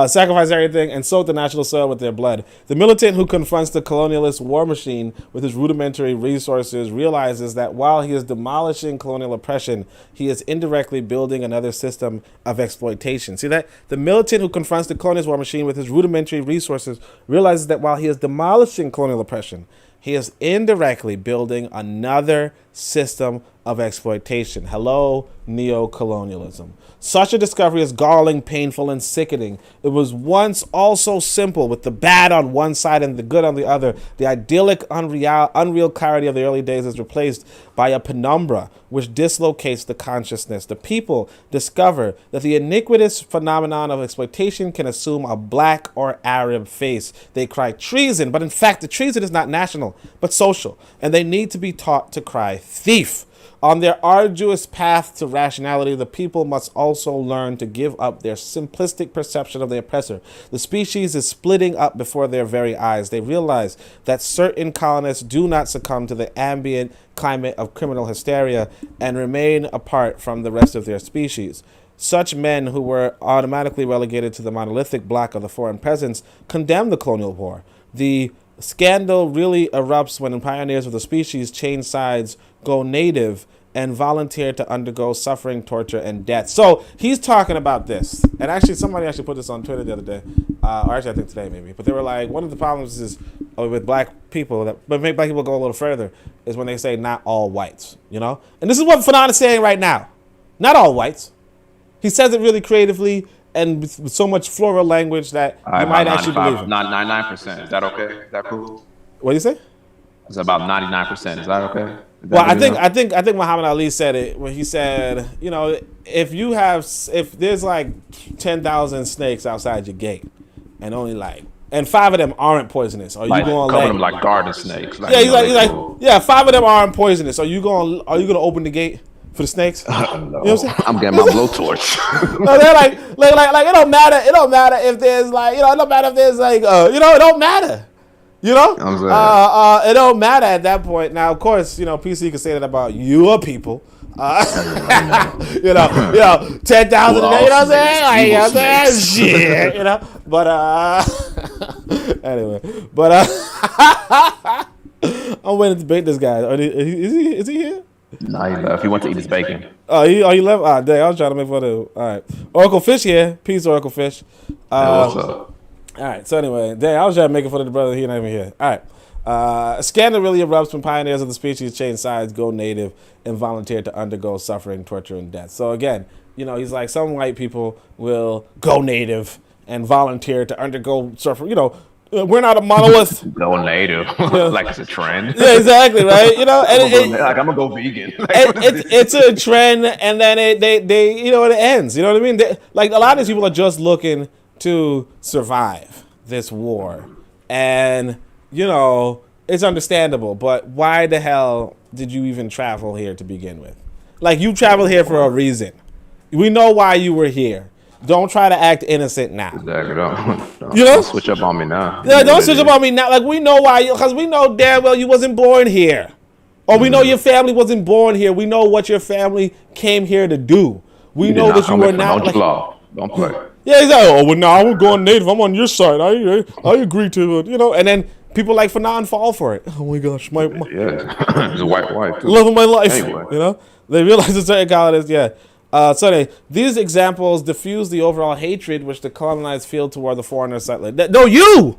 Sacrifice everything and soak the national soil with their blood. The militant who confronts the colonialist war machine with his rudimentary resources realizes that while he is demolishing colonial oppression, he is indirectly building another system of exploitation. See that? The militant who confronts the colonialist war machine with his rudimentary resources realizes that while he is demolishing colonial oppression, he is indirectly building another system of exploitation. Hello, neo-colonialism. Such a discovery is galling, painful, and sickening. It was once all so simple, with the bad on one side and the good on the other. The idyllic, unreal clarity of the early days is replaced by a penumbra which dislocates the consciousness. The people discover that the iniquitous phenomenon of exploitation can assume a black or Arab face. They cry treason, but in fact the treason is not national, but social, and they need to be taught to cry thief. On their arduous path to rationality, the people must also learn to give up their simplistic perception of the oppressor. The species is splitting up before their very eyes. They realize that certain colonists do not succumb to the ambient climate of criminal hysteria and remain apart from the rest of their species. Such men, who were automatically relegated to the monolithic block of the foreign peasants, condemn the colonial war. The scandal really erupts when pioneers of the species change sides, go native, and volunteer to undergo suffering, torture, and death. So he's talking about this. And actually, somebody put this on Twitter the other day. Or actually, I think today maybe. But they were like, one of the problems is with black people, but make black people go a little further, is when they say not all whites, you know? And this is what Fanon is saying right now. Not all whites. He says it really creatively and with so much floral language that you might actually believe him. 99%. Is that okay? Is that cool? What do you say? It's about 99%. Is that okay? Well, I think Muhammad Ali said it when he said, you know, if there's like 10,000 snakes outside your gate, and 5 of them aren't poisonous, are you going to let them like garden snakes? Like, yeah, he's like, 5 of them aren't poisonous. Are you going to open the gate for the snakes? No. You know what I'm saying? I'm getting my blowtorch. No, they're like it don't matter. It don't matter if there's like, it don't matter if there's like, it don't matter. You know, it don't matter at that point. Now, of course, PC can say that about your people. 10,000 a day. You know what I'm saying? Shit. You know, but anyway, I'm waiting to bait this guy. Is he here? Nah, he left. He went to eat his bacon. Oh, you left? Ah, dang, I was trying to make fun of him. All right, Oracle Fish here. Peace, Oracle Fish. What's up? All right, so anyway, dang, I was trying to make it fun of the brother. He's not even here. All right. A scandal really erupts when pioneers of the species change sides, go native, and volunteer to undergo suffering, torture, and death. So again, he's like, some white people will go native and volunteer to undergo suffering. We're not a monolith. Go native, like it's a trend. Yeah, exactly, right. And I'm gonna go vegan. It's a trend, and then it ends. You know what I mean? Like a lot of these people are just looking to survive this war, and it's understandable, but why the hell did you even travel here to begin with? Like, you traveled here for a reason. We know why you were here. Don't try to act innocent now. Exactly. Don't switch up on me now. Yeah, don't switch up on me now. Like, we know why because we know damn well you wasn't born here, or we know your family wasn't born here. We know what your family came here to do. We know that you were not like, don't play. Yeah, he's like, oh, well, now I'm going native. I'm on your side. I agree to it, and then people like Fanon fall for it. Oh my gosh, my Yeah, he's a white wife too. love of my life. Anyway. They realize a certain colonists, so anyway, these examples diffuse the overall hatred which the colonized feel toward the foreigner settler. No, you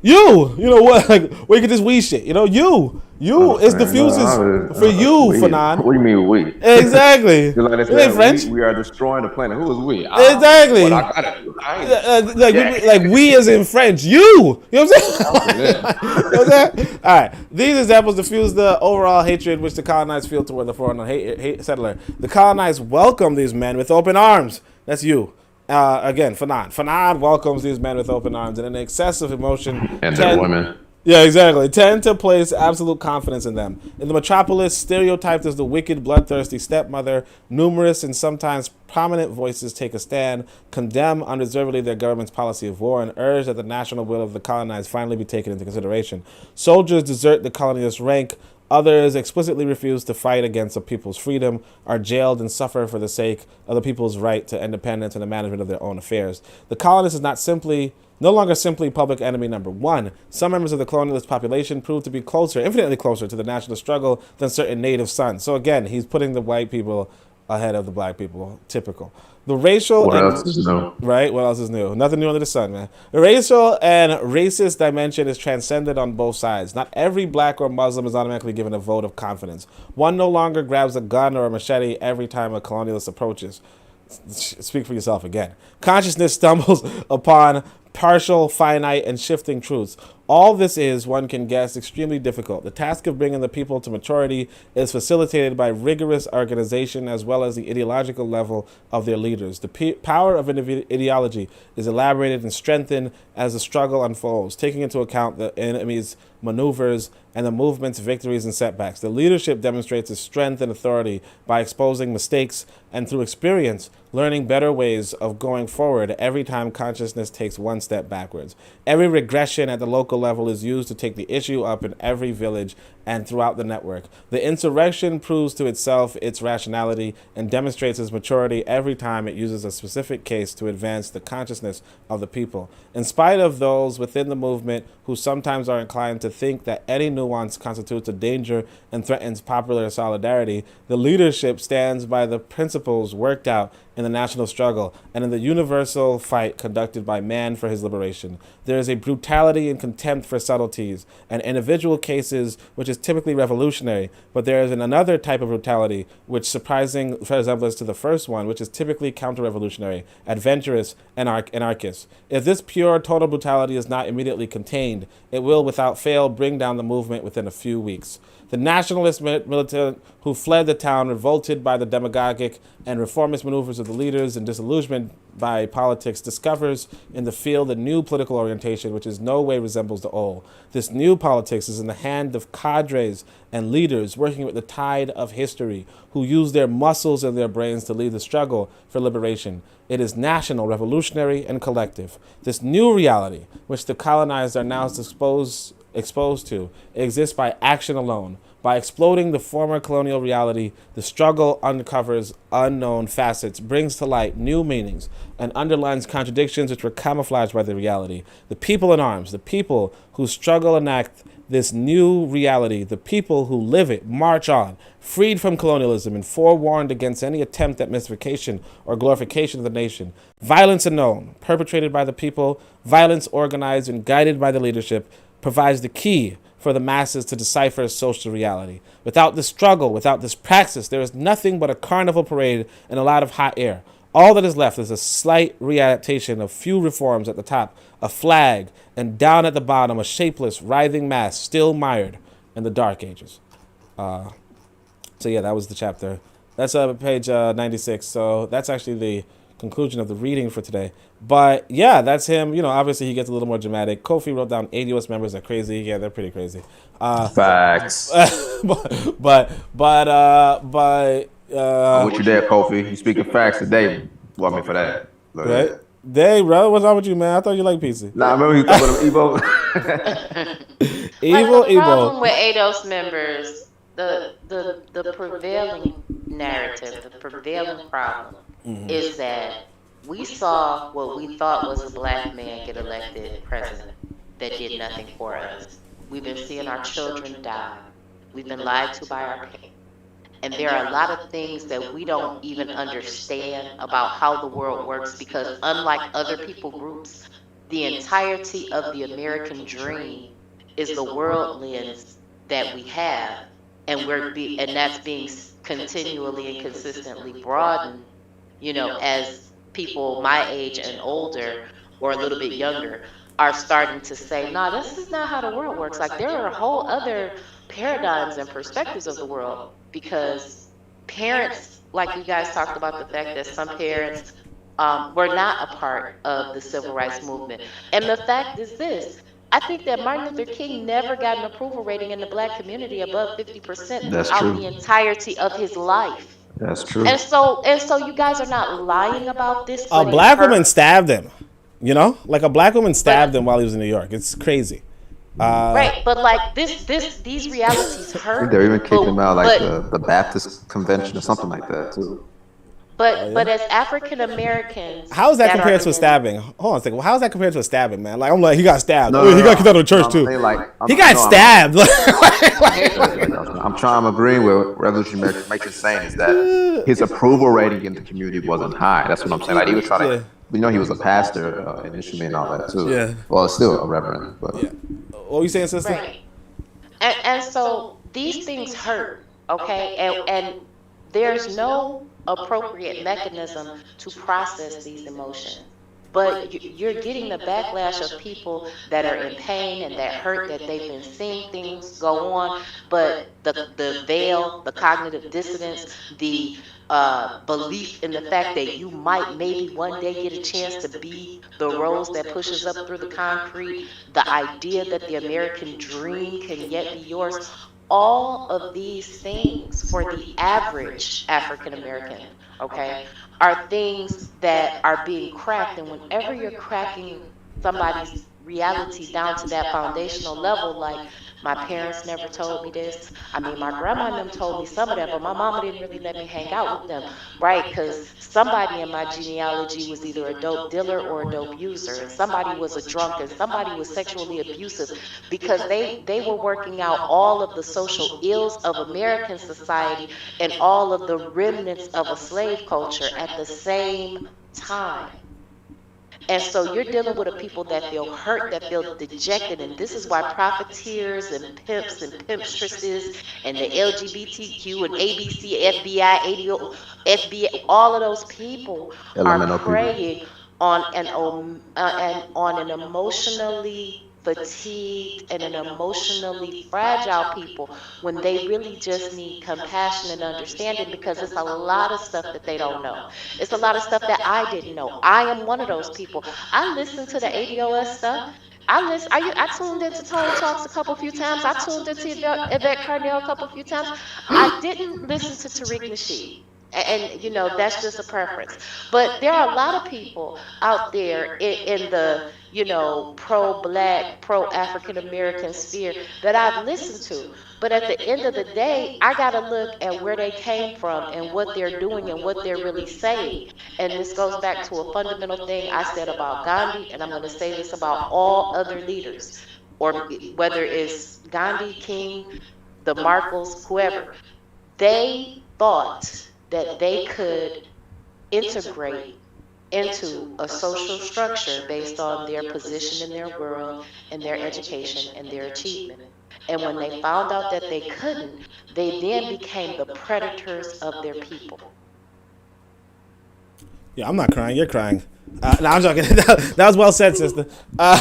know what? Like, where you get this we shit? It's diffuses for you, Fanon. What do you mean we? Exactly. Like It ain't French. We are destroying the planet. Who is we? Exactly. What I gotta do? I Like we as in French. You know what I'm saying? You know what I'm saying? All right. These examples diffuse the overall hatred which the colonized feel toward the foreign settler. The colonized welcome these men with open arms. That's you. Again, Fanon. Fanon welcomes these men with open arms, and an excessive emotion. And their women. Yeah, exactly. Tend to place absolute confidence in them. In the metropolis, stereotyped as the wicked, bloodthirsty stepmother, numerous and sometimes prominent voices take a stand, condemn unreservedly their government's policy of war, and urge that the national will of the colonized finally be taken into consideration. Soldiers desert the colonialist rank. Others explicitly refuse to fight against the people's freedom, are jailed and suffer for the sake of the people's right to independence and the management of their own affairs. The colonist is no longer simply public enemy number one. Some members of the colonialist population prove to be infinitely closer to the national struggle than certain native sons. So again, he's putting the white people ahead of the black people. Typical. The racial What else is new? Right? What else is new? Nothing new under the sun, man. The racial and racist dimension is transcended on both sides. Not every black or Muslim is automatically given a vote of confidence. One no longer grabs a gun or a machete every time a colonialist approaches. Speak for yourself again. Consciousness stumbles upon partial, finite, and shifting truths. All this is, one can guess, extremely difficult. The task of bringing the people to maturity is facilitated by rigorous organization as well as the ideological level of their leaders. The power of an ideology is elaborated and strengthened as the struggle unfolds, taking into account the enemy's maneuvers and the movement's victories and setbacks. The leadership demonstrates its strength and authority by exposing mistakes and through experience, learning better ways of going forward every time consciousness takes one step backwards. Every regression at the local level is used to take the issue up in every village and throughout the network. The insurrection proves to itself its rationality and demonstrates its maturity every time it uses a specific case to advance the consciousness of the people. In spite of those within the movement who sometimes are inclined to think that any nuance constitutes a danger and threatens popular solidarity, the leadership stands by the principles worked out in the national struggle and in the universal fight conducted by man for his liberation. There is a brutality and contempt for subtleties and individual cases which is typically revolutionary, but there is another type of brutality which surprising resemblance to the first one, which is typically counter-revolutionary, adventurous, and anarchist. If this pure total brutality is not immediately contained, it will without fail bring down the movement within a few weeks. The nationalist militant who fled the town, revolted by the demagogic and reformist maneuvers of the leaders and disillusionment by politics, discovers in the field a new political orientation which in no way resembles the old. This new politics is in the hand of cadres and leaders working with the tide of history, who use their muscles and their brains to lead the struggle for liberation. It is national, revolutionary, and collective. This new reality, which the colonized are now exposed to, exists by action alone. By exploding the former colonial reality, the struggle uncovers unknown facets, brings to light new meanings, and underlines contradictions which were camouflaged by the reality. The people in arms, the people who struggle enact this new reality, the people who live it, march on, freed from colonialism and forewarned against any attempt at mystification or glorification of the nation. Violence unknown, perpetrated by the people, violence organized and guided by the leadership, provides the key for the masses to decipher social reality. Without this struggle, without this praxis, there is nothing but a carnival parade and a lot of hot air. All that is left is a slight readaptation of few reforms at the top, a flag, and down at the bottom, a shapeless, writhing mass still mired in the dark ages. So yeah, that was the chapter. That's page 96. So that's actually the conclusion of the reading for today. But yeah, that's him. You know, obviously he gets a little more dramatic. Kofi wrote down 8 U.S. members are crazy. Yeah, they're pretty crazy. Facts. But what you there, Kofi? You speaking facts today. Well, I mean for that. Look right? Dang, bro, what's wrong with you, man? I thought you liked pizza. Nah, I remember you talking about Evo. The problem with ADOS members, the prevailing narrative, the prevailing problem is that we saw what we thought was a black man get elected president that did nothing for us. We've been seeing our children die. We've been lied to by our parents. And there are a lot of things that we don't even understand about how the world works, because unlike other people groups, the entirety of the American dream is the world lens that we have, and that's being continually and consistently broadened, as people my age and older, or a little bit younger, are starting to say, no, this is not how the world works. Like, there are whole other paradigms and perspectives of the world, because parents, like you guys talked about the fact that some parents were not a part of the civil rights movement. And the fact is this: I think that Martin Luther King never got an approval rating in the black community above 50% throughout the entirety of his life. That's true. And so you guys are not lying about this. A black woman stabbed him. Like a black woman stabbed him while he was in New York. It's crazy. Right, but like these realities hurt. They're even kicking him out, like the Baptist convention or something like that too. But as African Americans, how is that compared to a stabbing? Hold on a second. Well, how is that compared to a stabbing, man? Like, I'm like, he got stabbed. He got kicked out of the church too. He got stabbed. I'm trying to agree with Revolutionary Matrix saying is that his approval rating in the community wasn't high. That's what I'm saying. Like, he was trying to. We know he was a pastor initially and all that too. Yeah. Well, still a reverend. But what were you saying, sister? Right. And so these things hurt, okay? And there's no appropriate mechanism to process these emotions. But you're getting the backlash of people that are in pain and that hurt, that they've been seeing things go on, but the veil, the cognitive dissonance, the belief in the fact that you might maybe one day get a chance to be the rose that pushes up through the concrete, the idea that the American dream can yet be yours, all of these things for the average African American, okay, are things that are being cracked. And whenever you're cracking somebody's reality down to that foundational level, like, my parents never told me this. I mean, my grandma and them told me some of that, but my mama didn't really let me hang out with them, right? Because somebody in my genealogy was either a dope dealer or a dope user, and somebody was a drunk, and somebody was sexually abusive, because they were working out all of the social ills of American society and all of the remnants of a slave culture at the same time. And so you're dealing with a people that feel hurt, that feel dejected, and this is why profiteers and pimps and pimpstresses and the LGBTQ and ABC, FBI, ADO, FBI, all of those people are preying on an emotionally fatigued and an emotionally fragile people, when they really just need compassion and understanding, because it's a lot of stuff that they don't know. It's a lot of stuff that I didn't know. I am one of those people. I listen to the ADOS stuff. I tuned into Tony Talks a few times. I tuned into Yvette Carnell a few times. I didn't listen to Tariq Nasheed. And that's just a preference. But there are a lot of people out there in the pro-black, pro-African American sphere that I've listened to. But at the end of the day, I got to look at where they came from and what they're doing and what they're really saying. And this goes back to a fundamental thing I said about Gandhi, and I'm going to say this about all other leaders, or whether it's Gandhi, King, the Markles, whoever. They thought that they could integrate into a social structure based on their position in their world and their education and their achievement. And when they found out that they couldn't, they then became the predators of their people. Yeah, I'm not crying. You're crying. No, I'm joking. That was well said, sister. I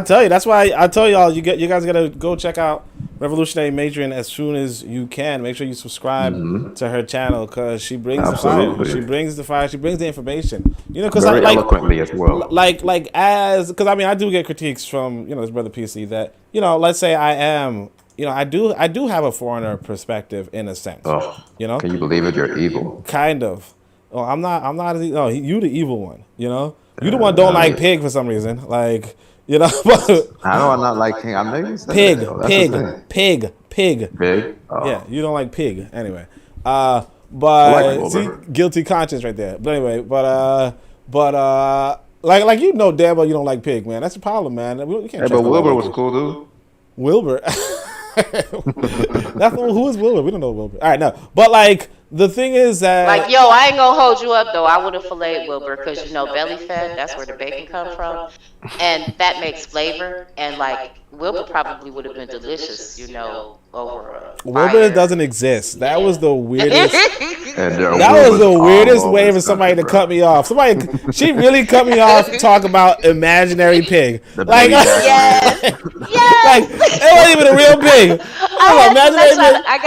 tell you, that's why I tell y'all, you guys gotta go check out Revolutionary Matron as soon as you can. Make sure you subscribe to her channel, because she brings the fire. She brings the fire. She brings the information. Because very eloquently as well. Because I do get critiques from this brother PC that let's say I am. I do have a foreigner perspective in a sense. Oh, can you believe it? You're evil. Kind of. Oh, I'm not. No, you the evil one. You the one don't like pig for some reason. Like, but I know I'm not like king. I'm maybe pig. Pig. Pig. Oh. Yeah, you don't like pig. Anyway, but But see, guilty conscience right there. But anyway, like you know damn well you don't like pig, man. That's the problem, man. We can't. Hey, but Wilbur was cool, dude. Wilbur. That's who is Wilbur? We don't know Wilbur. All right, no. But like the thing is that like yo, I ain't gonna hold you up though. I would have filleted Wilbur because you know belly fat. That's where the bacon comes from, and that makes flavor. And like Wilbur probably would have been delicious, you know, over Wilbur doesn't exist. That was the weirdest. That was the weirdest way for somebody to cut me off. She really cut me off talking about imaginary pig. Like, yes. Like it wasn't even a real pig. Imaginary pig. I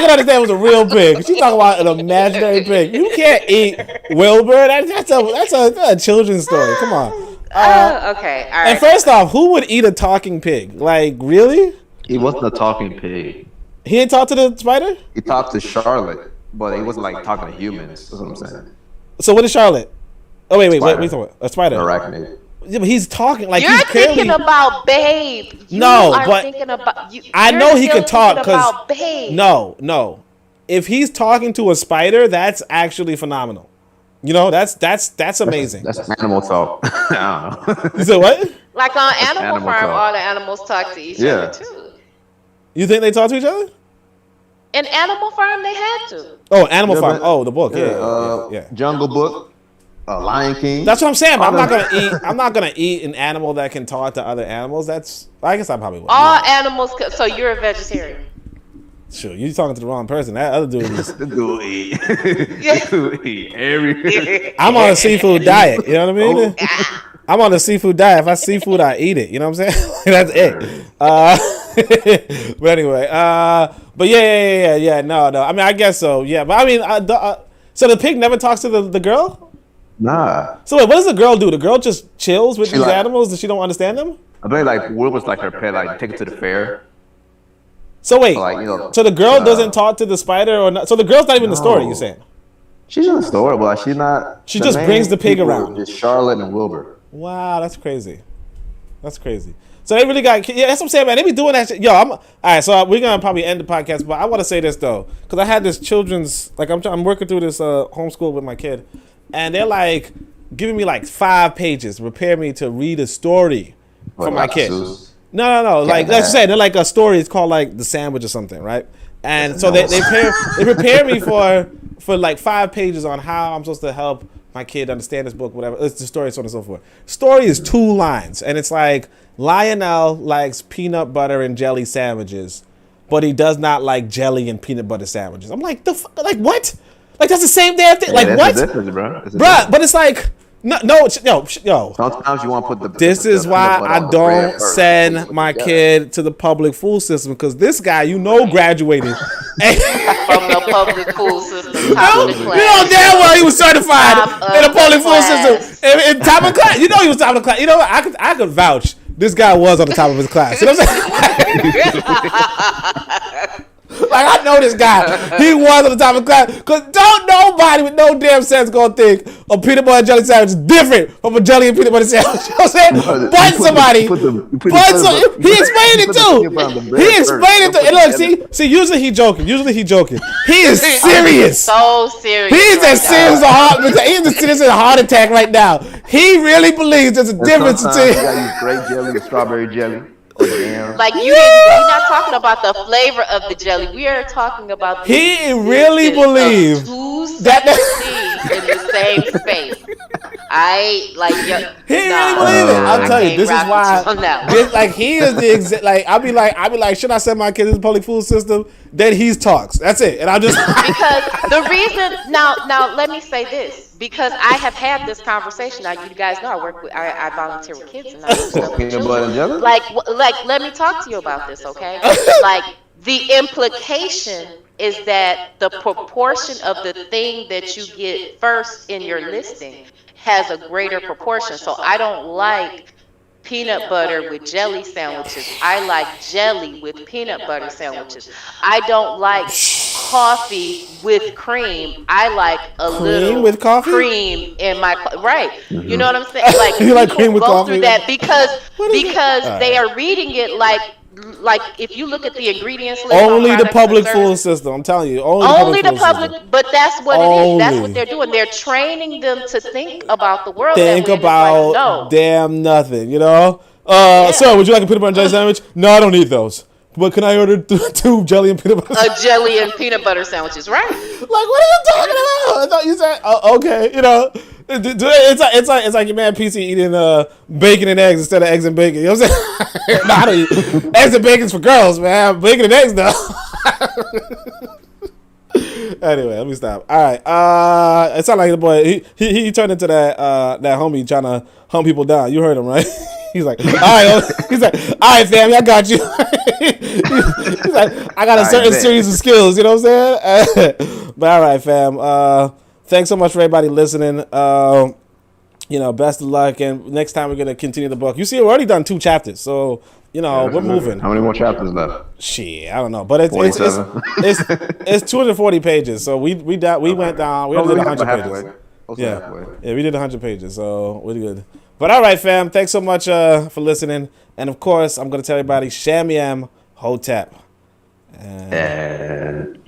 can understand it was a real pig. She's talking about an imaginary pig. You can't eat Wilbur. That's a children's story. Come on. Okay. All right. And first off, who would eat a talking pig? Like, really? He wasn't a talking pig. He didn't talk to the spider? He talked to Charlotte, but he wasn't like talking to humans. That's what I'm saying. So what is Charlotte? Oh wait, talking about a spider. Arachnid. Yeah, but he's talking like you're he's clearly thinking about Babe. Thinking about you. I know he could talk because no. If he's talking to a spider, that's actually phenomenal. You know, that's amazing. That's animal talk. I don't know. You said what? Like on Animal Farm, talk. All the animals talk to each other too. You think they talk to each other? In Animal Farm, they had to. Oh, Animal Farm. Oh, the book. Yeah. Jungle Book. Lion King. That's what I'm saying. I'm not gonna eat an animal that can talk to other animals. I guess I probably would. All animals. So you're a vegetarian. Sure, you talking to the wrong person. That other dude is. The dude eat everything. I'm on a seafood diet. You know what I mean? I'm on a seafood diet. If I see food, I eat it. You know what I'm saying? That's it. But anyway, but yeah. No. I mean, I guess so. Yeah, but I mean, so the pig never talks to the girl. Nah. So wait, what does the girl do? The girl just chills with these animals and she don't understand them? I think like Will was like her pet, like take it to the fair. So wait, so the girl doesn't talk to the spider or not? So the girl's not even in the story, you're saying? She's in the story, but she's not. She just brings the pig around. Just Charlotte and Wilbur. Wow, that's crazy. So they really got, that's what I'm saying, man. They be doing that shit. Yo, all right, so we're going to probably end the podcast, but I want to say this, though, because I had this children's, like, I'm working through this homeschool with my kid, and they're, like, giving me, like, 5 pages, prepare me to read a story for my kid. No. Like, let's say, they're, like, a story, it's called, like, The Sandwich or something, right? And so they prepare me for, like, 5 pages on how I'm supposed to help my kid understand this book, whatever. It's the story, so on and so forth. Story is 2 lines, and it's like, Lionel likes peanut butter and jelly sandwiches, but he does not like jelly and peanut butter sandwiches. I'm like, like what? Like that's the same damn thing. Like what, bruh? But it's like, no. Sometimes you want to put the. This is why I don't send my kid to the public school system, because this guy, graduated from the public school system. Top of the class. You know damn well he was certified in the public school system in top of class. You know he was top of the class. You know what? I could vouch. This guy was on the top of his class. You know what I'm saying? Like, I know this guy. He was on the top of the class. Because don't nobody with no damn sense gonna think a peanut butter and jelly sandwich is different from a jelly and peanut butter sandwich. You know what I'm saying? But somebody. He explained it too. He explained it too. And look, see, usually he joking. He is serious. So serious. He's as serious as a heart. He's as serious as a heart attack right now. He really believes there's a difference between. You gotta use grape jelly and strawberry jelly. Like we're not talking about the flavor of the jelly. We are talking about he really believes that in the same space. He really believes it. I'll tell you, this is why. Like he is the exact. Like I'll be like, should I send my kids to the public school system? Then he talks. That's it. And I just because the reason now let me say this. Because I have had this conversation. Now you guys know I volunteer with kids and like let me talk to you about this, okay? Like the implication is that the proportion of the thing that you get first in your listing has a greater proportion. So I don't like peanut butter with jelly sandwiches. I like jelly with peanut butter sandwiches. I don't like coffee with cream. I like a little with coffee? Cream in my You know what I'm saying? Like you like cream with go coffee? Through that because they are reading it like like if you look at the ingredients list, only the public food system. I'm telling you, only the public. But that's what it is. That's what they're doing. They're training them to think about the world. Think about no. damn nothing. You know. Sir, would you like a peanut butter and jelly sandwich? No, I don't need those. But can I order 2 jelly and peanut butter? A jelly and peanut butter sandwiches, right? Like, what are you talking about? I thought you said, okay, you know. It's like your man PC eating bacon and eggs instead of eggs and bacon. You know what I'm saying? No, I don't eat eggs and bacon's for girls, man. Bacon and eggs, though. Anyway, let me stop. All right. It sounded like the boy. He turned into that homie trying to hunt people down. You heard him, right? He's like, all right. He's like, all right, family, I got you. He's like, I got a certain series of skills. You know what I'm saying? But all right, fam. Thanks so much for everybody listening. You know, best of luck. And next time we're gonna continue the book. You see, we've already done 2 chapters, so you know we're moving. How many more chapters left? Shit, I don't know, but it's 240 pages. So we went down. We did 100 pages. Yeah, we did 100 pages. So we're good. But all right, fam. Thanks so much for listening. And of course, I'm gonna tell everybody, Shamiam Hotep.